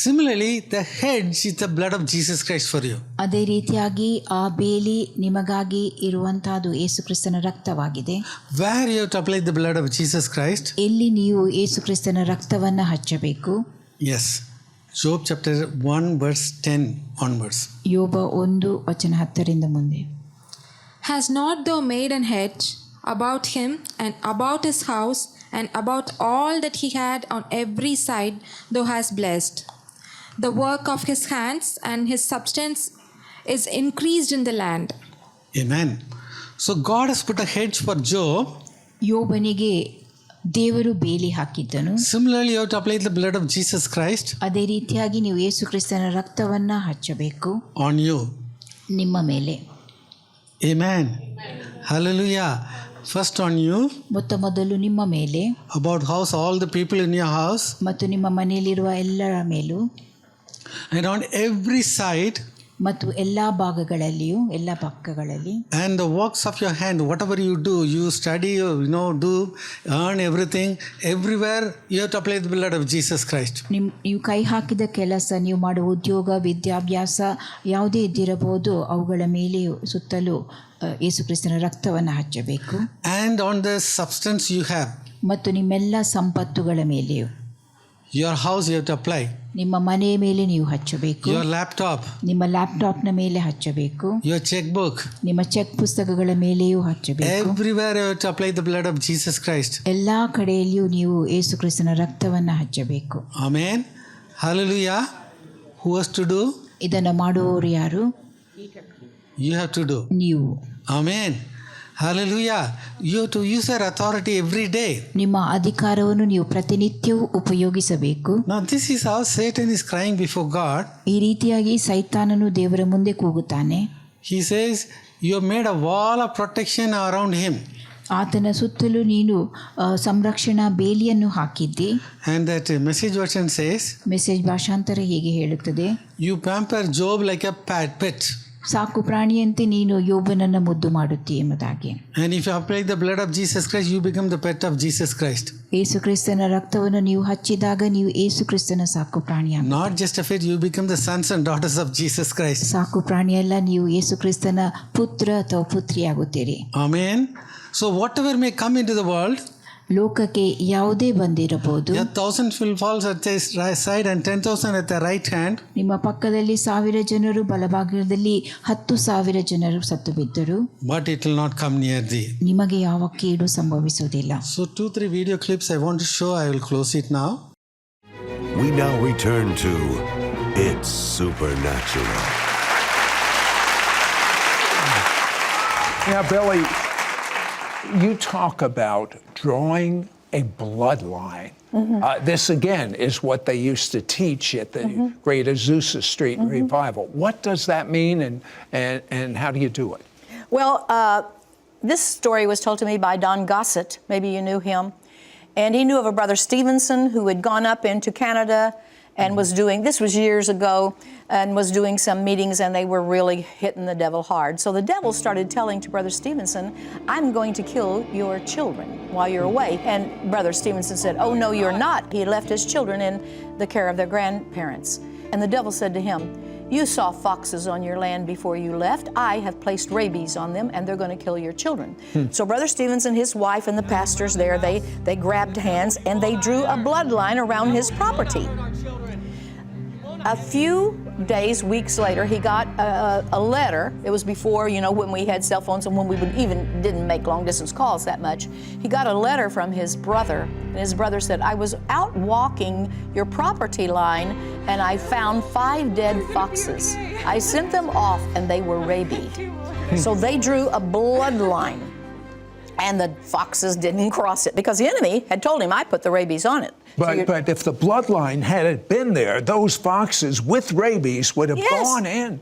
Similarly, the hedge is the blood of Jesus Christ for you. ಅದೇ ರೀತಿಯಾಗಿ ಆ ಬೇಲಿ ನಿಮಗಾಗಿ ಇರುವಂತಹದ್ದು ಯೇಸು ಕ್ರಿಸ್ತನ ರಕ್ತವಾಗಿದೆ. Where you have to apply the blood of Jesus Christ? ಎಲ್ಲಿ ನೀವು ಯೇಸು ಕ್ರಿಸ್ತನ ರಕ್ತವನ್ನು ಹಚ್ಚಬೇಕು? Yes. Job chapter 1 verse 10 onwards. ಯೋಬ 1:10 ಮುಂದೆ. Has not thou made an hedge about him and about his house and about all that he had on every side thou hast blessed? The work of his hands and his substance is increased in the land. Amen. So God has put a hedge for Job. ಯೋಬನಿಗೆ ದೇವರು ಬೇಲಿ ಹಾಕಿದ್ದನು. Similarly, you have to apply the blood of Jesus Christ ಅದೇ ರೀತಿಯಾಗಿ ನೀವು ಯೇಸು ಕ್ರಿಸ್ತನ ರಕ್ತವನ್ನು ಹಚ್ಚಬೇಕು on you. ನಿಮ್ಮ ಮೇಲೆ. Amen. Hallelujah. First on you. ಮೊದಲು ನಿಮ್ಮ ಮೇಲೆ. About house, all the people in your house. ಮತ್ತು ನಿಮ್ಮ ಮನೆಯಲ್ಲಿರುವ ಎಲ್ಲರ ಮೇಲೂ. And on every side. ಮತ್ತು ಎಲ್ಲ ಭಾಗಗಳಲ್ಲಿಯೂ, ಎಲ್ಲ ಪಕ್ಕಗಳಲ್ಲಿ. And the works of your hand, whatever you do, you study, do, earn everything. Everywhere you have to apply the blood of Jesus Christ. ನೀವು ಕೈ ಹಾಕಿದ ಕೆಲಸ, ನೀವು ಮಾಡುವ ಉದ್ಯೋಗ, ವಿದ್ಯಾಭ್ಯಾಸ ಯಾವುದೇ ಇದ್ದಿರಬಹುದು, ಅವುಗಳ ಮೇಲೆಯೂ ಸುತ್ತಲೂ ಯೇಸು ಕ್ರಿಸ್ತನ ರಕ್ತವನ್ನು ಹಚ್ಚಬೇಕು. And on the substance you have. ಮತ್ತು ನಿಮ್ಮೆಲ್ಲ ಸಂಪತ್ತುಗಳ ಮೇಲೆಯೂ. Your house you have to apply. ನಿಮ್ಮ ಮನೆಯ ಮೇಲೆ ನೀವು ಹಚ್ಚಬೇಕು. Your laptop. ನಿಮ್ಮ ಲ್ಯಾಪ್ಟಾಪ್ನ ಮೇಲೆ ಹಚ್ಚಬೇಕು. Your checkbook. ನಿಮ್ಮ ಚೆಕ್ ಪುಸ್ತಕಗಳ ಮೇಲೆಯೂ ಹಚ್ಚಬೇಕು. Everywhere you have to apply the blood of Jesus Christ. ಎಲ್ಲ ಕಡೆಯಲ್ಲಿಯೂ ನೀವು ಯೇಸು ಕ್ರಿಸ್ತನ ರಕ್ತವನ್ನು ಹಚ್ಚಬೇಕು. Amen. Hallelujah. Who has to do? ಇದನ್ನು ಮಾಡುವವರು ಯಾರು? You have to do. ನೀವು. Amen. Hallelujah. You have to use your authority every day. ನಿಮ್ಮ ಅಧಿಕಾರವನ್ನು ನೀವು ಪ್ರತಿನಿತ್ಯವೂ ಉಪಯೋಗಿಸಬೇಕು. Now this is how Satan is crying before God. ಈ ರೀತಿಯಾಗಿ ಸೈತಾನನು ದೇವರ ಮುಂದೆ ಕೂಗುತ್ತಾನೆ. He says, you have made a wall of protection around him. ಆತನ ಸುತ್ತಲೂ ನೀನು ಸಂರಕ್ಷಣಾ ಬೇಲಿಯನ್ನು ಹಾಕಿದ್ದಿ. And that message version says, message ಭಾಷಾಂತರ ಹೀಗೆ ಹೇಳುತ್ತದೆ, you pamper Job like a pet. ಸಾಕು ಪ್ರಾಣಿಯಂತೆ ನೀನು ಯೋಬನನ್ನು ಮುದ್ದು ಮಾಡುತ್ತಿ ಎಂಬುದಾಗಿ. And if you apply the blood of Jesus Christ, you become the pet of Jesus Christ. ಯೇಸು ಕ್ರಿಸ್ತನ ರಕ್ತವನ್ನು ನೀವು ಹಚ್ಚಿದಾಗ ನೀವು ಯೇಸು ಕ್ರಿಸ್ತನ ಸಾಕು ಪ್ರಾಣಿಯ. Not just a pet, you become the sons and daughters of Jesus Christ. ಸಾಕು ಪ್ರಾಣಿಯಲ್ಲ, ನೀವು ಯೇಸು ಕ್ರಿಸ್ತನ ಪುತ್ರ ಅಥವಾ ಪುತ್ರಿಯಾಗುತ್ತೀರಿ. Amen. So whatever may come into the world, ಲೋಕಕ್ಕೆ ಯಾವುದೇ ಬಂದಿರಬಹುದು. 1,000 will fall at the side and 10,000 at the right hand. ನಿಮ್ಮ ಪಕ್ಕದಲ್ಲಿ 1,000 ಜನರು, ಬಲಭಾಗದಲ್ಲಿ 10,000 ಜನರು ಸತ್ತು ಬಿದ್ದರು. But it will not come near thee. ನಿಮಗೆ ಯಾವ ಕೇಡು ಸಂಭವಿಸುವುದಿಲ್ಲ. So 2-3 video clips I want to show. I will close it now. We now return to It's Supernatural. Now, Billy, you talk about drawing a bloodline. This, again, is what they used to teach at the Great Azusa Street Revival. What does that mean, and how do you do it? Well, this story was told to me by Don Gossett. Maybe you knew him. And he knew of a brother Stevenson who had gone up into Canada and was doing, this was years ago, and was doing some meetings, and they were really hitting the devil hard. So the devil started telling to Brother Stevenson, I'm going to kill your children while you're away. And Brother Stevenson said, oh, no, you're not. He left his children in the care of their grandparents. And the devil said to him, You saw foxes on your land before you left. I have placed rabies on them, and they're going to kill your children. So Brother Stevenson, his wife, and the pastors there, they grabbed hands, and they drew a bloodline around his property. A few days, weeks later, he got a letter. It was before, when we had cell phones and when we didn't make long-distance calls that much. He got a letter from his brother, and his brother said, I was out walking your property line, and I found 5 dead foxes. I sent them off, and they were rabied. So they drew a bloodline, and the foxes didn't cross it because the enemy had told him, I put the rabies on it. But if the bloodline had been there, those foxes with rabies would have Yes. gone in.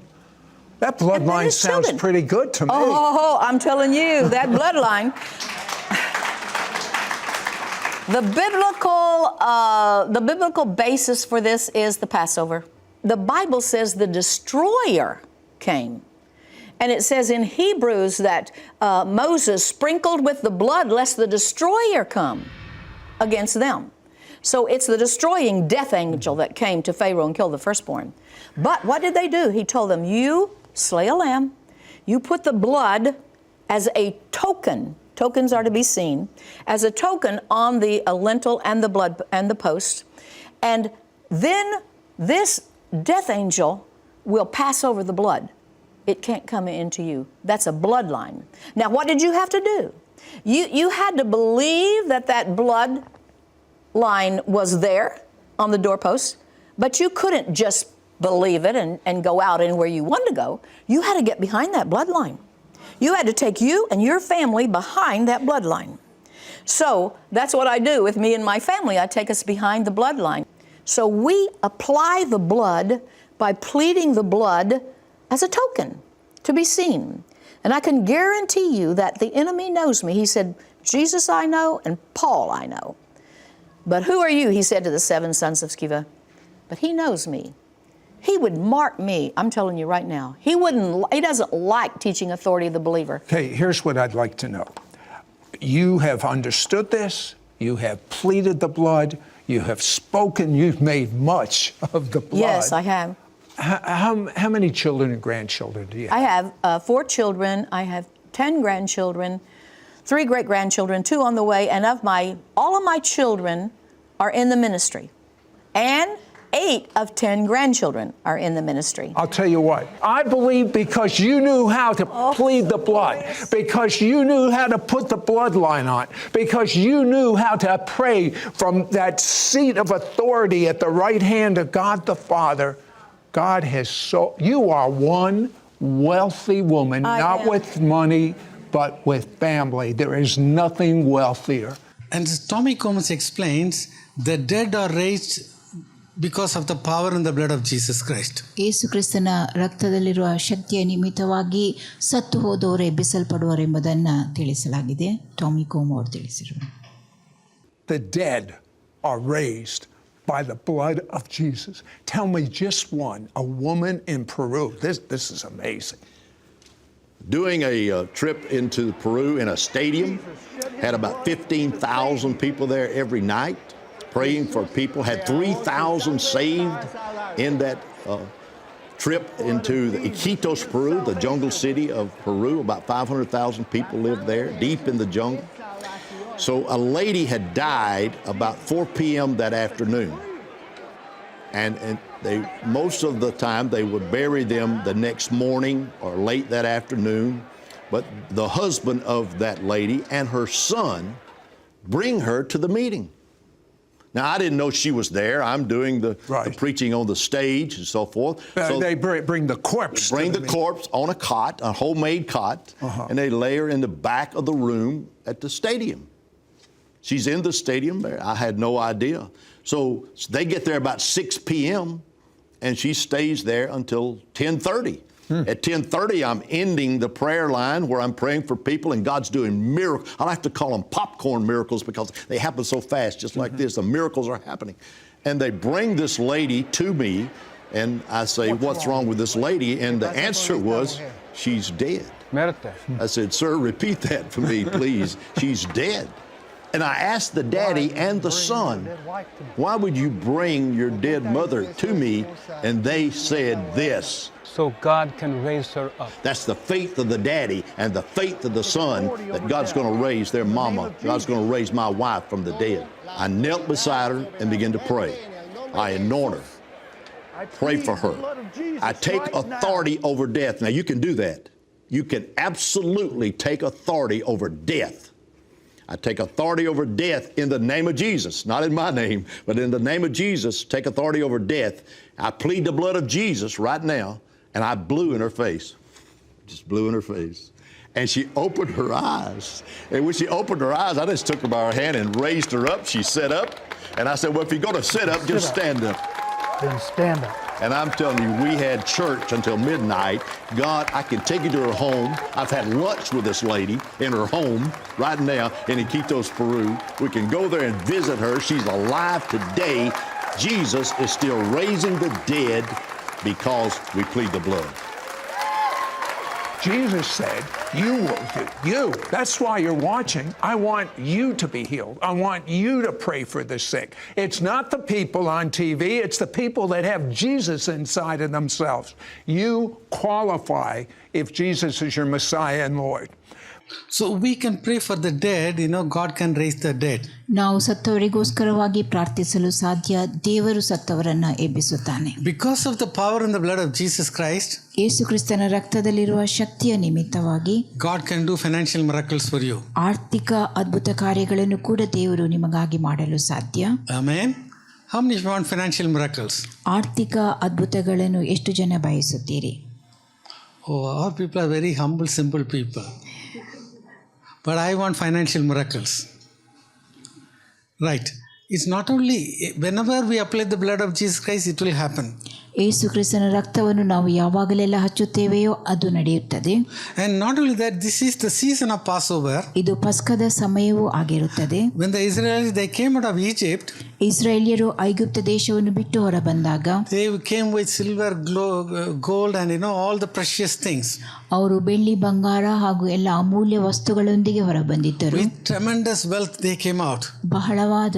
That bloodline his sounds children. pretty good to me. Oh, I'm telling you, that bloodline. The biblical basis for this is the Passover. The Bible says the destroyer came. And it says in Hebrews that Moses sprinkled with the blood lest the destroyer come against them. So it's the destroying death angel that came to Pharaoh and killed the firstborn. But what did they do? He told them, you slay a lamb, you put the blood as a token, tokens are to be seen, as a token on the lintel and the blood and the post, and then this death angel will pass over the blood. It can't come into you. That's a bloodline. Now, what did you have to do? You had to believe that blood line was there on the doorpost, but you couldn't just believe it and go out anywhere you wanted to go. You had to get behind that bloodline. You had to take you and your family behind that bloodline. So that's what I do with me and my family. I take us behind the bloodline. So we apply the blood by pleading the blood as a token to be seen. And I can guarantee you that the enemy knows me. He said, Jesus I know and Paul I know. But who are you, he said to the 7 sons of Sceva. But he knows me. He would mark me, I'm telling you right now. He doesn't like teaching authority of the believer. Okay, here's what I'd like to know. You have understood this. You have pleaded the blood. You have spoken. You've made much of the blood. Yes, I have. How many children and grandchildren do you have? I have 4 children. I have 10 grandchildren, 3 great-grandchildren, 2 on the way, and all of my children are in the ministry. And 8 of 10 grandchildren are in the ministry. I'll tell you what, I believe because you knew how to plead the blood, because you knew how to put the bloodline on, because you knew how to pray from that seat of authority at the right hand of God the Father. God has you are one wealthy woman, not with money, but with family. There is nothing wealthier. And Tommy Combs explains the dead are raised because of the power in the blood of Jesus Christ. ಯೇಸು ಕ್ರಿಸ್ತನ ರಕ್ತದಲ್ಲಿರುವ ಶಕ್ತಿಯ ನಿಮಿತ್ತವಾಗಿ ಸತ್ತು ಹೋದವರೇ ಎಬ್ಬಿಸಲ್ಪಡುವರೆಂಬುದನ್ನು ತಿಳಿಸಲಾಗಿದೆ. Tommy Kom ಅವರು ತಿಳಿಸಿದರು. The dead are raised by the blood of Jesus. Tell me just one, a woman in Peru. This is amazing. Doing a trip into Peru in a stadium, had about 15,000 people there every night, praying for people, had 3,000 saved in that trip into Iquitos, Peru, the jungle city of Peru. About 500,000 people lived there, deep in the jungle. So a lady had died about 4 p.m. that afternoon. And most of the time they would bury them the next morning or late that afternoon. But the husband of that lady and her son bring her to the meeting. Now, I didn't know she was there. I'm doing the preaching on the stage and so forth. So they bring the corpse. Bring the corpse on a cot, a homemade cot, and they lay her in the back of the room at the stadium. She's in the stadium. I had no idea. So they get there about 6 p.m., and she stays there until 10:30. At 10:30, I'm ending the prayer line where I'm praying for people, and God's doing miracles. I like to call them popcorn miracles because they happen so fast, just like this. The miracles are happening. And they bring this lady to me, and I say, what's wrong with this lady? And the answer was, she's dead. I said, sir, repeat that for me, please. She's dead. And I asked the daddy and the son, why would you bring your dead mother to me? And they said this. So God can raise her up. That's the faith of the daddy and the faith of the son that God's going to raise their mama. God's going to raise my wife from the dead. I knelt beside her and began to pray. I anoint her. Pray for her. I take authority over death. Now, you can do that. You can absolutely take authority over death. I take authority over death in the name of Jesus, not in my name, but in the name of Jesus, take authority over death. I plead the blood of Jesus right now, and I blew in her face, just blew in her face. And she opened her eyes. And when she opened her eyes, I just took her by her hand and raised her up. She sat up, and I said, well, if you're going to sit up, just stand up. Then stand up. And I'm telling you, we had church until midnight. God, I can take you to her home. I've had lunch with this lady in her home right now in Iquitos, Peru. We can go there and visit her. She's alive today. Jesus is still raising the dead because we plead the blood. Jesus said, you will do. You. That's why you're watching. I want you to be healed. I want you to pray for the sick. It's not the people on TV. It's the people that have Jesus inside of themselves. You qualify if Jesus is your Messiah and Lord. So we can pray for the dead, God can raise the dead. ನಾವು ಸತ್ತವರಿಗೋಸ್ಕರವಾಗಿ ಪ್ರಾರ್ಥಿಸಲು ಸಾಧ್ಯ. ದೇವರು ಸತ್ತವರನ್ನ ಎಬ್ಬಿಸುತ್ತಾನೆ. Because of the power in the blood of Jesus Christ, ಯೇಸು ಕ್ರಿಸ್ತನ ರಕ್ತದಲ್ಲಿರುವ ಶಕ್ತಿಯ ನಿಮಿತ್ತವಾಗಿ God can do financial miracles for you. ಆರ್ಥಿಕ ಅದ್ಭುತ ಕಾರ್ಯಗಳನ್ನು ಕೂಡ ದೇವರು ನಿಮಗಾಗಿ ಮಾಡಲು ಸಾಧ್ಯ. Amen. How many want financial miracles? ಆರ್ಥಿಕ ಅದ್ಭುತಗಳನ್ನು ಎಷ್ಟು ಜನ ಬಯಸುತ್ತೀರಿ? Oh, our people are very humble, simple people. But I want financial miracles. Right. It's not only, whenever we apply the blood of Jesus Christ, it will happen. ಯೇಸು ಕ್ರಿಸ್ತನ ರಕ್ತವನ್ನು ನಾವು ಯಾವಾಗಲೆಲ್ಲ ಹಚ್ಚುತ್ತೇವೆಯೋ ಅದು ನಡೆಯುತ್ತದೆ. And not only that, this is the season of Passover. ಇದು ಪಸ್ಕದ ಸಮಯವೂ ಆಗಿರುತ್ತದೆ. When the Israelites, they came out of Egypt, ಇಸ್ರಾಯೇಲ್ಯರು ಐಗುಪ್ತ ದೇಶವನ್ನು ಬಿಟ್ಟು ಹೊರ ಬಂದಾಗ they came with silver, gold and all the precious things. ಅವರು ಬೆಳ್ಳಿ ಬಂಗಾರ ಹಾಗೂ ಎಲ್ಲ ಅಮೂಲ್ಯ ವಸ್ತುಗಳೊಂದಿಗೆ ಹೊರ ಬಂದಿದ್ದರು. With tremendous wealth they came out. ಬಹಳವಾದ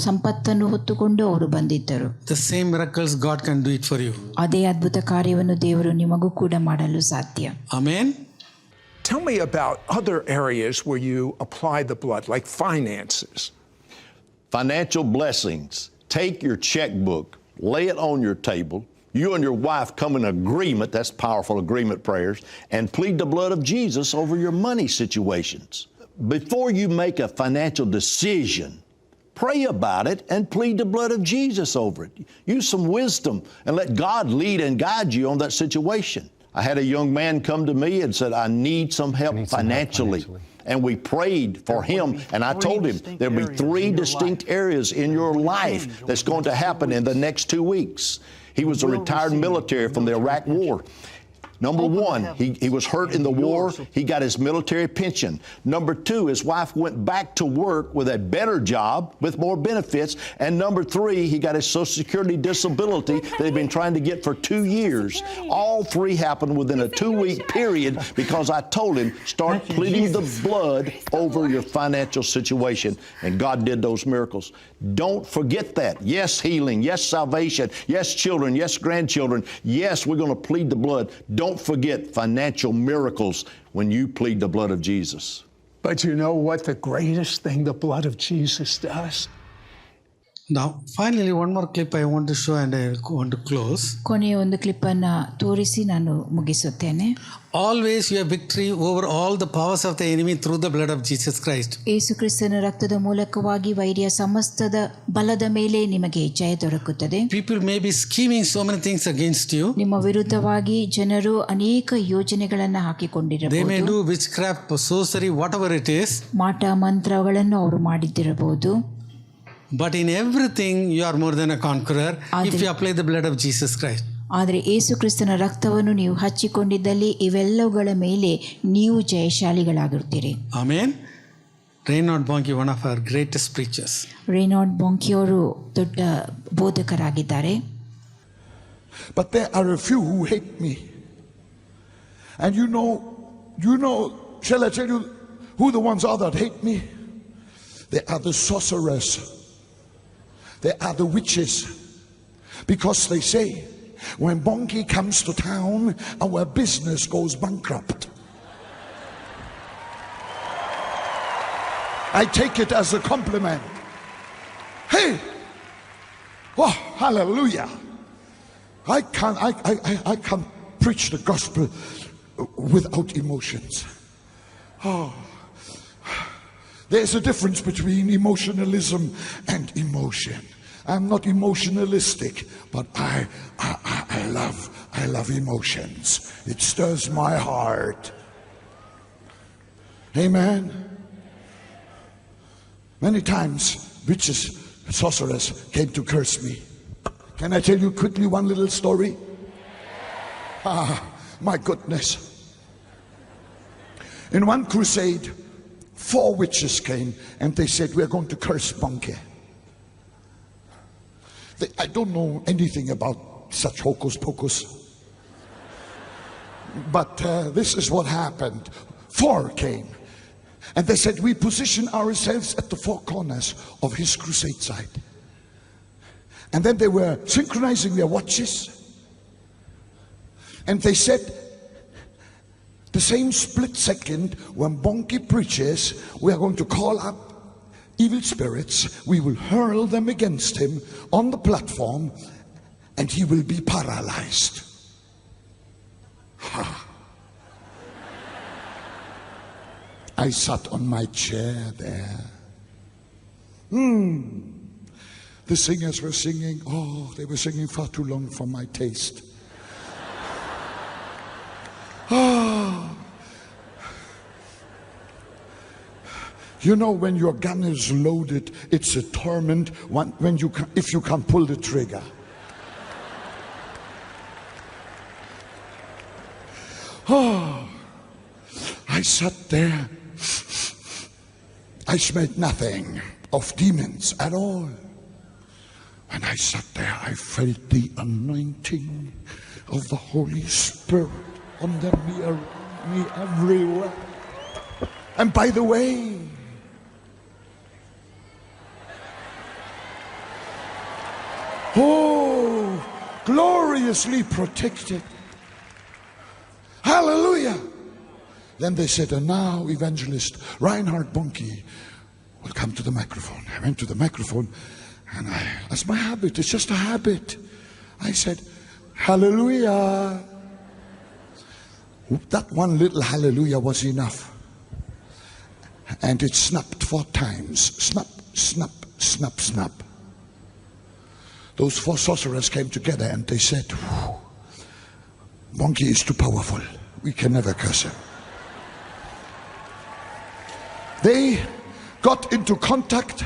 ಸಂಪತ್ತನ್ನು ಹೊತ್ತುಕೊಂಡು ಅವರು ಬಂದಿದ್ದರು. The same miracles God can do it for you. ಅದೇ ಅದ್ಭುತ ಕಾರ್ಯವನ್ನು ದೇವರು ನಿಮಗೂ ಕೂಡ ಮಾಡಲು ಸಾಧ್ಯ. Amen. Tell me about other areas where you apply the blood, like finances. Financial blessings. Take your checkbook, lay it on your table. You and your wife come in agreement, that's powerful agreement prayers, and plead the blood of Jesus over your money situations. Before you make a financial decision, pray about it and plead the blood of Jesus over it. Use some wisdom and let God lead and guide you on that situation. I had a young man come to me and said, I need some help financially. And we prayed for him, and I told him there'll be 3 distinct areas in your life that's going to happen in the next 2 weeks. He was a retired military from the Iraq War. Number 1, he was hurt in the war. He got his military pension. Number 2, his wife went back to work with a better job with more benefits. And number 3, he got his Social Security disability that he'd been trying to get for 2 years. All 3 happened within a 2-week period because I told him, start pleading the blood over your financial situation. And God did those miracles. Don't forget that. Yes, healing. Yes, salvation. Yes, children. Yes, grandchildren. Yes, we're going to plead the blood. Don't forget financial miracles when you plead the blood of Jesus. But you know what the greatest thing the blood of Jesus does? Now, finally, one more clip I want to show and I want to close. ಕೊನೆಯ ಒಂದು clip ಅನ್ನು ತೋರಿಸಿ ನಾನು ಮುಗಿಸುತ್ತೇನೆ. Always you have victory over all the powers of the enemy through the blood of Jesus Christ. ಯೇಸು ಕ್ರಿಸ್ತನ ರಕ್ತದ ಮೂಲಕವಾಗಿ ವೈರಿಯ ಸಮಸ್ತದ ಬಲದ ಮೇಲೆ ನಿಮಗೆ ಜಯ ದೊರಕುತ್ತದೆ. People may be scheming so many things against you. ನಿಮ್ಮ ವಿರುದ್ಧವಾಗಿ ಜನರು ಅನೇಕ ಯೋಜನೆಗಳನ್ನು ಹಾಕಿಕೊಂಡಿರಬಹುದು. They may do witchcraft, sorcery, whatever it is. ಮಾಟ ಮಂತ್ರಗಳನ್ನು ಅವರು ಮಾಡಿದ್ದಿರಬಹುದು. But in everything you are more than a conqueror if you apply the blood of Jesus Christ. ಆದರೆ ಯೇಸು ಕ್ರಿಸ್ತನ ರಕ್ತವನ್ನು ನೀವು ಹಚ್ಚಿಕೊಂಡಿದ್ದಲ್ಲಿ ಇವೆಲ್ಲವುಗಳ ಮೇಲೆ ನೀವು ಜಯಶಾಲಿಗಳಾಗಿರ್ತೀರಿ. Amen. Reinhard Bonnke, one of our greatest preachers. ರೇನಾಲ್ಡ್ ಬೊಂಕಿ ಅವರು ದೊಡ್ಡ ಬೋಧಕರಾಗಿದ್ದಾರೆ. But there are a few who hate me. And you know, shall I tell you who the ones are that hate me? They are the sorcerers. They are the witches. Because they say, when Bonke comes to town, our business goes bankrupt. I take it as a compliment. Hey! Oh, hallelujah. I can't preach the gospel without emotions. Oh. There's a difference between emotionalism and emotion. I'm not emotionalistic, but I love emotions. It stirs my heart. Amen. Many times witches, sorcerers came to curse me. Can I tell you quickly one little story? My goodness. In one crusade, 4 witches came and they said, we're going to curse Bonke. I don't know anything about such hocus pocus. But this is what happened. 4 came. And they said, we position ourselves at the 4 corners of his crusade site. And then they were synchronizing their watches. And they said, the same split second when Bonke preaches, we are going to call up evil spirits. We will hurl them against him on the platform and he will be paralyzed. I sat on my chair there. The singers were singing. Oh, they were singing far too long for my taste. You know, when your gun is loaded, it's a torment if you can't pull the trigger. Oh, I sat there. I smelled nothing of demons at all. When I sat there, I felt the anointing of the Holy Spirit under me, around me, everywhere. And by the way, oh, gloriously protected. Hallelujah. Then they said, and now evangelist Reinhard Bonke will come to the microphone. I went to the microphone and as my habit, it's just a habit, I said, hallelujah. That one little hallelujah was enough. And it snapped 4 times. Snap, snap, snap, snap. Those 4 sorcerers came together and they said, Bonke is too powerful. We can never curse him. They got into contact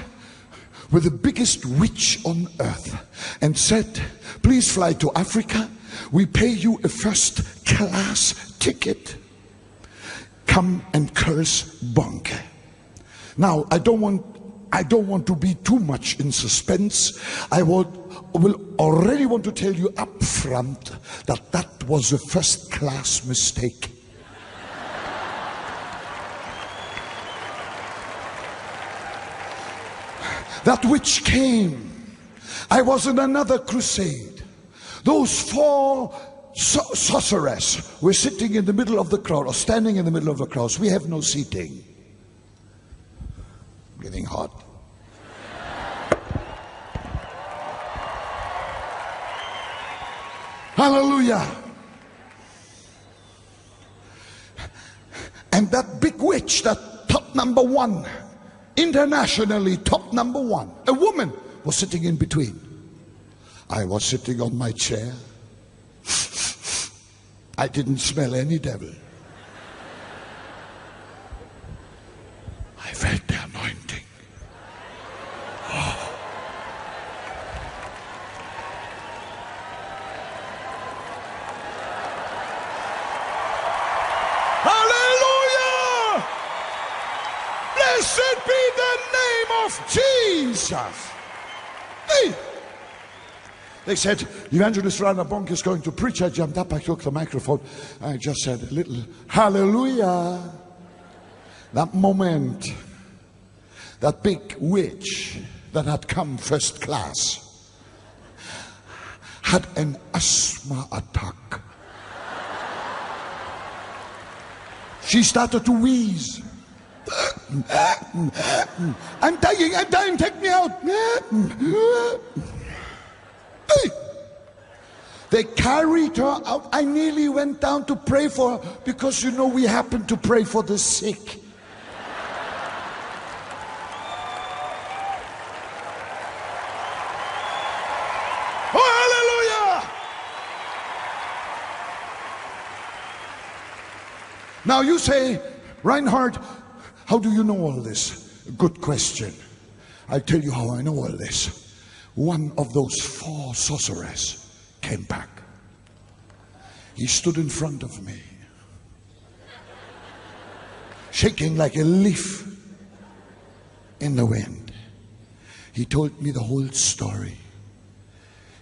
with the biggest witch on earth and said, please fly to Africa. We pay you a first-class ticket. Come and curse Bonke. Now, I don't want to be too much in suspense. I will already want to tell you up front that was a first-class mistake. That witch came. I was in another crusade. Those 4 sorcerers were sitting in the middle of the crowd, or standing in the middle of the crowd. We have no seating. Getting hot. Hallelujah. And that big witch, that top number 1, internationally top number 1, a woman, was sitting in between. I was sitting on my chair. I didn't smell any devil. I felt the anointing. Oh. Hallelujah! Blessed be the name of Jesus. Hey! They said, Evangelist Reinhard Bonke is going to preach. I jumped up, I took the microphone. I just said a little hallelujah. That moment, that big witch that had come first class, had an asthma attack. She started to wheeze. I'm dying, take me out. They carried her out. I nearly went down to pray for her because, you know, we happen to pray for the sick. Oh, hallelujah! Now you say, Reinhard, how do you know all this? Good question. I'll tell you how I know all this. One of those 4 sorcerers came back. He stood in front of me, shaking like a leaf in the wind. He told me the whole story.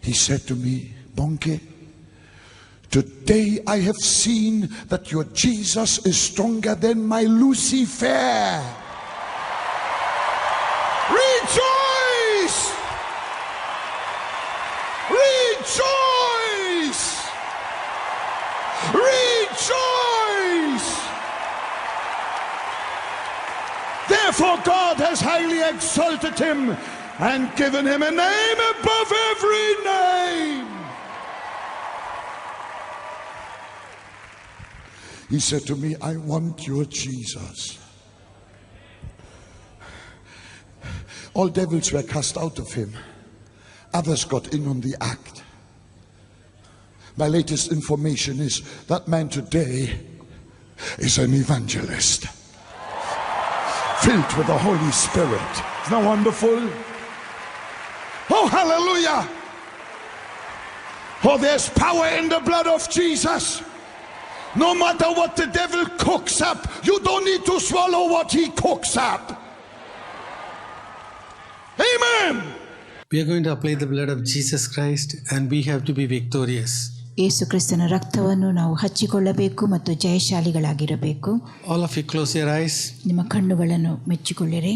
He said to me, Bonke, today I have seen that your Jesus is stronger than my Lucifer. Rejoice! Rejoice! Rejoice! Therefore God has highly exalted him and given him a name above every name. He said to me, I want your Jesus. All devils were cast out of him. Others got in on the act. My latest information is that man today is an evangelist, filled with the Holy Spirit. Isn't that wonderful? Oh, hallelujah! Oh, there's power in the blood of Jesus. No matter what the devil cooks up, you don't need to swallow what he cooks up. Amen. We are going to apply the blood of Jesus Christ and we have to be victorious. ಯೇಸು ಕ್ರಿಸ್ತನ ರಕ್ತವನ್ನು ನಾವು ಹಚ್ಚಿಕೊಳ್ಳಬೇಕು ಮತ್ತು ಜಯಶಾಲಿಗಳಾಗಿರಬೇಕು. All of you close your eyes. ನಿಮ್ಮ ಕಣ್ಣುಗಳನ್ನು ಮುಚ್ಚಿಕೊಳ್ಳಿರಿ.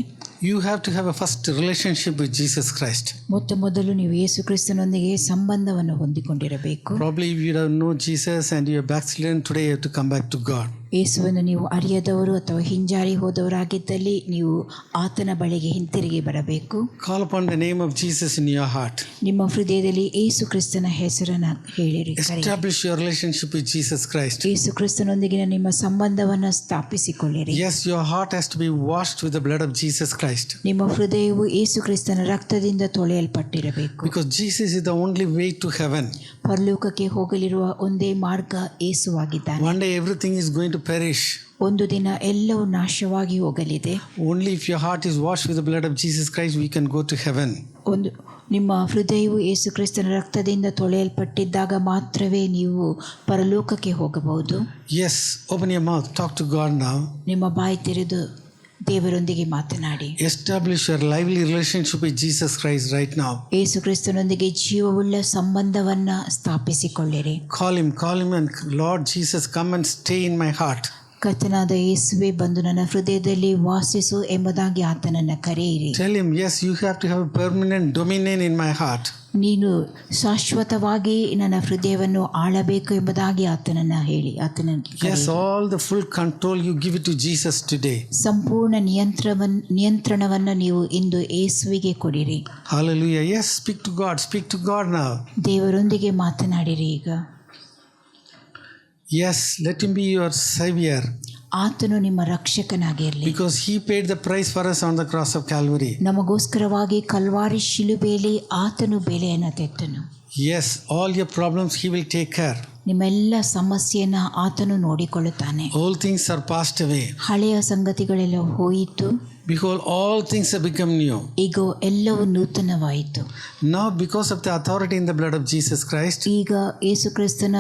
You have to have a first relationship with Jesus Christ. ಮೊತ್ತ ಮೊದಲು ನೀವು ಯೇಸು ಕ್ರಿಸ್ತನೊಂದಿಗೆ ಸಂಬಂಧವನ್ನು ಹೊಂದಿಕೊಂಡಿರಬೇಕು. Probably if you don't know Jesus and you are backslidden, today you have to come back to God. ಯೇಸುವನ್ನು ನೀವು ಅರಿಯದವರು ಅಥವಾ ಹಿಂಜಾರಿ ಹೋದವರಾಗಿದ್ದಲ್ಲಿ ನೀವು ಆತನ ಬಳಿಗೆ ಹಿಂತಿರುಗಿ ಬರಬೇಕು. Call upon the name of Jesus in your heart. ನಿಮ್ಮ ಹೃದಯದಲ್ಲಿ ಯೇಸು ಕ್ರಿಸ್ತನ ಹೆಸರನ್ನು ಹೇಳಿರಿ. Establish your relationship with Jesus Christ. ಯೇಸು ಕ್ರಿಸ್ತನೊಂದಿಗಿನ ನಿಮ್ಮ ಸಂಬಂಧವನ್ನು ಸ್ಥಾಪಿಸಿಕೊಳ್ಳಿರಿ. Yes, your heart has to be washed with the blood of Jesus Christ. ನಿಮ್ಮ ಹೃದಯವು ಯೇಸು ಕ್ರಿಸ್ತನ ರಕ್ತದಿಂದ ತೊಳೆಯಲ್ಪಟ್ಟಿರಬೇಕು. Because Jesus is the only way to heaven. ಪರಲೋಕಕ್ಕೆ ಹೋಗಲಿರುವ ಒಂದೇ ಮಾರ್ಗ ಯೇಸುವಾಗಿದ್ದಾನೆ. One day everything is going to perish. ಒಂದು ದಿನ ಎಲ್ಲವೂ ನಾಶವಾಗಿ ಹೋಗಲಿದೆ. Only if your heart is washed with the blood of Jesus Christ we can go to heaven. ನಿಮ್ಮ ಹೃದಯವು ಯೇಸು ಕ್ರಿಸ್ತನ ರಕ್ತದಿಂದ ತೊಳೆಯಲ್ಪಟ್ಟಿದ್ದಾಗ ಮಾತ್ರವೇ ನೀವು ಪರಲೋಕಕ್ಕೆ ಹೋಗಬಹುದು. Yes, open your mouth, talk to God now. ನಿಮ್ಮ ಬಾಯಿ ತೆರೆದು ದೇವರೊಂದಿಗೆ ಮಾತನಾಡಿ. Establish your lively relationship with Jesus Christ right now. ಯೇಸು ಕ್ರಿಸ್ತನೊಂದಿಗೆ ಜೀವವುಳ್ಳ ಸಂಬಂಧವನ್ನ ಸ್ಥಾಪಿಸಿಕೊಳ್ಳಿರಿ. Call him and Lord Jesus, come and stay in my heart. ಕರ್ತನಾದ ಯೇಸುವೇ ಬಂದು ನನ್ನ ಹೃದಯದಲ್ಲಿ ವಾಸಿಸು ಎಂಬುದಾಗಿ ಆತನನ್ನು ಕರೆಯಿರಿ. Tell him, yes, you have to have permanent dominion in my heart. ನೀನು ಶಾಶ್ವತವಾಗಿ ನನ್ನ ಹೃದಯವನ್ನು ಆಳಬೇಕು ಎಂಬುದಾಗಿ ಆತನನ್ನು ಹೇಳಿ. Yes, all the full control you give it to Jesus today. ಸಂಪೂರ್ಣ ನಿಯಂತ್ರಣವನ್ನು ನೀವು ಇಂದು ಯೇಸುವಿಗೆ ಕೊಡಿರಿ. Hallelujah. Yes, speak to God now. ದೇವರೊಂದಿಗೆ ಮಾತನಾಡಿರಿ ಈಗ. Yes, let him be your savior. ಆತನು ನಿಮ್ಮ ರಕ್ಷಕನಾಗಿರಲಿ. Because he paid the price for us on the cross of Calvary. ನಮಗೋಸ್ಕರವಾಗಿ ಕಲ್ವಾರಿ ಶಿಲುಬೆಯಲ್ಲಿ ಆತನು ಬೆಲೆಯನ್ನು ತೆತ್ತನು. Yes, all your problems he will take care. ನಿಮ್ಮೆಲ್ಲ ಸಮಸ್ಯೆಯನ್ನ ಆತನು ನೋಡಿಕೊಳ್ಳುತ್ತಾನೆ. All things are passed away. ಹಳೆಯ ಸಂಗತಿಗಳೆಲ್ಲ ಹೋಯಿತು. Behold, all things have become new. ಈಗ ಎಲ್ಲವೂ ನೂತನವಾಯಿತು. Now, because of the authority in the blood of Jesus Christ, ಈಗ ಯೇಸು ಕ್ರಿಸ್ತನ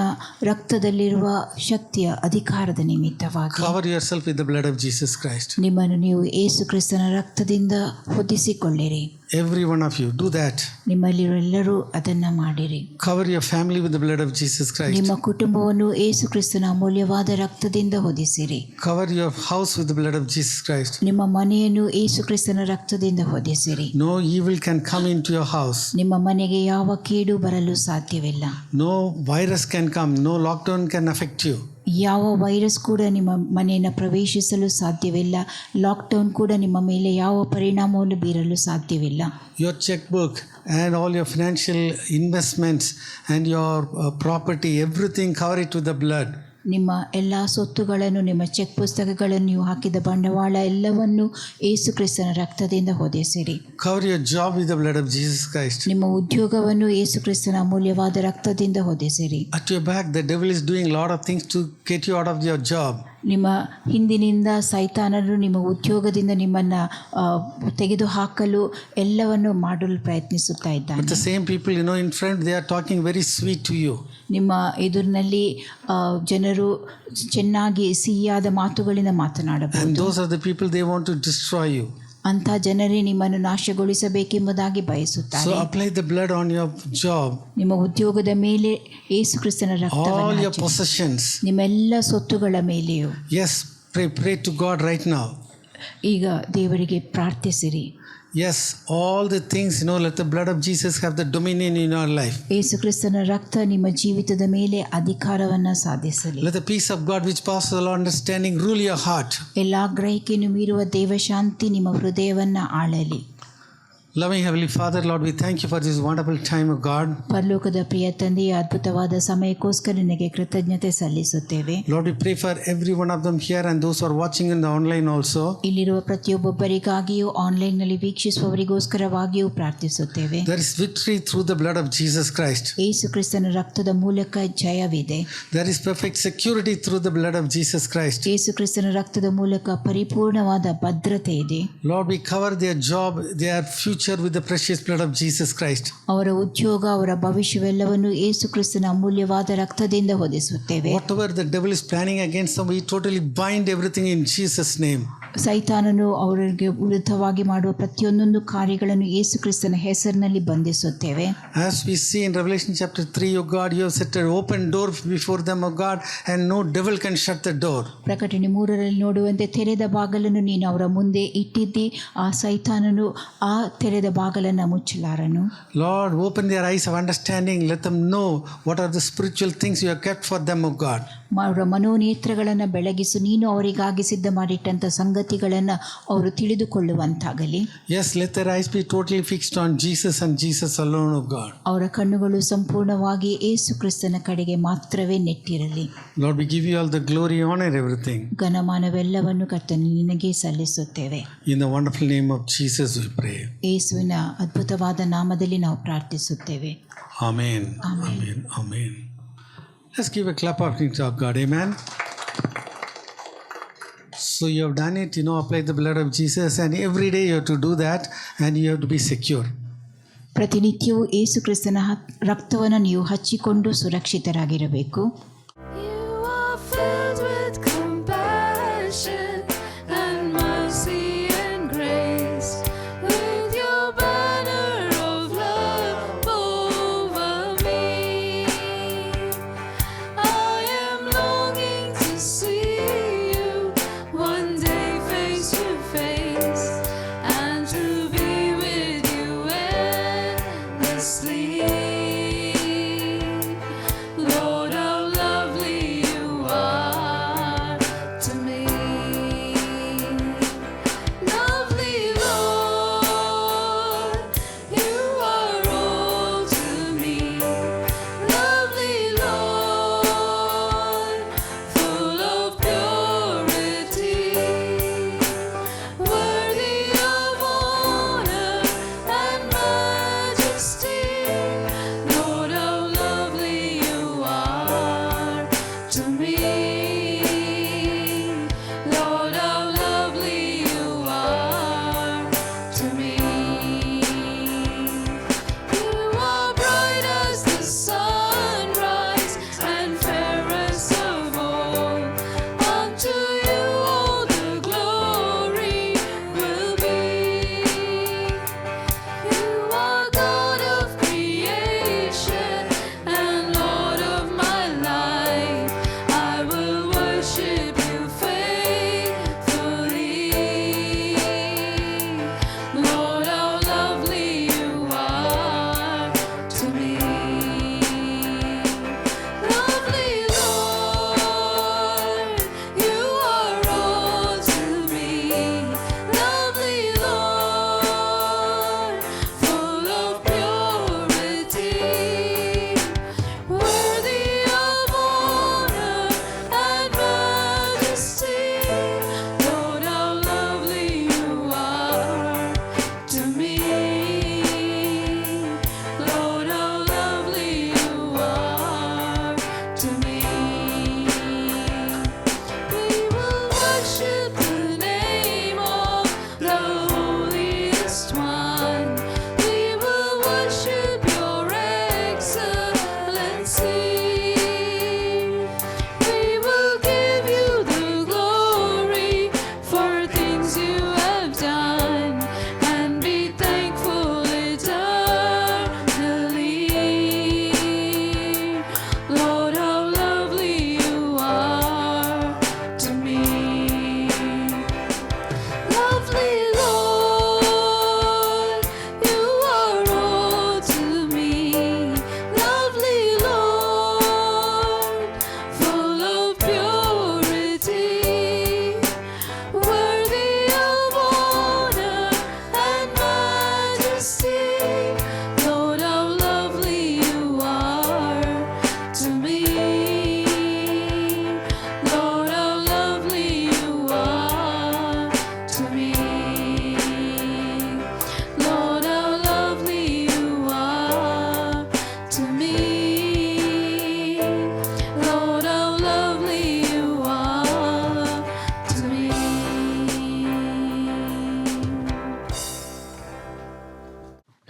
ರಕ್ತದಲ್ಲಿರುವ ಶಕ್ತಿಯ ಅಧಿಕಾರದ ನಿಮಿತ್ತವಾಗಿ cover yourself with the blood of Jesus Christ. ನಿಮ್ಮನ್ನು ನೀವು ಯೇಸು ಕ್ರಿಸ್ತನ ರಕ್ತದಿಂದ ಹೊದಿಸಿಕೊಳ್ಳಿರಿ. Every one of you, do that. ನಿಮ್ಮಲ್ಲಿರೆಲ್ಲರೂ ಅದನ್ನು ಮಾಡಿರಿ. Cover your family with the blood of Jesus Christ. ನಿಮ್ಮ ಕುಟುಂಬವನ್ನು ಯೇಸು ಕ್ರಿಸ್ತನ ಅಮೂಲ್ಯವಾದ ರಕ್ತದಿಂದ ಹೊದಿಸಿರಿ. Cover your house with the blood of Jesus Christ. ನಿಮ್ಮ ಮನೆಯನ್ನು ಯೇಸು ಕ್ರಿಸ್ತನ ರಕ್ತದಿಂದ ಹೊದಿಸಿರಿ. No evil can come into your house. ನಿಮ್ಮ ಮನೆಗೆ ಯಾವ ಕೀಡು ಬರಲು ಸಾಧ್ಯವಿಲ್ಲ. No virus can come. No lockdown can affect you. ಯಾವ ವೈರಸ್ ಕೂಡ ನಿಮ್ಮ ಮನೆಯನ್ನು ಪ್ರವೇಶಿಸಲು ಸಾಧ್ಯವಿಲ್ಲ. ಲಾಕ್ಡೌನ್ ಕೂಡ ನಿಮ್ಮ ಮೇಲೆ ಯಾವ ಪರಿಣಾಮವನ್ನು ಬೀರಲು ಸಾಧ್ಯವಿಲ್ಲ. Your checkbook and all your financial investments and your property, everything, cover it with the blood. ನಿಮ್ಮ ಎಲ್ಲ ಸೊತ್ತುಗಳನ್ನು, ನಿಮ್ಮ ಚೆಕ್ ಪುಸ್ತಕಗಳನ್ನು, ನೀವು ಹಾಕಿದ ಬಂಡವಾಳ ಎಲ್ಲವನ್ನು ಯೇಸು ಕ್ರಿಸ್ತನ ರಕ್ತದಿಂದ ಹೊದಿಸಿರಿ. Cover your job with the blood of Jesus Christ. ನಿಮ್ಮ ಉದ್ಯೋಗವನ್ನು ಯೇಸು ಕ್ರಿಸ್ತನ ಅಮೂಲ್ಯವಾದ ರಕ್ತದಿಂದ ಹೊದಿಸಿರಿ. At your back, the devil is doing a lot of things to get you out of your job. ನಿಮ್ಮ ಹಿಂದಿನಿಂದ ಸೈತಾನರು ನಿಮ್ಮ ಉದ್ಯೋಗದಿಂದ ನಿಮ್ಮನ್ನು ತೆಗೆದುಹಾಕಲು ಎಲ್ಲವನ್ನು ಮಾಡಲು ಪ್ರಯತ್ನಿಸುತ್ತಾ ಇದ್ದಾನೆ. But the same people, in front, they are talking very sweet to you. ನಿಮ್ಮ ಎದುರಿನಲ್ಲಿ ಜನರು ಚೆನ್ನಾಗಿ ಸಿಹಿಯಾದ ಮಾತುಗಳಿಂದ ಮಾತನಾಡಬಹುದು. And those are the people, they want to destroy you. ಅಂಥ ಜನರೇ ನಿಮ್ಮನ್ನು ನಾಶಗೊಳಿಸಬೇಕೆಂಬುದಾಗಿ ಬಯಸುತ್ತಾರೆ. So apply the blood on your job. ನಿಮ್ಮ ಉದ್ಯೋಗದ ಮೇಲೆ ಯೇಸು ಕ್ರಿಸ್ತನ ರಕ್ತವನ್ನು All your possessions. ನಿಮ್ಮೆಲ್ಲ ಸೊತ್ತುಗಳ ಮೇಲೆಯೂ. Yes, pray to God right now. ಈಗ ದೇವರಿಗೆ ಪ್ರಾರ್ಥಿಸಿರಿ. Yes, all the things, let the blood of Jesus have the dominion in your life. ಯೇಸು ಕ್ರಿಸ್ತನ ರಕ್ತ ನಿಮ್ಮ ಜೀವಿತದ ಮೇಲೆ ಅಧಿಕಾರವನ್ನು ಸಾಧಿಸಲಿ. Let the peace of God which passes all understanding rule your heart. ಎಲ್ಲ ಗ್ರಹಿಕೆಯನ್ನು ಮೀರುವ ದೇವಶಾಂತಿ ನಿಮ್ಮ ಹೃದಯವನ್ನು ಆಳಲಿ. Loving Heavenly Father, Lord, we thank you for this wonderful time of God. ಪರಲೋಕದ ಪ್ರಿಯ ತಂದೆಯ ಅದ್ಭುತವಾದ ಸಮಯಕ್ಕೋಸ್ಕರ ನಿನಗೆ ಕೃತಜ್ಞತೆ ಸಲ್ಲಿಸುತ್ತೇವೆ. Lord, we pray for every one of them here and those who are watching in the online also. ಇಲ್ಲಿರುವ ಪ್ರತಿಯೊಬ್ಬೊಬ್ಬರಿಗಾಗಿಯೂ ಆನ್ಲೈನ್ನಲ್ಲಿ ವೀಕ್ಷಿಸುವವರಿಗೋಸ್ಕರವಾಗಿಯೂ ಪ್ರಾರ್ಥಿಸುತ್ತೇವೆ. There is victory through the blood of Jesus Christ. ಯೇಸು ಕ್ರಿಸ್ತನ ರಕ್ತದ ಮೂಲಕ ಜಯವಿದೆ. There is perfect security through the blood of Jesus Christ. ಯೇಸು ಕ್ರಿಸ್ತನ ರಕ್ತದ ಮೂಲಕ ಪರಿಪೂರ್ಣವಾದ ಭದ್ರತೆ ಇದೆ. Lord, we cover their job, their future with the precious blood of Jesus Christ. ಅವರ ಉದ್ಯೋಗ, ಅವರ ಭವಿಷ್ಯವೆಲ್ಲವನ್ನು ಯೇಸು ಕ್ರಿಸ್ತನ ಅಮೂಲ್ಯವಾದ ರಕ್ತದಿಂದ ಹೊದಿಸುತ್ತೇವೆ. Whatever the devil is planning against them, we totally bind everything in Jesus' name. ಸೈತಾನನು ಅವರಿಗೆ ವಿರುದ್ಧವಾಗಿ ಮಾಡುವ ಪ್ರತಿಯೊಂದೊಂದು ಕಾರ್ಯಗಳನ್ನು ಯೇಸು ಕ್ರಿಸ್ತನ ಹೆಸರಿನಲ್ಲಿ ಬಂಧಿಸುತ್ತೇವೆ. As we see in Revelation chapter 3, O God, you have set an open door before them, O God, and no devil can shut the door. ಪ್ರಕಟಣೆ 3ರಲ್ಲಿ ನೋಡುವಂತೆ ತೆರೆದ ಬಾಗಲನ್ನು ನೀನು ಅವರ ಮುಂದೆ ಇಟ್ಟಿದ್ದಿ, ಆ ಸೈತಾನನು ಆ ತೆರೆದ ಬಾಗಲನ್ನು ಮುಚ್ಚಲಾರನು. Lord, open their eyes of understanding. Let them know what are the spiritual things you have kept for them, O God. ಅವರ ಮನೋನೇತ್ರಗಳನ್ನು ಬೆಳಗಿಸು. ನೀನು ಅವರಿಗಾಗಿ ಸಿದ್ಧ ಮಾಡಿಟ್ಟಂಥ ಸಂಗತಿಗಳನ್ನು ಅವರು ತಿಳಿದುಕೊಳ್ಳುವಂತಾಗಲಿ. Yes, let their eyes be totally fixed on Jesus and Jesus alone, O God. ಅವರ ಕಣ್ಣುಗಳು ಸಂಪೂರ್ಣವಾಗಿ ಯೇಸು ಕ್ರಿಸ್ತನ ಕಡೆಗೆ ಮಾತ್ರವೇ ನೆಟ್ಟಿರಲಿ. Lord, we give you all the glory, honor, everything. ಘನಮಾನವೆಲ್ಲವನ್ನು ಕರ್ತನೇ ನಿನಗೆ ಸಲ್ಲಿಸುತ್ತೇವೆ. In the wonderful name of Jesus we pray. ಯೇಸುವಿನ ಅದ್ಭುತವಾದ ನಾಮದಲ್ಲಿ ನಾವು ಪ್ರಾರ್ಥಿಸುತ್ತೇವೆ. Amen. Amen. Amen. Let's give a clap of thanks to God. Amen. So you have done it, apply the blood of Jesus, and every day you have to do that, and you have to be secure. ಪ್ರತಿನಿತ್ಯವೂ ಯೇಸು ಕ್ರಿಸ್ತನ ರಕ್ತವನ್ನು ನೀವು ಹಚ್ಚಿಕೊಂಡು ಸುರಕ್ಷಿತರಾಗಿರಬೇಕು. Lord, our love.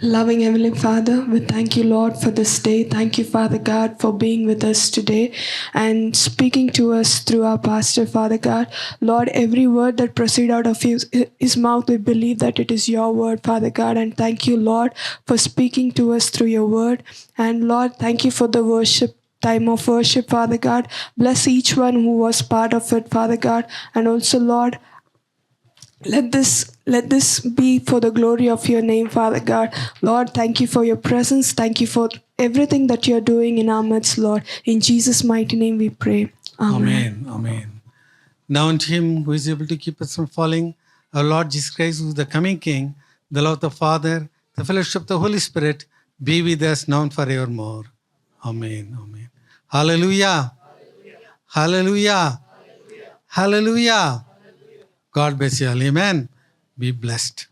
Loving Heavenly Father, we thank you, Lord, for this day. Thank you, Father God, for being with us today and speaking to us through our pastor, Father God. Lord, every word that proceeds out of his mouth, we believe that it is your word, Father God. And thank you, Lord, for speaking to us through your word. And Lord, thank you for the time of worship, Father God. Bless each one who was part of it, Father God. And also, Lord, let this be for the glory of your name, Father God. Lord, thank you for your presence. Thank you for everything that you're doing in our midst, Lord. In Jesus' mighty name we pray. Amen. Amen. Amen. Now unto him who is able to keep us from falling, our Lord Jesus Christ, who is the coming King, the love of the Father, the fellowship of the Holy Spirit, be with us now and forevermore. Amen. Amen. Hallelujah. Hallelujah. Hallelujah. God bless you all. Amen. Be blessed.